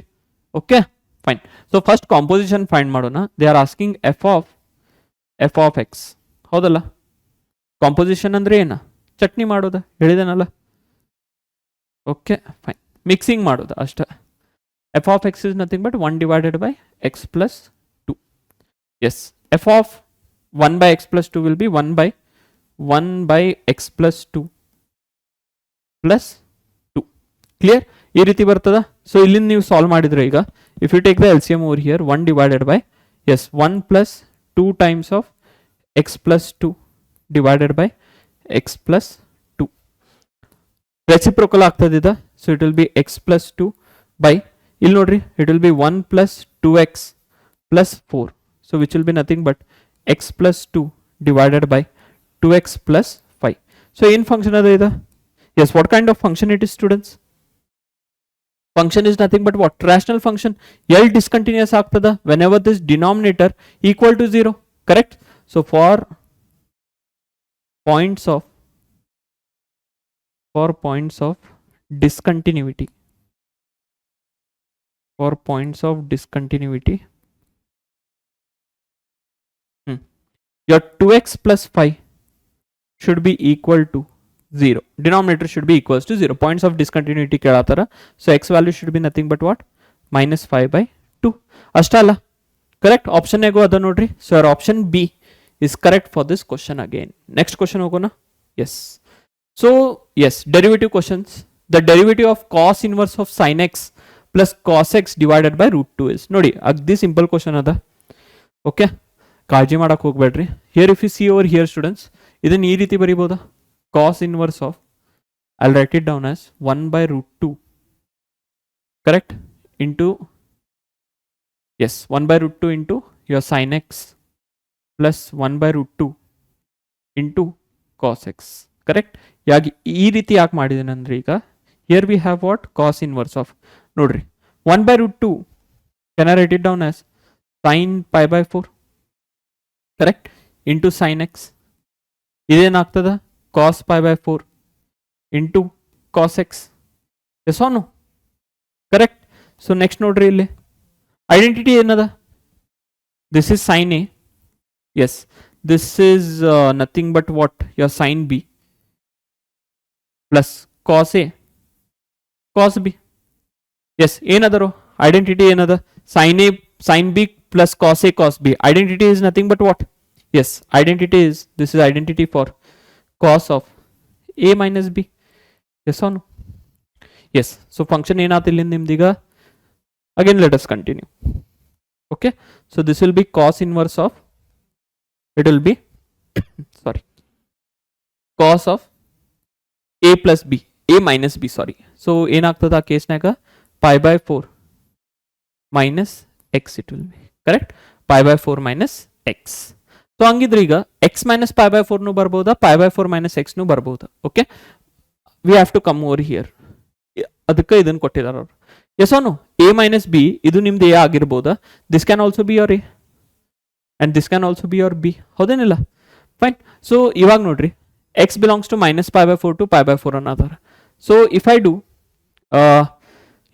Okay fine. So first composition find ಮಾಡೋಣ. They are asking f of f of x. ಹೌದಲ್ಲ? ಕಾಂಪೋಸಿಷನ್ ಅಂದರೆ ಏನ? ಚಟ್ನಿ ಮಾಡೋದು ಹೇಳಿದೆನಲ್ಲ. ಓಕೆ ಫೈನ್, ಮಿಕ್ಸಿಂಗ್ ಮಾಡೋದು ಅಷ್ಟೇ. F of X is nothing but 1 divided by x plus 2. Yes, f of 1 by x plus 2 will be 1 by x plus 2 plus 2. Clear? ಈ ರೀತಿ ಬರ್ತದ. ಸೊ ಇಲ್ಲಿಂದ ನೀವು ಸಾಲ್ವ್ ಮಾಡಿದ್ರೆ ಈಗ if you take the LCM over here, 1 divided by 1 plus 2 times of x plus 2 divided by x plus 2. Reciprocal ಆಗ್ತದೆ ಇದು. So it will be x plus 2 by, ಇಲ್ಲಿ ನೋಡ್ರಿ, it will be 1 plus 2x plus 4. So which will be nothing but x plus 2 divided by 2x plus 5. So in function ada ida? Yes, what kind of function it is, students? Function is nothing but what? Rational function. L discontinuous ಆಗ್ತದ whenever this denominator equal to 0. Correct? So for points of discontinuity, your 2x plus 5 should be equal to 0. Denominator should be equals to 0. Points of discontinuity ಕೇಳಾತಾರ. So x value should be nothing but what? minus 5 by 2. ಅಷ್ಟಲ್ಲ? Correct? Option ego ಅದ ನೋಡ್ರಿ. So our option B is correct for this question again. Next question ಹೋಗೋಣ. Yes. So yes, derivative questions. The derivative of cos inverse of sin x plus cos x divided by root 2 is, ನೋಡಿ ಅಗ್ದಿ simple question ಅದ. Okay, ಕಾಳಜಿ ಮಾಡಕ್ ಹೋಗ್ಬೇಡ್ರಿ. Here if you see over here students, ಇದನ್ನ ಈ ರೀತಿ ಬರೀಬೋದಾ? cos inverse of, I'll write it down as 1 by root 2, correct, into, yes, 1 by root 2 into your sin x plus 1 by root 2 into cos x. Correct? ಯಾಕೆ ಈ ರೀತಿ ಯಾಕೆ ಮಾಡಿದ್ದೇನೆ ಅಂದ್ರೆ ಈಗ here we have what? Cos inverse of, ನೋಡ್ರಿ, 1 by root 2, can I write it down as sin pi by 4, correct, into sin x. ಇದೇನಾಗ್ತದ? cos pi by 4 into cos x. Yes or no? Correct? So next ನೋಡ್ರಿ, ಇಲ್ಲಿ identity ಏನದ? This is sin a. Yes, this is nothing but what? Your sin b plus cos a cos b. Yes, ಏನದರು? Identity ಏನದ? sin a sin b plus cos a cos b. Identity is nothing but what? Yes, identity is, this is identity for cos of a minus b. Yes or no? Yes. So function ಏನಾತ ಇಲ್ಲಿ ನಿಮ್ದೀಗ? Again let us continue. Okay, so this will be cos inverse of, it will be sorry, cos of a plus b, a minus b, sorry. So ಏನಾಗ್ತದ ಆ ಕೇಸ್ನಾಗ? pi by 4 minus x it will be, correct, pi by 4 minus x. So ಹಂಗಿದ್ರೆ ಈಗ x minus pi by 4 ನು ಬರ್ಬೋದಾ, pi by 4 minus x ನು ಬರ್ಬೋದಾ? Okay, we have to come over here. ಅದಕ್ಕೆ ಇದನ್ನು ಕೊಟ್ಟಿದ್ದಾರೆ ಅವರು. Yes or no? a minus b ಇದು ನಿಮ್ದು a ಆಗಿರ್ಬೋದಾ? This can also be your a and this can also be your b. ಹೌದೇನಿಲ್ಲ? ಫೈನ್. ಸೊ ಇವಾಗ ನೋಡ್ರಿ, x belongs to minus pi by 4 to pi by 4 ಅನ್ನೋದಾರ. So if I do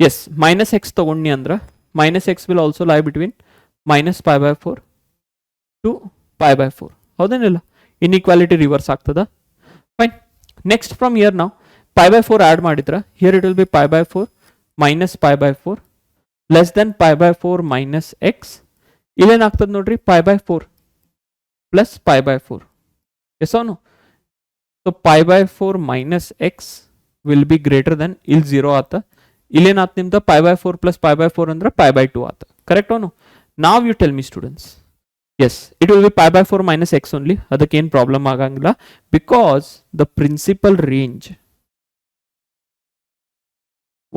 as minus x ತಗೊಂಡ್ನಿ ಅಂದ್ರೆ minus x will also lie between minus pi by 4 to pi by 4. ಹೌದೇನಿಲ್ಲ? Inequality reverse ಆಗ್ತದ. Fine. Next from here ನಾವು pi by 4 add ಮಾಡಿದ್ರೆ here it will be pi by 4 minus pi by 4 less than pi by 4 minus x. ಇಲ್ಲೇನಾಗ್ತದೆ ನೋಡ್ರಿ, pi by 4 plus pi by 4. Yes no? So pi by 4 minus x will be greater than, ಇಲ್ಲಿ 0 ಆತ. ಇಲ್ಲೇನಾತ್ ನಿಮ್ದು pi by 4 plus pi by 4 ಅಂದ್ರೆ pi by 2 ಆತ. Correct ಓನು? ನಾವ್ you tell me students. Yes, it will be pi by 4 minus x only. ಅದಕ್ಕೆ ಏನು problem ಆಗಂಗಿಲ್ಲ, because the principal range,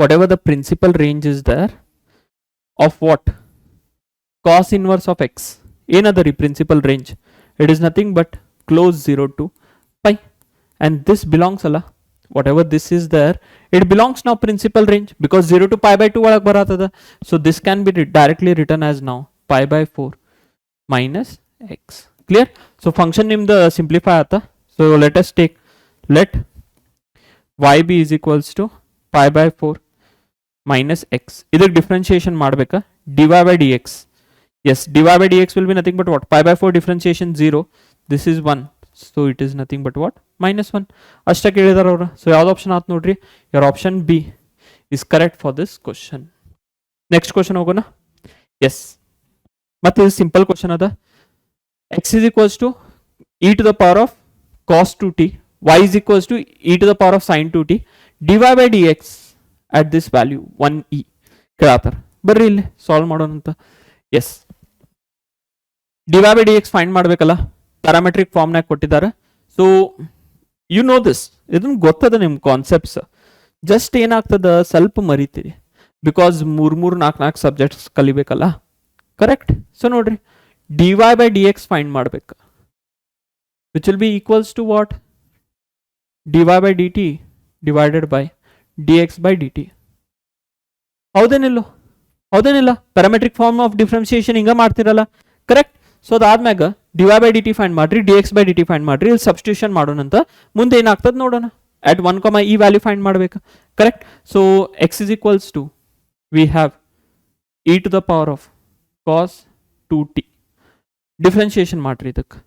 whatever the principal range is there of what? Cos inverse of x. ಏನದ ರೀ principal range? It is nothing but close 0 to pi. And this belongs ಅಲ್ಲ, whatever this is there, it belongs now principal range because 0 to pi by 2 ಒಳಗೆ ಬರತ್ತದ. So this can be directly written as now pi by 4 minus x. Clear? So function ನಿಮ್ದು simplify ಆತ. So let us take, let yb is equals to pi by 4 minus x. ಇದಕ್ಕೆ differentiation ಮಾಡಬೇಕಾ? dy by dx Yes, dy by dx will be nothing but what? Pi by 4 differentiation 0. This is 1. So it is nothing but what? Minus 1. ಅಷ್ಟ ಕೇಳಿದಾರ ಅವ್ರ. So ಯಾವ್ದು option ಆತ್ ನೋಡ್ರಿ? Your option B is correct for this question. Next question ಹೋಗೋಣ. Yes. ಮತ್ತೆ ಇದು simple question ಅದ. X is equals to e to the power of cos 2t. Y is equals to e to the power of sin 2t. dy by dx at this value 1e. ಕೇಳಾತಾರ. ಬರ್ರಿ ಇಲ್ಲಿ ಸಾಲ್ವ್ ಮಾಡೋಣ ಅಂತ. Yes, dy by dx find ಮಾಡಬೇಕಲ್ಲ, parametric ಫಾರ್ಮ್ನಾಗ ಕೊಟ್ಟಿದ್ದಾರೆ. So you know this, ಇದನ್ನು ಗೊತ್ತದ ನಿಮ್ಮ ಕಾನ್ಸೆಪ್ಟ್ಸ್. ಜಸ್ಟ್ ಏನಾಗ್ತದ, ಸ್ವಲ್ಪ ಮರಿತೀರಿ ಬಿಕಾಸ್ 3-4 ಸಬ್ಜೆಕ್ಟ್ಸ್ ಕಲಿಬೇಕಲ್ಲ. ಕರೆಕ್ಟ್. ಸೊ ನೋಡ್ರಿ, dy by dx ಫೈಂಡ್ ಮಾಡಬೇಕು, which will be equals to what? dy by dt divided by dx by dt. ಹೌದೇನಿಲ್ಲೋ? ಹೌದೇನಿಲ್ಲ? ಪ್ಯಾರಾಮೆಟ್ರಿಕ್ ಫಾರ್ಮ್ ಆಫ್ ಡಿಫ್ರೆನ್ಸಿಯೇಷನ್ ಹಿಂಗ ಮಾಡ್ತಿರಲ್ಲ. ಕರೆಕ್ಟ್. ಸೊ ಅದಾದ್ಮ್ಯಾಗ dy by dt ಫೈಂಡ್ ಮಾಡ್ರಿ, dx by dt find ಮಾಡ್ರಿ. ಇಲ್ಲಿ substitution ಮಾಡೋಣ ಅಂತ. ಮುಂದೆ ಏನಾಗ್ತದೆ ನೋಡೋಣ. at 1, e ವ್ಯಾಲ್ಯೂ ಫೈಂಡ್ ಮಾಡಬೇಕು. Correct. So x is equals to we have e to the power of cos 2t. Differentiation ಮಾಡ್ರಿ ಇದಕ್ಕೆ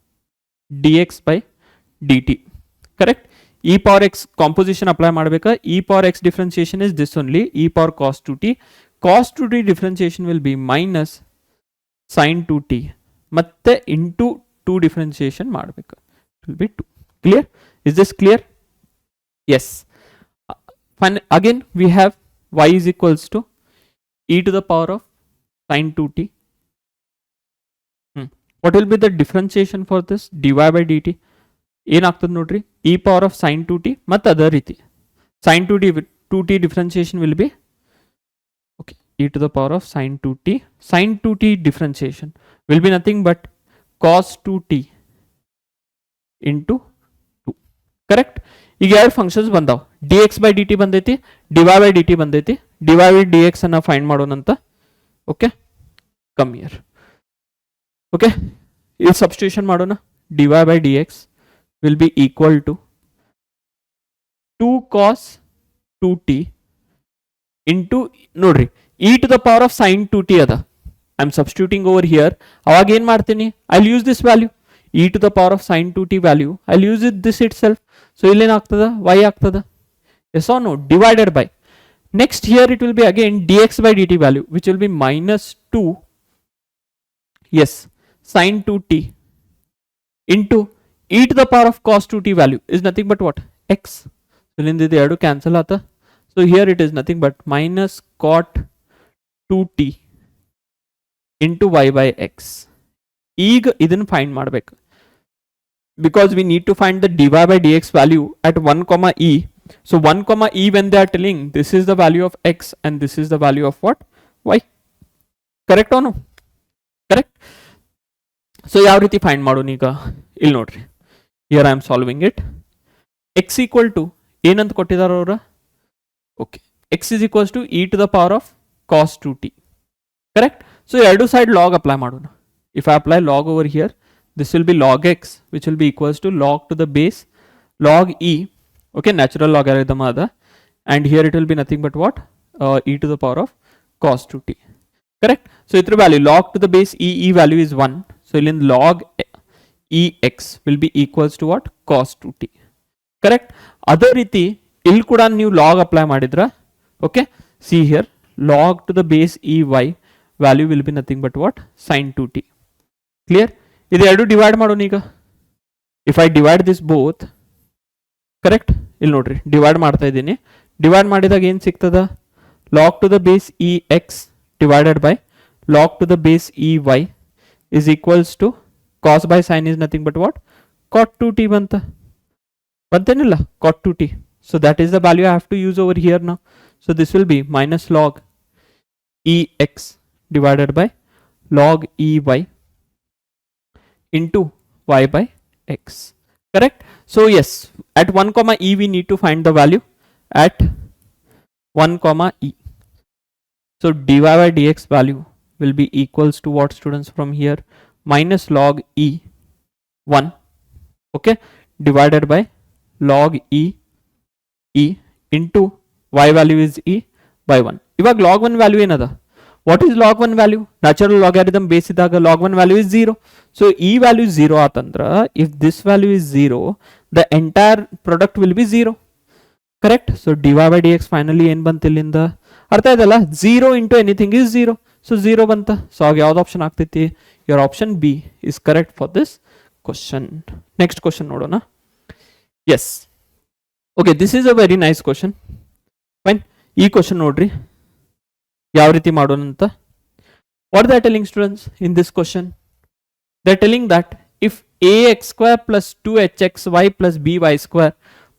dx by dt. Correct. e power x composition apply ಮಾಡಬೇಕಾ? e power x differentiation is this only, e power cos 2t. cos 2t differentiation will be minus sin 2t ಮತ್ತೆ into 2 differentiation ಮಾಡಬೇಕು. It will be 2. Clear? Is this clear? Yes. Again we have y is equals to e to the power of sin 2t. What will be the differentiation for this? dy by dt ಏನಾಗ್ತದೆ ನೋಡ್ರಿ, e power of sin 2t ಮತ್ತು ಅದೇ ರೀತಿ sin 2t differentiation will be okay, e to the power of sin 2t. sin 2t differentiation will be nothing but cos 2t into 2. Correct. ಈಗ ಎರಡು functions ಬಂದಾವ, dx by dt ಬಂದೈತಿ, dy by dt ಬಂದೈತಿ. dy by dx ಅನ್ನ find ಮಾಡೋಣಂತ. Okay, come here. Okay, ಇಲ್ಲಿ substitution ಮಾಡೋಣ. dy by dx will be equal to 2 cos 2t into ನೋಡ್ರಿ e to the power of sin 2t ಅದ. I am substituting over here. ಅವಾಗ ಏನ್ ಮಾಡ್ತೀನಿ, I use this value e to the power of sin 2t value. I use it this itself. So ಇಲ್ಲೇನಾಗ್ತದ, y ಆಗ್ತದ. Yes or no? Divided by next here it will be again dx by dt value which will be minus 2 yes sin 2t into e to the power of cos 2t value is nothing but what? X. So in the ಎರಡು cancel ಆತ. So here it is nothing but minus cot 2t into y by x. ಈಗ ಇದನ್ನು find ಮಾಡಬೇಕು because we need to find the dy by dx value at 1, e. So 1, e when they are telling this is the value of x and this is the value of what? Y. Correct or no? Correct. So ಯಾವ ರೀತಿ find ಮಾಡೋಣ ಈಗ? ಇಲ್ಲಿ ನೋಡ್ರಿ, here I am solving it. x equal to ಏನಂತ ಕೊಟ್ಟಿದ್ದಾರೆ ಅವರ? Okay, x is equals to e to the power of cos 2t. Correct. So ಎರಡು ಸೈಡ್ ಲಾಗ್ ಅಪ್ಲೈ ಮಾಡೋಣ. If I apply log over here, this will be log x which will be equals to log to the base log e. Okay, natural logarithm ada, and here it will be nothing but what? E to the power of cos 2t. Correct. So itra value log to the base e value is 1. So in log ex will be equals to what? Cos 2t. Correct. Other riti il kuda new log apply madidra. Okay, see here log to the base ey value will be nothing but what? Sin 2t. Clear? ಇದು ಎರಡು divide ಮಾಡೋಣ ಈಗ. If I divide this both, correct, ಇಲ್ಲಿ ನೋಡ್ರಿ divide ಮಾಡ್ತಾ ಇದ್ದೀನಿ. Divide ಮಾಡಿದಾಗ ಏನು ಸಿಗ್ತದ? Log to the base e x divided by log to the base e y is equals to cos by sine is nothing but what? Cot 2t ಬಂತೇನಿಲ್ಲ? Cot 2t. So that is the value I have to use over here now. So this will be minus log e x divided by log ey into y by x. Correct. So yes, at 1, e we need to find the value at 1, e. So dy by dx value will be equals to what, students, from here? Minus log e 1, okay, divided by log e into y value is e by 1. ಇವಾಗ log 1 value ಏನದ? What is log 1 value? Natural logarithm base idaga log 1 value is 0. So e value is 0 atandra, if this value is 0, the entire product will be 0. Correct? So dy by dx finally ಏನು ಬಂತು ಇಲ್ಲಿಂದ ಅರ್ಥ ಆಯ್ತಲ್ಲ 0 into anything is 0. So 0 ಬಂತ. So ಆಗ ಯಾವ್ದು option ಆಗ್ತೈತಿ? Your option B is correct for this question. Next question ನೋಡೋಣ. Yes. Okay, this is a very nice question. Fine. ಈ question ನೋಡ್ರಿ ಯಾವ ರೀತಿ ಮಾಡೋಣ ಅಂತ. What they are telling students in this question? They are telling that if ax square plus 2hxy plus by square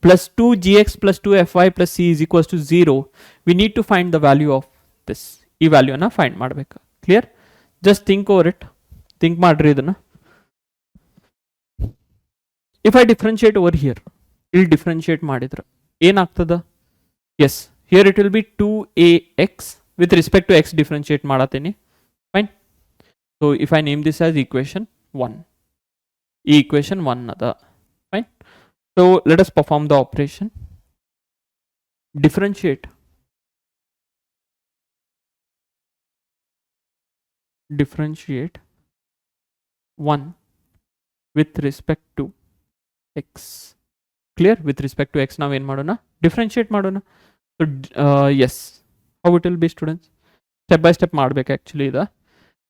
plus 2gx plus 2fy plus c is equals to 0, we need to find the value of this. ಈ ವ್ಯಾಲ್ಯೂನ find ಮಾಡಬೇಕು. Clear? Just think over it. Think ಮಾಡ್ರಿ ಇದನ್ನ. If I differentiate over here, ಇಲ್ಲಿ differentiate ಮಾಡಿದ್ರೆ ಏನಾಗ್ತದ? Yes, here it will be 2ax with respect to x differentiate ಮಾಡತೀನಿ. Fine. So if I name this as equation 1, equation 1 ada. Fine. So let us perform the operation. Differentiate 1 with respect to x. Clear? With respect to x now ಏನು ಮಾಡೋಣ? Differentiate ಮಾಡೋಣ. So yes, how it will be students? Step by step ಮಾಡಬೇಕು actually ಇದು.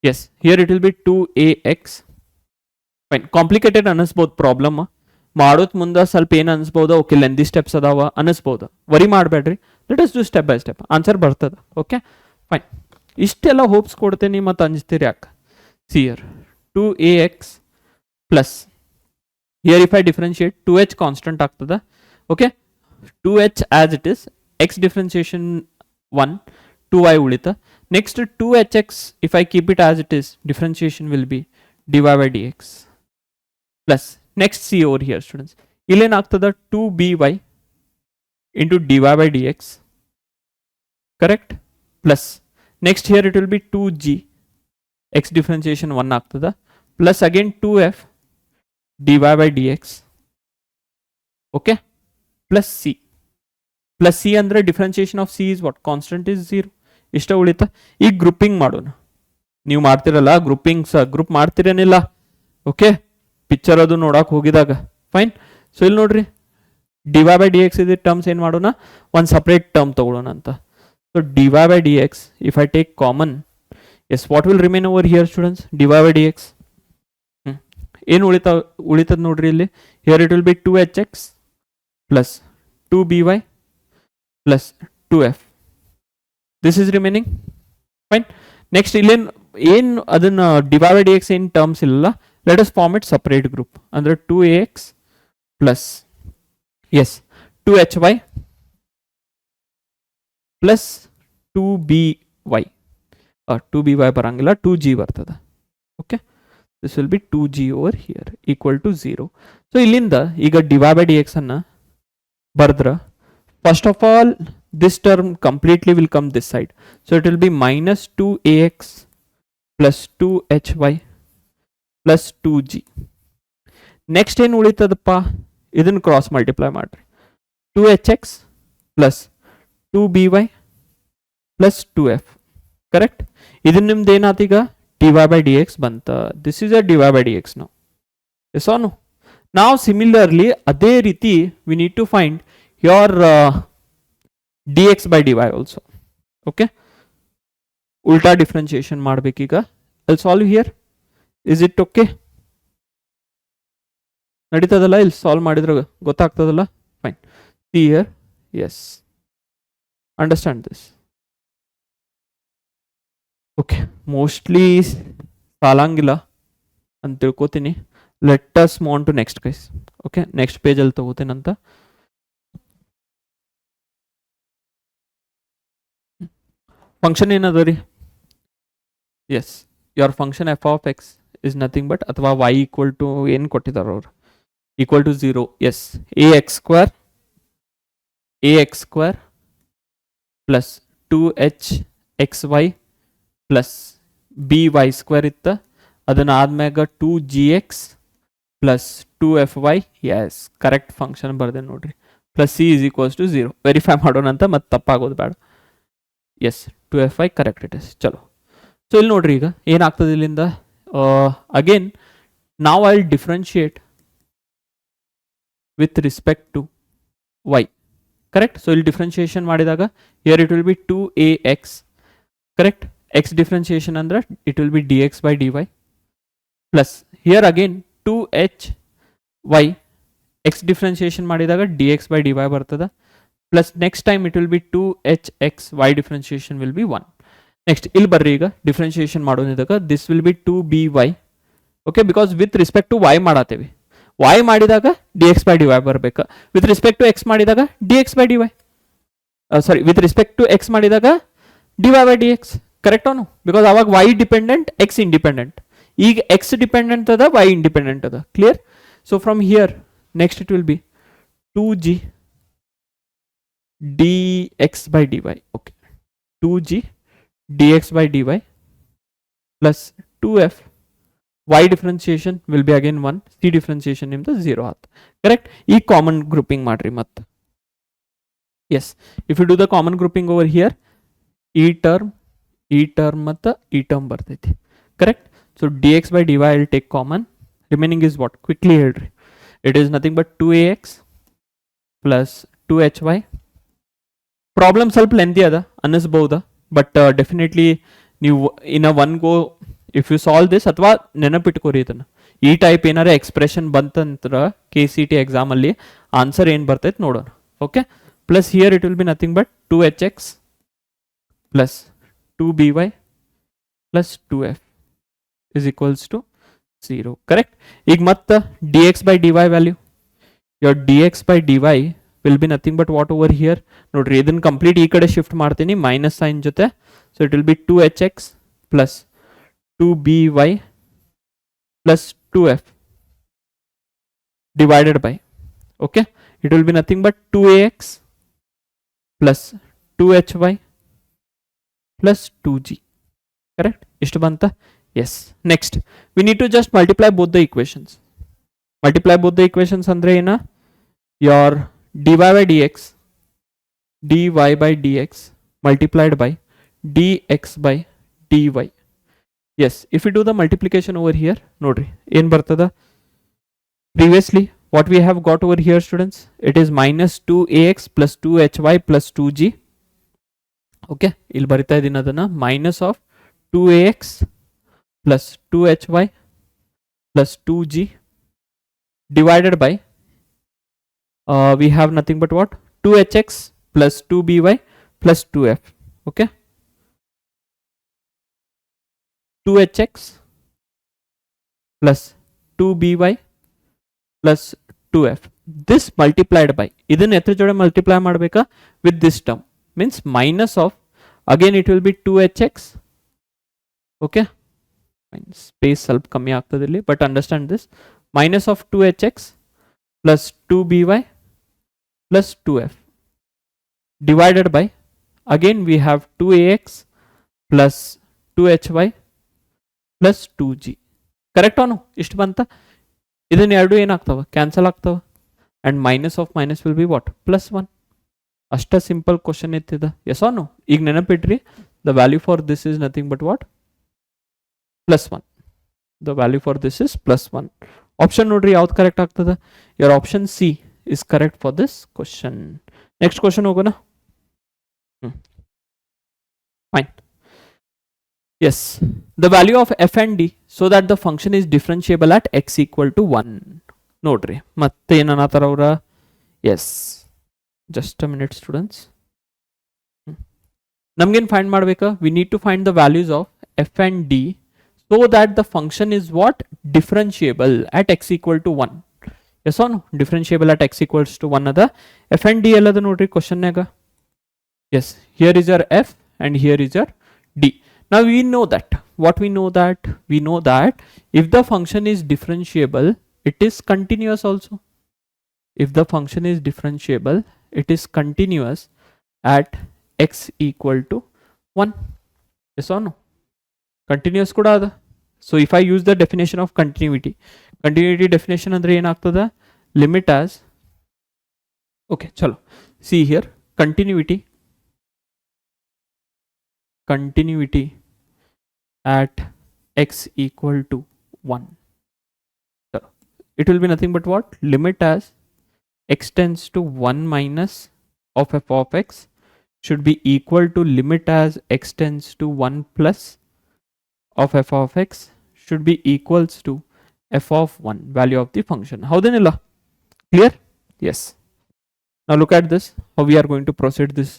Yes, here it will be 2ax. Fine. Complicated ಅನ್ನಿಸ್ಬೋದು problem. ಮಾಡೋದ್ ಮುಂದೆ ಸ್ವಲ್ಪ ಏನು ಅನಿಸ್ಬೋದು, ಓಕೆ ಲೆಂದಿ ಸ್ಟೆಪ್ಸ್ ಅದಾವ ಅನ್ನಿಸ್ಬೋದು. ವರಿ ಮಾಡಬೇಡ್ರಿ. Let us do step by step. Answer ಬರ್ತದೆ. Okay fine. ಇಷ್ಟೆಲ್ಲ ಹೋಪ್ಸ್ ಕೊಡ್ತೀನಿ ಮತ್ತು ಅಂಜ್ತೀರಿ ಯಾಕೆ? See here 2ax plus here if I differentiate 2h constant ಆಗ್ತದೆ. Okay 2h as it is, x differentiation 1, 2y ಉಳಿತ. Next 2hx, if I keep it as it is, differentiation will be dy by dx plus next c over here students. ಇಲ್ಲೇನು ಆಗ್ತದ? 2by into dy by dx. Correct? Plus next here it will be 2g, x differentiation 1 ಆಗ್ತದ, plus again 2f dy by dx. Okay? Plus c. Plus c ಅಂದ್ರೆ differentiation of c is what? Constant is 0. ಇಷ್ಟ ಉಳಿತ. ಈಗ grouping ಮಾಡೋಣ. ನೀವು ಮಾಡ್ತಿರಲ್ಲ groupings, group ಮಾಡ್ತಿರೇನಿಲ್ಲ. Okay, picture ಅದು ನೋಡಕ್ ಹೋಗಿದಾಗ. Fine. So ಇಲ್ಲಿ ನೋಡ್ರಿ dy by dx ಇದೆ ಟರ್ಮ್ಸ್ ಏನು ಮಾಡೋಣ? ಒಂದು ಸಪ್ರೇಟ್ ಟರ್ಮ್ ತಗೊಳ್ಳೋಣ ಅಂತ. So dy by dx, if I take common, yes, what will remain over here students? dy by dx. ಏನು ಉಳಿತದ ನೋಡ್ರಿ ಇಲ್ಲಿ. Here it will be 2hx plus 2by plus 2f. This is remaining. Fine. Next ಏನು ಅದನ್ನ dy by dx ಏನು terms ಇಲ್ಲ. Let us form it separate group. ಅಂದ್ರೆ 2ax plus yes 2hy plus 2by. 2by ಬರಂಗಿಲ್ಲ, 2g ಬರ್ತದೆ. Okay, this will be 2g over here equal to 0. So ಇಲ್ಲಿಂದ ಈಗ dy by dx ಅನ್ನ ಬರ್ದ್ರ, first of all this term completely will come this side. So it will be minus 2ax plus 2hy plus 2g. Next ಏನು ಉಳಿತದಪ್ಪ? ಇದನ್ನು cross multiply ಮಾಡ್ರಿ. 2hx plus 2by plus 2f. Correct? ಇದನ್ನ ನಿಮ್ದು ಏನಾತೀಗ? dy by dx ಬಂತ. This is a dy by dx now. Yes or no? Now similarly ಅದೇ ರೀತಿ we need to find your dx by dy also. Okay, ಉಲ್ಟಾ differentiation ಮಾಡಬೇಕೀಗ. I'll solve here. Is it okay? ನಡೀತದಲ್ಲ? ಇಲ್ಲಿ solve ಮಾಡಿದ್ರೆ ಗೊತ್ತಾಗ್ತದಲ್ಲ? Fine. See here. Yes, understand this. Okay, mostly ಸಾಲಂಗಿಲ್ಲ ಅಂತ ತಿಳ್ಕೊತೀನಿ. Let us move on to next guys. Okay, next page ಅಲ್ಲಿ ತಗೋತೀನಂತ. ಫಂಕ್ಷನ್ ಏನದ ರೀ? Yes, your function f of x is nothing but ಅಥವಾ y equal to ಏನು ಕೊಟ್ಟಿದ್ದಾರೆ ಅವರು? equal to 0. yes, ax square plus 2hxy plus by square ಇತ್ತ. ಅದನ್ನ ಆದ್ಮ್ಯಾಗ 2gx plus 2fy. yes, correct function ಬರ್ದೆ ನೋಡ್ರಿ. plus c is equals to 0. Verify ಮಾಡೋಣ ಅಂತ ಮತ್ತೆ ತಪ್ಪಾಗೋದು ಬೇಡ. yes, 2fy correct it is. ಚಲೋ ಸೊ ಇಲ್ಲಿ ನೋಡ್ರಿ ಈಗ ಏನಾಗ್ತದೆ ಇಲ್ಲಿಂದ ಅಗೇನ್ ನಾವು I differentiate with respect to y. Correct. So ಇಲ್ಲಿ ಡಿಫ್ರೆನ್ಶಿಯೇಷನ್ ಮಾಡಿದಾಗ here it will be 2ax. Correct. x differentiation ಅಂದ್ರೆ it will be dx by dy plus here again 2hy x differentiation ಮಾಡಿದಾಗ dx by dy ಬರ್ತದ plus next time it will be 2hx y differentiation will be 1. Next ಇಲ್ಲಿ ಬರ್ರಿ ಈಗ differentiation ಮಾಡೋದಿದಾಗ this will B 2by. Okay, because with respect to y ಮಾಡತ್ತೇವೆ. y ಮಾಡಿದಾಗ dx by dy ಬರಬೇಕು. With respect to x ಮಾಡಿದಾಗ dx by dy, sorry with respect to x ಮಾಡಿದಾಗ dy by dx. Correct ಅವನು? Because ಅವಾಗ y dependent x independent. ಈಗ x dependent ಅದ y independent ಅದ. Clear? So from here next it will be 2g dx by dy. Okay, 2g dx by dy plus 2f y differentiation will be again 1, c differentiation ನಿಮ್ದು 0 ಆಯ್ತು. Correct. ಈ common grouping ಮಾಡ್ರಿ ಮತ್ತೆ. Yes, if you do the common grouping over here ಈ term ಮತ್ತು ಈ term ಬರ್ತೈತಿ. Correct. So dx by dy will take common. Remaining is what? Quickly ಹೇಳ್ರಿ. It is nothing but 2ax plus 2hy. Problem ಸ್ವಲ್ಪ lengthy ಅದ ಅನ್ನಿಸ್ಬಹುದಾ, but definitely ನೀವು in a one go if you solve this, ಅಥವಾ ನೆನಪಿಟ್ಕೋರಿ ಇದನ್ನು, ಈ type ಏನಾರ ಎಕ್ಸ್ಪ್ರೆಷನ್ ಬಂತಂದ್ರೆ KCET ಎಕ್ಸಾಮಲ್ಲಿ ಆನ್ಸರ್ ಏನು ಬರ್ತೈತೆ ನೋಡೋಣ. Okay, plus here it will be nothing but 2hx plus 2by plus 2f is equals to 0. Correct. ಈಗ ಮತ್ತೆ dx by dy value, your dx by dy will be nothing but what over here ನೋಡ್ರಿ, ಇದನ್ನು complete ಈ ಕಡೆ shift ಮಾಡ್ತೀನಿ minus sign ಜೊತೆ. So it will be 2hx plus 2by plus 2f divided by, okay, it will be nothing but 2ax plus 2hy plus 2g. Correct? Ishtu banta? Yes. Next, we need to just multiply both the equations. Multiply both the equations andre ena, your dy by dx multiplied by dx by dy. Yes, if we do the multiplication over here, nodri, ಏನು ಬರ್ತದ? Previously, what we have got over here, students, it is minus 2ax plus 2hy plus 2g. Okay, ಇಲ್ಲಿ ಬರಿತಾ ಇದೀನಿ ಅದನ್ನ, minus of 2ax plus 2hy plus 2g divided by, we have nothing but what? 2hx plus 2by plus 2f. Okay, 2hx plus 2by plus 2f. This multiplied by, ಇದನ್ನ ಎತ್ರ ಜೋಡೆ multiply ಮಾಡಬೇಕಾ with this term, means minus of, again it will be 2hx. Okay, space ಸ್ವಲ್ಪ ಕಮ್ಮಿ ಆಗ್ತದೆ ಇಲ್ಲಿ, but understand this, minus of 2hx plus 2by plus 2f divided by, again we have 2ax plus 2hy plus 2g. Correct ಅವನು? ಇಷ್ಟು ಬಂತ. ಇದನ್ನ ಎರಡು ಏನಾಗ್ತಾವ? ಕ್ಯಾನ್ಸಲ್ ಆಗ್ತಾವ. And minus of minus will be what? Plus 1. ಅಷ್ಟ ಸಿಂಪಲ್ ಕ್ವಶನ್ ಇತ್ತಿದ. Yes or no? ಈಗ ನೆನಪಿಟ್ರಿ, the value for this is nothing but what? Plus 1. The value for this is plus 1. Option ನೋಡ್ರಿ ಯಾವ್ದು ಕರೆಕ್ಟ್ ಆಗ್ತದ? Your option C is correct for this question. Next question ಹೋಗೋಣ. Fine. Yes, the value of f and d so that the function is differentiable at x equal to 1. ನೋಡ್ರಿ ಮತ್ತೆ ಏನನ್ನತಾರ ಅವರ? Yes, just a minute students. ನಮ್ಗೇನು find ಮಾಡ್ಬೇಕಾ? We need to find the values of f and d so that the function is what? Differentiable at x equal to 1. Yes or no? Differentiable at x equals to 1 ಅದ. f and d ಎಲ್ಲದ ನೋಡ್ರಿ question ನಾಗ. Yes, here is your f and here is your d. Now we know that, what we know that? We know that if the function is differentiable, it is continuous also. If the function is differentiable, it is continuous at x equal to 1. Yes or no? Continuous kuda ada. So if I use the definition of continuity definition andre ಏನು ಆಗ್ತದ? Limit as, okay, chalo, see here, continuity at x equal to 1. So it will be nothing but what? Limit as x tends to 1 minus of f of x should be equal to limit as x tends to 1 plus of f of x should be equals to f of 1, value of the function. How then illa? Clear? Yes. Now look at this, how we are going to proceed this.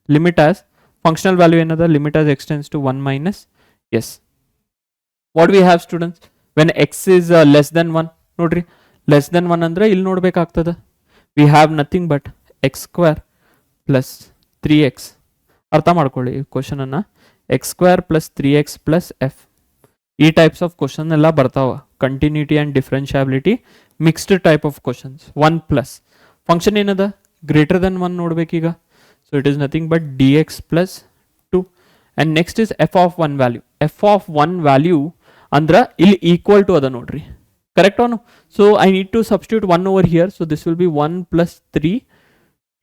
Limit as functional value another, limit as x tends to 1 minus. Yes. What we have, students? When x is less than 1, nodri, less than 1 andre ಇಲ್ಲಿ ನೋಡಬೇಕಾಗ್ತದೆ. We have nothing but x square plus 3x. ಅರ್ಥ ಮಾಡ್ಕೊಳ್ಳಿ ಈ question ಅನ್ನ. x square plus 3x plus f. ಈ types of question ಎಲ್ಲ ಬರ್ತಾವ. Continuity and differentiability mixed type of questions. 1 plus function ಏನದ? Greater than 1 ನೋಡ್ಬೇಕೀಗ. So it is nothing but dx plus 2 and next is f of 1 value. f of 1 value ಅಂದ್ರ ಇಲ್ಲಿ equal to ಅದ ನೋಡ್ರಿ. Correct or no? So I need to substitute 1 over here. So this will be 1 plus 3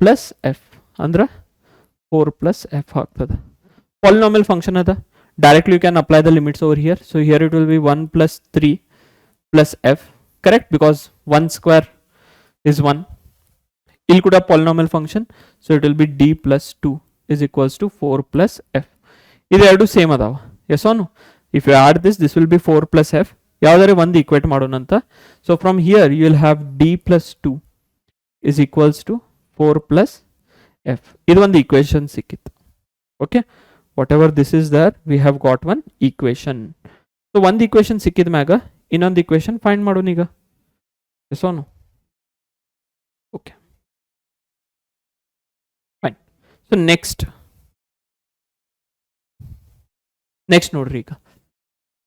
plus f. Andra 4 plus f ಆಗ್ತದೆ. Polynomial function ada. Directly you can apply the limits over here. So here it will be 1 plus 3 plus f. Correct? Because 1 square is 1. Il kuda polynomial function. So it will be d plus 2 is equals to 4 plus f. Idu eradu same adava. Yes or no? If you add this, this will be 4 plus f. ಯಾವುದಾದ್ರೆ ಒಂದು equate ಮಾಡೋಣ ಅಂತ. So from here you will have D plus 2 is equals to 4 plus F. ಇದು ಒಂದು equation ಸಿಕ್ಕಿತ್ತು. Okay, whatever this is there we have got one equation. So ಒಂದು equation ಸಿಕ್ಕಿದ ಮ್ಯಾಗ ಇನ್ನೊಂದು ಈಕ್ವೇಶನ್ ಫೈಂಡ್ ಮಾಡೋಣ ಈಗ. ಎಸೋನು ಓಕೆ ಫೈನ್. ಸೊ ನೆಕ್ಸ್ಟ್ ನೋಡ್ರಿ ಈಗ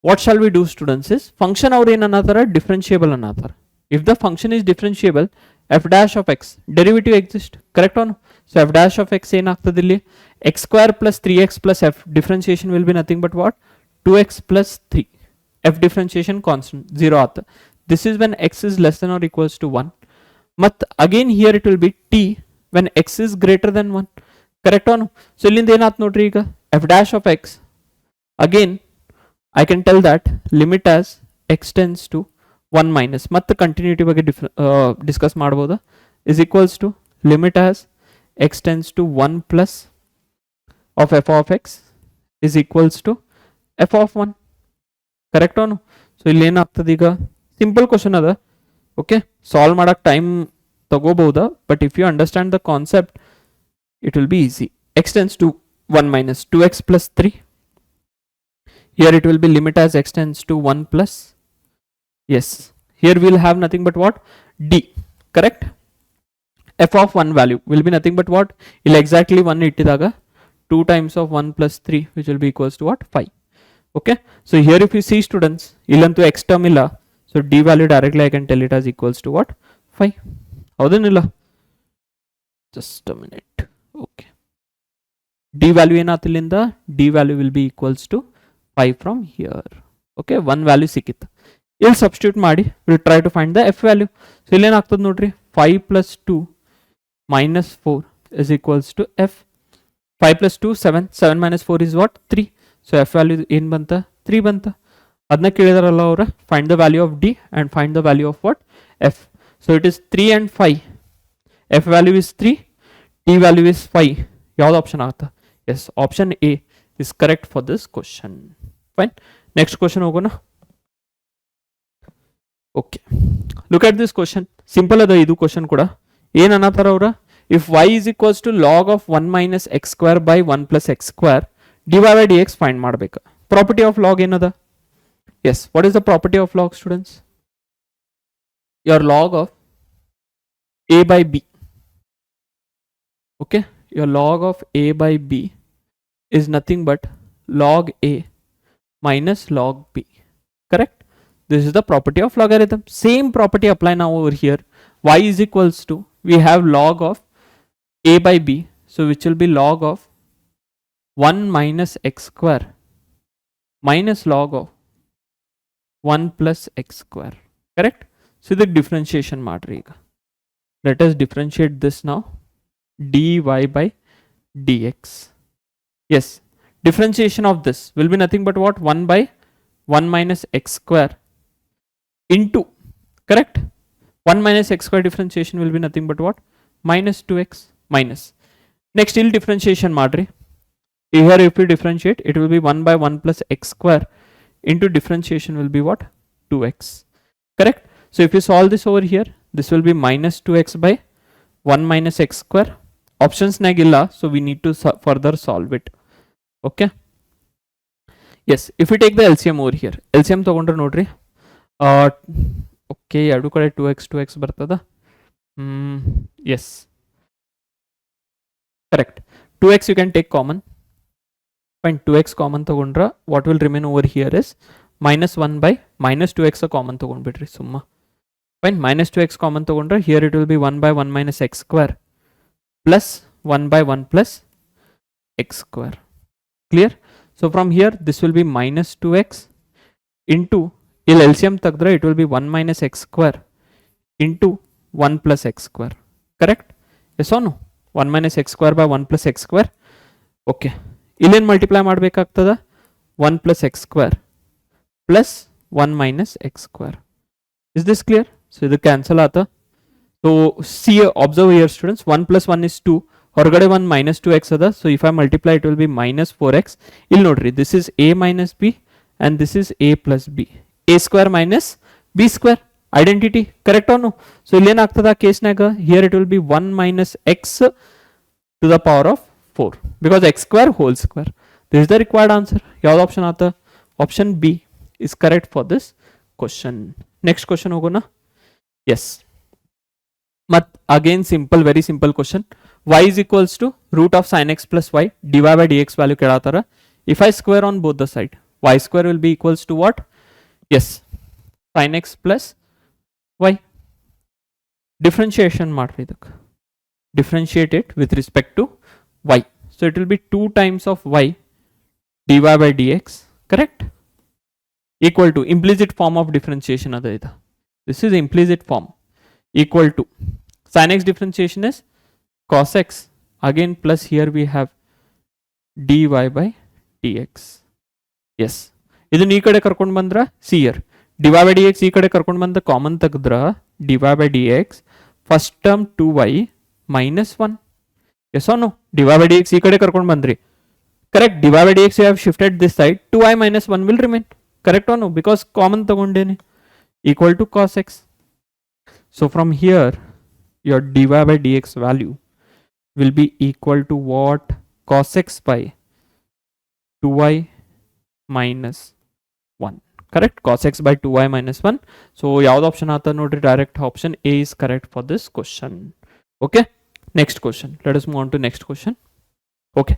what shall we do, students, is function our in another differentiable another. If the function is differentiable, f dash of x derivative exists. Correct or no? So f dash of x ಏನು ಆಗ್ತದೆ ಇಲ್ಲಿ? x square plus 3x plus f differentiation will be nothing but what? 2x plus 3. f differentiation constant 0 ಆತ. This is when x is less than or equals to 1. But again here it will be t when x is greater than 1. Correct or no? So ಇಲ್ಲಿಂದ ಏನಾಯ್ತು ನೋಡ್ರಿ ಈಗ f dash of x again I can tell that limit as x tends to 1 minus ಮತ್ತೆ continuity ಬಗ್ಗೆ discuss ಮಾಡಬಹುದು is equals to limit as x tends to 1 plus of f of x is equals to f of 1. Correct ಅವನು? So ಇಲ್ಲಿ ಏನಾಗ್ತದೆ ಈಗ simple question ಅದ. Okay, solve ಮಾಡಕ್ಕೆ time ತಗೋಬಹುದಾ, but if you understand the concept it will be easy. x tends to 1 minus 2x plus 3. Here it will be limit as x tends to 1 plus. Yes, here we will have nothing but what? D. Correct? f of 1 value will be nothing but what? Illa exactly 1 ittidaga 2 times of 1 plus 3 which will be equals to what? 5. Okay, so here if you see, students, illantu x term illa, so d value directly I can tell it as equals to what? 5. Howdena? Just a minute. Okay, d value enathilinda d value will be equals to 5 from here. Okay, one value ಸಿಕ್ಕಿತ್ತು. ಇಲ್ಲಿ substitute ಮಾಡಿ will try to find the f value. So ಇಲ್ಲೇನಾಗ್ತದೆ ನೋಡ್ರಿ, 5 plus 2 minus 4 is equals to f. 5 plus 2 7. 7 minus 4 is what? 3. So F value ಏನು ಬಂತ? 3 ಬಂತ. ಅದನ್ನ ಕೇಳಿದಾರಲ್ಲ ಅವರ, find the value of D and find the value of what? F. So it is 3 and 5. F value is 3, D value is 5. ಯಾವ್ದು option ಆಗುತ್ತೆ? Yes, option A is correct for this question. Fine. Next question ಹೋಗೋಣ. Okay, look at this question. Simple ಅದ ಇದು question ಕೂಡ. ಏನ್ ಅನ್ನತಾರ ಅವ್ರ? If y is equals to log of 1 minus x square by 1 plus x square dy by dx find ಮಾಡ್ಬೇಕು. Property of log ಏನದ? Yes, what is the property of log, students? Your log of a by b. Okay, your log of a by b is nothing but log a minus log b. Correct? This is the property of logarithm. Same property apply now over here. Y is equals to, we have log of a by b, so which will be log of 1 minus x square minus log of 1 plus x square. Correct? So the differentiation ಮಾಡ್ರಿ ಈಗ. Let us differentiate this now. dy by dx. Yes, differentiation of this will be nothing but what, 1 by 1 minus x square into, correct, 1 minus x square differentiation will be nothing but what, minus 2x minus. Next il differentiation madri, here if we differentiate it will be 1 by 1 plus x square into differentiation will be what, 2x, correct. So if you solve this over here, this will be minus 2x by 1 minus x square. Options nagilla, so we need to further solve it. Okay, yes, if we take the LCM over here, LCM tagondre nodri, okay, adu kade 2x bartada, yes, correct, 2x you can take common, fine, 2x common tagondra, what will remain over here is minus 1 by minus 2x common tagondbidri summa, fine, minus 2x common tagondra, here it will be 1 by 1 minus x square plus 1 by 1 plus x square, clear. So from here this will be minus 2x into, il LCM tagdra it will be 1 minus x square into 1 plus x square, correct, yes or no, 1 minus x square by 1 plus x square. Okay, illen multiply ಮಾಡಬೇಕಾಗ್ತದ 1 plus x square plus 1 minus x square. Is this clear? So ಇದು cancel ಆತ. So see, observe here students, 1 plus 1 is 2, ಹೊರಗಡೆ 1 minus 2x ada, so if I multiply it will be minus 4x. ಇಲ್ಲಿ ನೋಡ್ರಿ, this is a minus b and this is a plus b, a square minus b square, identity, correct or no? So ಇಲ್ಲಿ ಏನಾಗ್ತದ ಕೇಸ್ನಾಗ, here it will be 1 minus x to the power of 4 because x square whole square. This is the required answer. ಯಾವ್ದು option ಆತ? Option b is correct for this question. Next question ಹೋಗೋಣ. Yes, but again simple, very simple question. Y is equals to root of sin x plus y, dy by dx value kedatara. If I square on both the side, y square will be equals to what? Yes, sin x plus y. Differentiation ಮಾಡ್ರಿ ಇದಕ್ಕೆ, differentiate it with respect to y. So it will be 2 times of y dy by dx, correct, equal to implicit form of differentiation ada ida. This is implicit form, equal to sin x differentiation is cos x, again plus here we have dy by dx. Yes, ಇದನ್ನ ಈ ಕಡೆ ಕರ್ಕೊಂಡು ಬಂದ್ರ, see here dy by dx ಈ ಕಡೆ ಕರ್ಕೊಂಡು ಬಂದ common ತೆಗೆದ್ರ dy by dx, first term 2y minus 1, yes or no, dy by dx ಈ ಕಡೆ ಕರ್ಕೊಂಡು ಬಂದ್ರಿ, correct, dy by dx you have shifted this side, 2y minus 1 will remain, correct or no, because common ತಗೊಂಡೇನೆ, equal to cos x. So from here your dy by dx value will be equal to what, cos x by 2y minus 1, correct, cos x by 2y minus 1. So ಯಾವ್ದು option ಆತ ನೋಡ್ರಿ, direct option A is correct for this question. Okay, next question, let us move on to next question. Okay,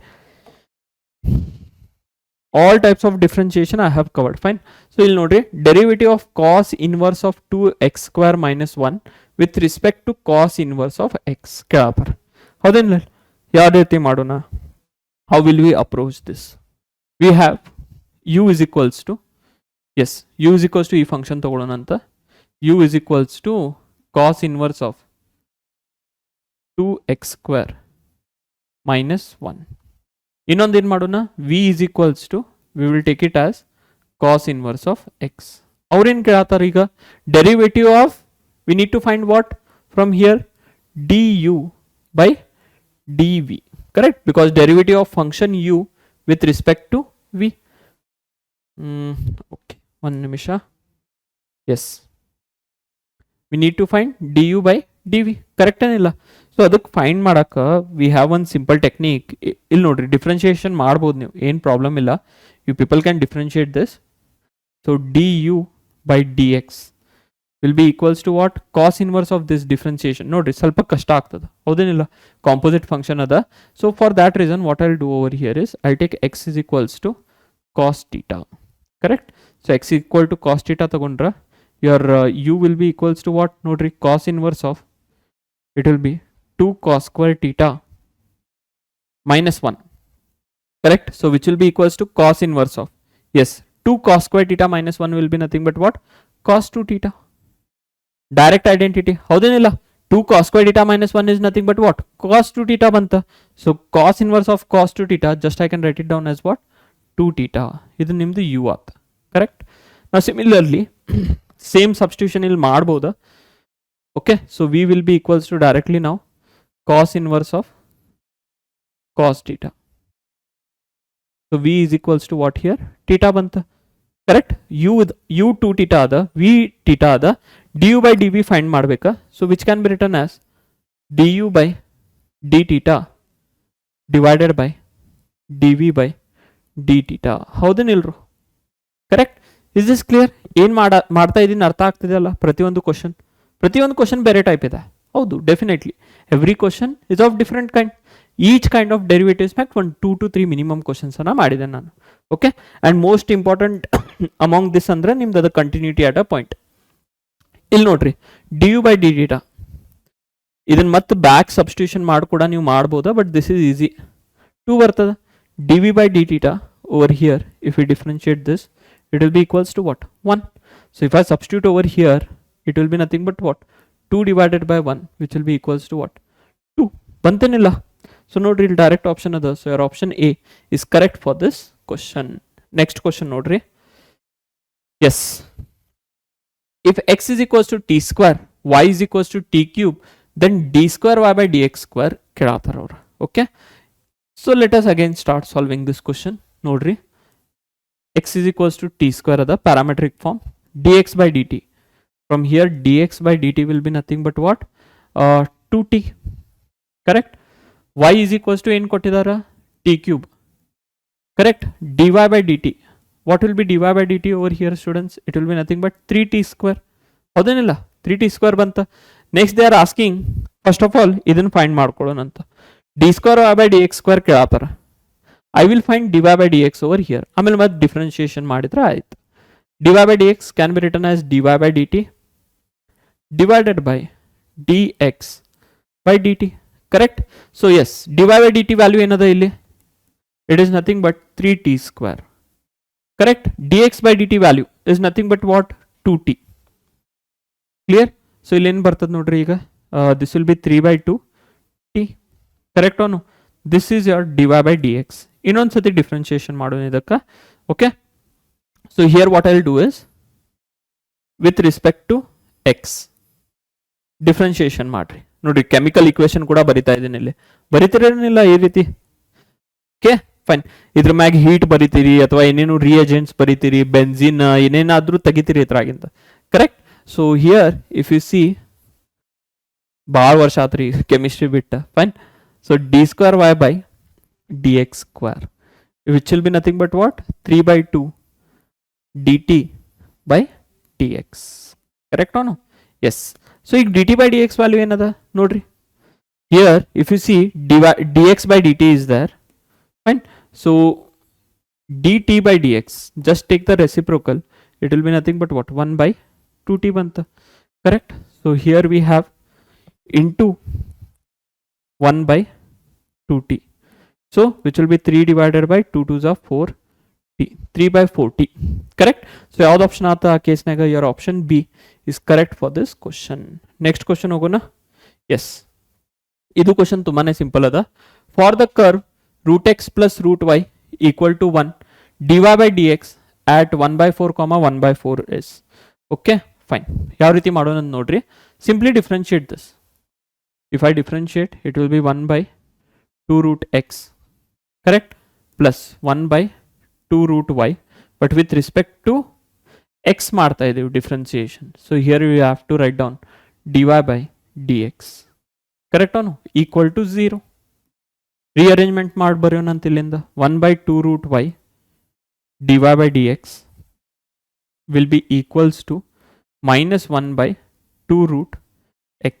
all types of differentiation I have covered, fine. So ಇಲ್ಲಿ ನೋಡ್ರಿ, derivative of cos inverse of 2x square minus 1 with respect to cos inverse of x ಕೇಳಾತಾರ, ಹೌದೇನಿಲ್ಲ, ಯಾವ ರೀತಿ ಮಾಡೋಣ, how will we approach this? We have u is equals to, yes, u is equals to ಈ function ತಗೊಳ್ಳೋಣ ಅಂತ, u is equals to cos inverse of 2x square minus 1. ಇನ್ನೊಂದು ಏನು ಮಾಡೋಣ, v is equals to, we will take it as cos inverse of x. ಅವ್ರೇನು ಕೇಳತ್ತಾರ ಈಗ, derivative of, we need to find what from here, du by dv, correct, because derivative of function u with respect to v. Okay, one nimisha, yes, we need to find du by dv, correct ಏನಿಲ್ಲ. So ಅದಕ್ಕೆ find ಮಾಡಕ್ಕೆ we have one simple technique. ಇಲ್ಲಿ ನೋಡ್ರಿ, differentiation ಮಾಡ್ಬೋದು ನೀವು, ಏನು problem ಇಲ್ಲ, you people can differentiate this. So D U by D X will be equals to what, cos inverse of this differentiation. ನೋಡ್ರಿ ಸ್ವಲ್ಪ ಕಷ್ಟ ಆಗ್ತದೆ, ಹೌದೇನಿಲ್ಲ, ಕಾಂಪೋಸಿಟ್ ಫಂಕ್ಷನ್ ಅದ. So for that reason what I do over here is I take X is equals to cos theta, correct. So X equal to cos theta ತಗೊಂಡ್ರೆ your u will be equals to what, nodri, cos inverse of, it will be 2 cos square theta minus 1, correct. So which will be equals to cos inverse of, yes, 2 cos square theta minus 1 will be nothing but what, cos 2 theta. Direct identity, howdenilla, 2 cos square theta minus 1 is nothing but what, cos 2 theta banta. So cos inverse of cos 2 theta, just I can write it down as what, 2 theta. ಇದು ನಿಮ್ದು u ಆತ. Correct. ನಾವು similarly same substitution ಇಲ್ಲಿ ಮಾಡಬಹುದಾ? Okay, so v will be equals to directly now cos inverse of cos theta. So v is equals to what here? Theta banta. Correct. u 2 theta ada, v theta ada, du by dv find ಮಾಡಬೇಕಾ? So which can be written as du by d theta divided by dv by d theta. ಹೌದೇನಿಲ್ರು? Correct. Is this clear? ಏನು ಮಾಡ್ತಾ ಇದ್ದೀನಿ ಅರ್ಥ ಆಗ್ತಿದೆ ಅಲ್ಲ? ಪ್ರತಿಯೊಂದು question ಬೇರೆ ಟೈಪ್ ಇದೆ. ಹೌದು, definitely every question is of different kind. Each kind of derivatives max 1 2 to 3 minimum questions ಅನ್ನ ಮಾಡಿದೆ ನಾನು. Okay, and most important among this ಅಂದ್ರೆ ನಿಮ್ದು ಅದು ಕಂಟಿನ್ಯೂಟಿ ಆಟ್ ಅ ಪಾಯಿಂಟ್. ಇಲ್ಲಿ ನೋಡ್ರಿ, D U by D theta ಇದನ್ನ ಮತ್ತೆ ಬ್ಯಾಕ್ ಸಬ್ಸ್ಟಿಟ್ಯೂಷನ್ ಮಾಡಿ ಕೂಡ ನೀವು ಮಾಡ್ಬೋದಾ? But this is easy. 2 ಬರ್ತದೆ. D v by D theta over here, if you differentiate this, it will be equals to what? 1. So if I substitute over here, it will be nothing but what? 2 divided by 1, which will be equals to what? 2. Bantanilla. So nodri, direct option other. So your option A is correct for this question. Next question nodri. Yes. If x is equals to t square, y is equals to t cube, then d square y by dx square kedatar avru. Okay. So let us again start solving this question. Nodri. X is equals to t square the parametric form, dx by dt. From here dx by dt will be nothing but what? 2t. Correct. Y is equals to n kottidara t cube. Correct. dy by dt. What will be dy by dt over here, students? It will be nothing but 3t square. ಹೌದೇನಿಲ್ಲ? 3t square banta. Next they are asking, first of all ಇದನ್ನು find ಮಾಡ್ಕೊಳ್ಳೋಣ ಅಂತ. d square y by dx square ಕೇಳಾತಾರ. I will find dy by dx over here. ಆಮೇಲೆ ಮತ್ತೆ differentiation ಮಾಡಿದ್ರೆ ಆಯ್ತು. dy by dx can be written as dy by dt divided by dx by dt. Correct. So yes, dy by dt value ಏನದ ಇಲ್ಲಿ? It is nothing but 3t square. Correct. dx by dt value is nothing but what? 2t. Clear? So ಇಲ್ಲಿ ಏನು ಬರ್ತದೆ ನೋಡ್ರಿ ಈಗ? This will be 3 by 2t. Correct or no? This is your dy by dx. ಇನ್ನೊಂದು ಸತಿ differentiation ಮಾಡೋಣ ಇದಕ್ಕೆ. Okay, so here what I will do is with respect to X differentiation ಮಾಡ್ರಿ. ನೋಡ್ರಿ, ಕೆಮಿಕಲ್ ಇಕ್ವೇಶನ್ ಕೂಡ ಬರಿತಾ ಇದ್ದೀನಿ ಇಲ್ಲಿ. ಬರಿತಿರೇನಿಲ್ಲ ಈ ರೀತಿ? Okay fine. ಇದ್ರ ಮ್ಯಾಗ ಹೀಟ್ ಬರಿತೀರಿ ಅಥವಾ ಏನೇನು ರಿಯೇಜೆಂಟ್ಸ್ ಬರಿತೀರಿ, ಬೆನ್ಸಿನ್ ಏನೇನಾದ್ರೂ ತೆಗಿತೀರಿ ಇದ್ರಾಗಿಂದ. Correct. So here if you see, ಭಾಳ ವರ್ಷ ಆತ್ರಿ ಕೆಮಿಸ್ಟ್ರಿ ಬಿಟ್ಟ. Fine. So d square y by dx square, which will be nothing but what? 3 by 2 dt by dx. Correct or no? Yes. So dt by dx value ಏನದ ನೋಡ್ರಿ. Here if you see dx by dt is there. Fine. So dt by dx, just take the reciprocal, it will be nothing but what? 1 by 2t banta. Correct. So here we have into 1 by 2t. So which will be 3 divided by 2 2s are 4t. 3 by 4t. Correct. So ಯಾವ್ದು option ಆತ ಆ ಕೇಸ್ನಾಗ? your option B is correct for this question. Next question ಹೋಗೋಣ. Yes. ಇದು question ತುಂಬಾನೇ simple ಅದ. For the curve root x plus root y equal to 1, dy by dx at 1 by 4 comma 1 by 4 is. Okay, fine. ಯಾವ ರೀತಿ ಮಾಡೋಣ ಅಂತ ನೋಡ್ರಿ. Simply differentiate this. If I differentiate, it will be 1 by 2 root x, correct, plus 1 by 2 root y, but with respect to x ಮಾಡ್ತಾ ಇದೀವಿ differentiation. So here we have to write down dy by dx. Correct or no? Equal to 0. Rearrangement ಮಾಡಿ ಬರೆಯೋಣ ಅಂತ ಇಲ್ಲಿಂದ. 1 by 2 root y dy by dx will be equals to minus 1 by 2 root x.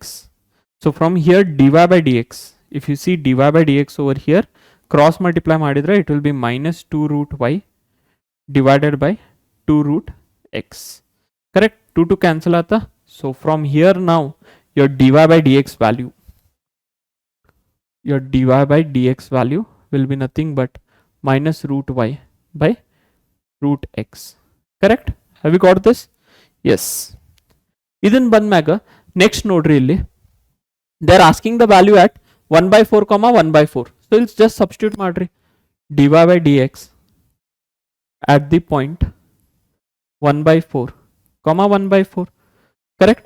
So from here dy by dx, if you see dy by dx over here, cross multiply ಮಾಡಿದ್ರೆ it will be minus 2 root y divided by 2 root x. Correct. 2 to cancel aata. So from here now your dy by dx value, will be nothing but minus root y by root x. Correct. Have you got this? Yes. ಇದನ್ ಬಂದ್ಮ್ಯಾಗ next ನೋಡ್ರಿ, ಇಲ್ಲಿ they are asking the value at 1 by 4 comma 1 by 4. So let's just substitute ಮಾಡ್ರಿ. dy by dx at the point 1 by 4 comma 1 by 4, correct?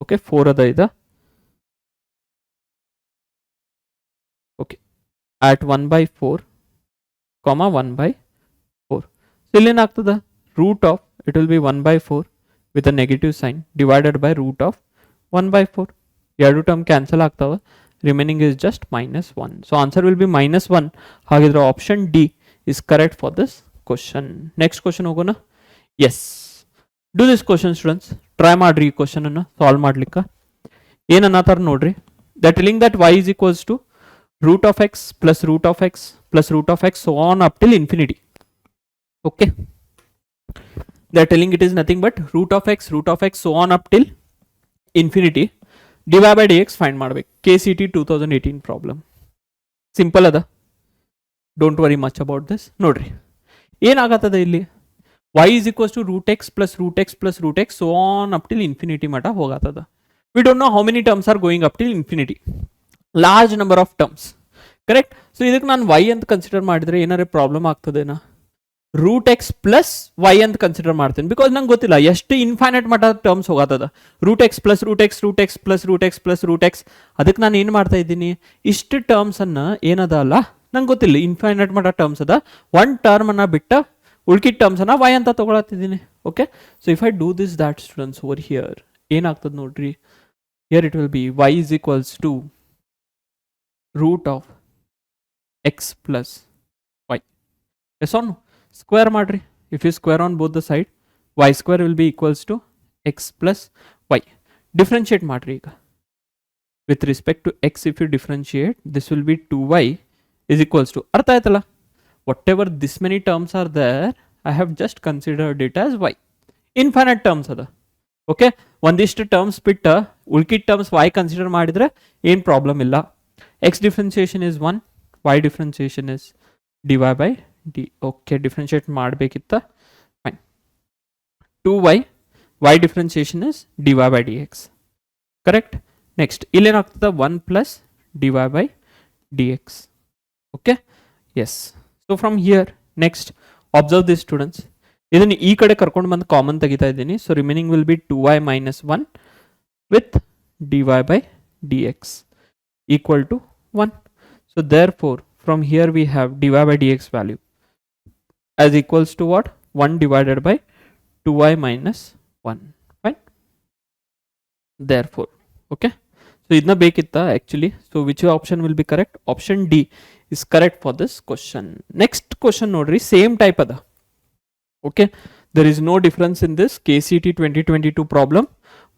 Okay, 4 ada ida. Okay, at 1 by 4 comma 1 by 4. So ಇಲ್ಲಿ ಏನಾಗ್ತದ, root of it will be 1 by 4 with a negative sign divided by root of 1 by 4. ಎರಡು term cancel ಆಗ್ತಾವ, remaining is just minus 1. So answer will be minus 1. ಹಾಗಿದ್ರೆ option D is correct for this question. Next question ಹೋಗೋಣ. Yes, do this question students. Try ಮಾಡ್ರಿ ಈ question ಅನ್ನು solve ಮಾಡ್ಲಿಕ್ಕೆ. ಏನನ್ನತ್ತಾರ ನೋಡ್ರಿ, they're telling that y is equals to root of x plus root of x plus root of x so on up till infinity. Okay, they're telling it is nothing but root of x so on up till infinity. dy by dx find ಮಾಡ್ಬೇಕು. KCET 2018 problem, simple ಅದ, don't worry much about this. ನೋಡ್ರಿ ಏನಾಗತ್ತದ ಇಲ್ಲಿ, y is equals to root x plus root x plus root x so on up till infinity ಮಟ ಹೋಗತ್ತದ. We don't know how many terms are going up till infinity. Large number of terms, correct? So ಇದಕ್ಕೆ ನಾನು y ಅಂತ consider ಮಾಡಿದ್ರೆ ಏನಾರ problem ಆಗ್ತದೇನಾ, root x plus y ಅಂತ consider ಮಾಡ್ತೀನಿ, because ನಂಗೆ ಗೊತ್ತಿಲ್ಲ ಎಷ್ಟು ಇನ್ಫೈನೈಟ್ ಮಟ್ಟ ಟರ್ಮ್ಸ್ ಹೋಗತ್ತದ. Root x plus root x root x plus root x plus root x, ಅದಕ್ಕೆ ನಾನು ಏನು ಮಾಡ್ತಾ ಇದ್ದೀನಿ, ಇಷ್ಟು ಟರ್ಮ್ಸ್ ಅನ್ನ ಏನದ ಅಲ್ಲ ನಂಗೆ ಗೊತ್ತಿಲ್ಲ, ಇನ್ಫೈನೈಟ್ ಮಟ್ಟ ಟರ್ಮ್ಸ್ ಅದ, ಒನ್ ಟರ್ಮ್ ಅನ್ನ ಬಿಟ್ಟ ಉಳ್ಕಿದ ಟರ್ಮ್ಸ್ ಅನ್ನ ವೈ ಅಂತ ತಗೊಳತ್ತಿದ್ದೀನಿ. Okay, so if I do this that students over here ಏನಾಗ್ತದೆ ನೋಡ್ರಿ, here it will be y is equals to root of x plus y. Yes on square ಮಾಡ್ರಿ, if you square on both the side y square will be equals to x plus y. differentiate ಮಾಡ್ರಿ ಈಗ, with respect to x if you differentiate this will be 2y is equals to, ಅರ್ಥ ಆಯ್ತಲ್ಲ, whatever this many terms are there I have just considered it as y. infinite terms ಅದ. Okay, ಒಂದಿಷ್ಟು terms ಬಿಟ್ಟ ಉಳ್ಕಿದ terms y consider ಮಾಡಿದ್ರೆ ಏನು problem ಇಲ್ಲ. x differentiation is 1, y differentiation is dy by d. Okay, differentiate ಮಾಡಬೇಕಿತ್ತ, fine. 2y y differentiation is dy by dx, correct. Next ಇಲ್ಲೇನಾಗ್ತದೆ 1 plus dy by dx. Okay, yes. So from here next observe this students, ಇದನ್ನು ಈ ಕಡೆ ಕರ್ಕೊಂಡು ಬಂದು common ತೆಗಿತಾ ಇದ್ದೀನಿ. So remaining will be 2y minus 1 with dy by dx equal to 1. So therefore from here we have dy by dx value as equals to what, 1 divided by 2y minus 1. Fine. Therefore, okay, so idna bekitta actually, so which option will be correct? Option D is correct for this question. Next question nodri, same type ada. Okay, there is no difference in this KCET 2022 problem.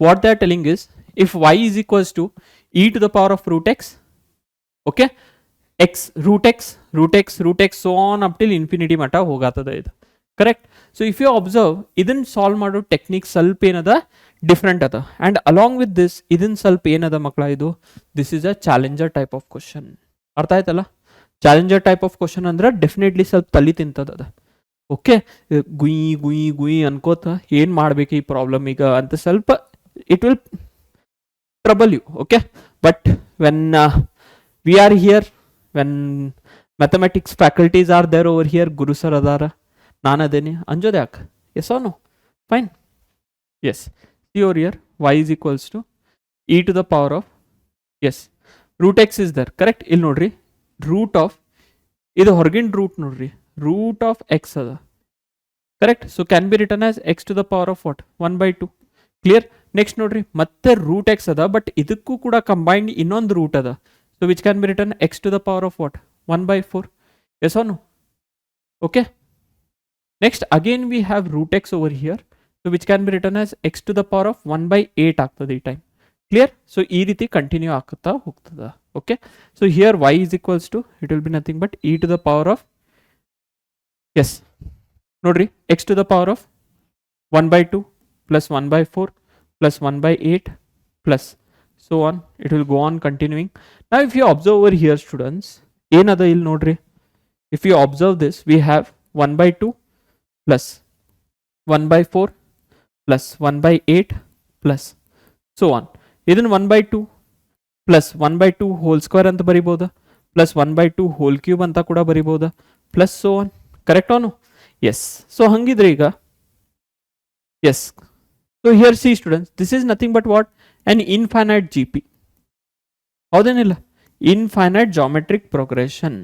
What they are telling is, if y is equals to e to the power of root x, okay, x root x root x root x so on up till infinity ಮಟ ಹೋಗತ್ತದ ಇದು, correct. So if you observe ಇದನ್ನ solve ಮಾಡೋ technique ಸ್ವಲ್ಪ ಏನದ different ಅದ, and along with this ಇದನ್ನ ಸ್ವಲ್ಪ ಏನದ ಮಕ್ಕಳ, ಇದು this is a challenger type of question. ಅರ್ಥ ಆಯ್ತಲ್ಲ, ಚಾಲೆಂಜರ್ ಟೈಪ್ ಆಫ್ ಕ್ವಶನ್ ಅಂದ್ರೆ ಡೆಫಿನೆಟ್ಲಿ ಸ್ವಲ್ಪ ತಲಿ ತಿಂತದ. ಓಕೆ, ಗುಯಿ ಗುಯಿ ಗುಯಿ ಅನ್ಕೋತ ಏನ್ ಮಾಡ್ಬೇಕು ಈ ಪ್ರಾಬ್ಲಮ್ ಈಗ ಅಂತ ಸ್ವಲ್ಪ it will trouble you. Okay, but when we are here, when mathematics faculties are there over here, guru sir adara, ನಾನು ಅದೇನಿ, ಅಂಜೋದು ಯಾಕೆ? yes or no? fine. yes, see over here y is equals to e to the power of, yes, root x is there, correct. ಇಲ್ಲಿ ನೋಡ್ರಿ root of, ಇದು ಹೊರಗಿನ root ನೋಡ್ರಿ, root of x ಅದ, correct. so can be written as x to the power of what, 1 by 2. clear. next ನೋಡ್ರಿ ಮತ್ತೆ root x ಅದ, but ಇದಕ್ಕೂ ಕೂಡ ಕಂಬೈನ್ಡ್ ಇನ್ನೊಂದು ರೂಟ್ ಅದ. So which can be written x to the power of what, 1 by 4. yes or no? okay, next again we have root x over here, so which can be written as x to the power of 1 by 8 ಆಗ್ತದೆ ಈ time. Clear. So ಈ ರೀತಿ continue ಆಗ್ತಾ ಹೋಗ್ತದ. Okay, so here y is equals to, it will be nothing but e to the power of, yes, ನೋಡ್ರಿ x to the power of 1 by 2 plus 1 by 4 plus 1 by 8 plus so on, it will go on continuing. Now if you observe over here students, ಏನದ ಇಲ್ಲಿ ನೋಡ್ರಿ, if you observe this we have 1 by 2 plus 1 by 4 plus 1 by 8 plus so on. ಇದನ್ನು 1 by 2 plus 1 by 2 whole square ಅಂತ ಬರಿಬೋದಾ, plus 1 by 2 whole cube ಅಂತ ಕೂಡ ಬರಿಬೋದಾ, plus so on. Correct ಅವನು yes. So ಹಂಗಿದ್ರೆ ಈಗ yes. So here see students, this is nothing but what, an infinite G P. ಹೌದೇನಿಲ್ಲ, infinite geometric progression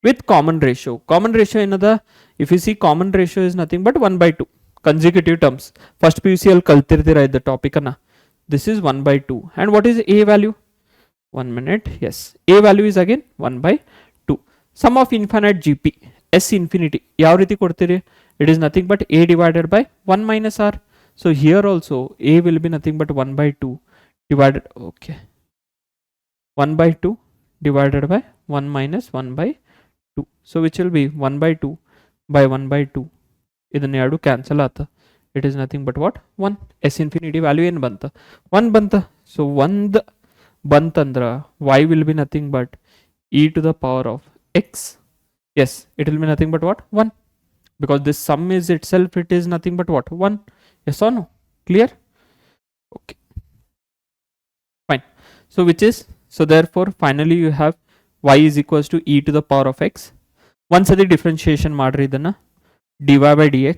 with common ratio. Common ratio ಏನದ, if you see common ratio is nothing but 1/2 consecutive terms. First PUC ಅಲ್ಲಿ ಕಲ್ತಿರ್ತೀರಾ ಇದ್ದ topic ಅನ್ನ. This is 1/2 and what is a value? 1 minute. Yes, a value is again 1/2. Sum of infinite GP S infinity ಯಾವ ರೀತಿ ಕೊಡ್ತೀರಿ? It is nothing but a divided by 1 minus r. So here also a will be nothing but 1/2 divided, okay, 1/2 divided by 1 minus 1/2. So which will be 1/2 by 1/2. ಇದನ್ನ ಎರಡು cancel ಆತ. It is nothing but what 1. Yes infinity value ಏನು ಬಂತ? 1 ಬಂತ. So 1 ಬಂತಂದ್ರ y will be nothing but e to the power of x. Yes, it will be nothing but what 1, because this sum is itself, it is nothing but what 1. Yes or no? Clear? Okay, fine. So which is, so therefore finally you have y is equals to e to the power of x. ಒಂದ್ಸತಿ differentiation ಮಾಡ್ರಿ ಇದನ್ನ, dy by dx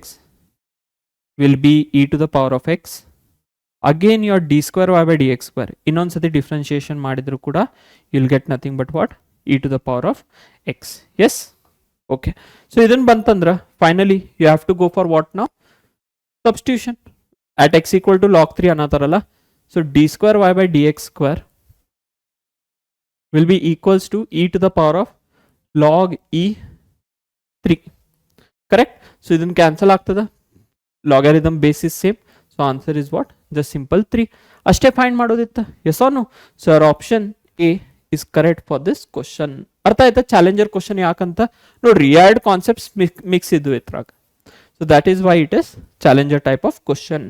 will be e to the power of x. Again your d square y by dx square, ಇನ್ನೊಂದ್ಸತಿ differentiation ಮಾಡಿದ್ರು ಕೂಡ you'll get nothing but what e to the power of x. Yes, okay. So ಇದನ್ನ ಬಂತಂದ್ರ finally you have to go for what now? Substitution at x equal to log 3 ಅನ್ನತಾರಲ್ಲ. So d square y by dx square will be equals to e to the power of log e 3. Correct? So ಇದನ್ನ cancel ಆಗ್ತದ, logarithm base is same. So answer is what? Just simple 3. ಅಷ್ಟೇ find ಮಾಡೋದಿತ್ತ. Yes or no? So our option A is correct for this question. ಅರ್ಥ ಆಯ್ತಾ challenger question ಯಾಕಂತ? ನೋಡ್ರಿ, ಎರಡು concepts mix ಇದ್ವು ಇದ್ರಾಗ. So that is why it is challenger type of question.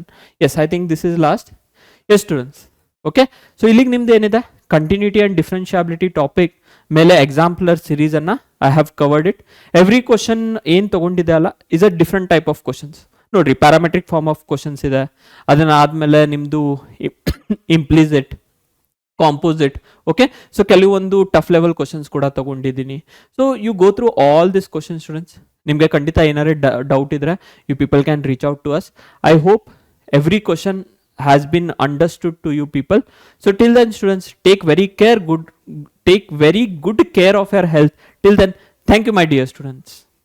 Yes, I think this is last. Yes students, okay. So ಇಲ್ಲಿಗೆ ನಿಮ್ದು ಏನಿದೆ, ಕಂಟಿನ್ಯೂಟಿ ಅಂಡ್ ಡಿಫರೆನ್ಷಿಯಾಬಿಲಿಟಿ ಟಾಪಿಕ್ ಮೇಲೆ ಎಕ್ಸಾಂಪ್ಲರ್ ಸಿರೀಸ್ ಅನ್ನ I have covered it. Every question ಏನ್ ತಗೊಂಡಿದೆ ಅಲ್ಲ is a different type of questions. ನೋಡ್ರಿ, parametric form of questions ಇದೆ, ಅದನ್ನ ಆದ್ಮೇಲೆ ನಿಮ್ದು ಇಂಪ್ಲಿಸಿಟ್, ಕಾಂಪೋಸಿಟ್, ಓಕೆ. ಸೊ ಕೆಲವೊಂದು ಟಫ್ ಲೆವೆಲ್ ಕ್ವಶನ್ಸ್ ಕೂಡ ತಗೊಂಡಿದ್ದೀನಿ. So you go through all this question students. ನಿಮಗೆ ಖಂಡಿತ ಏನಾರೇ ಡೌಟ್ ಇದ್ರೆ you people can reach out to us. I hope every question has been understood to you people. So till then students, take very good care of your health. Till then, thank you my dear students.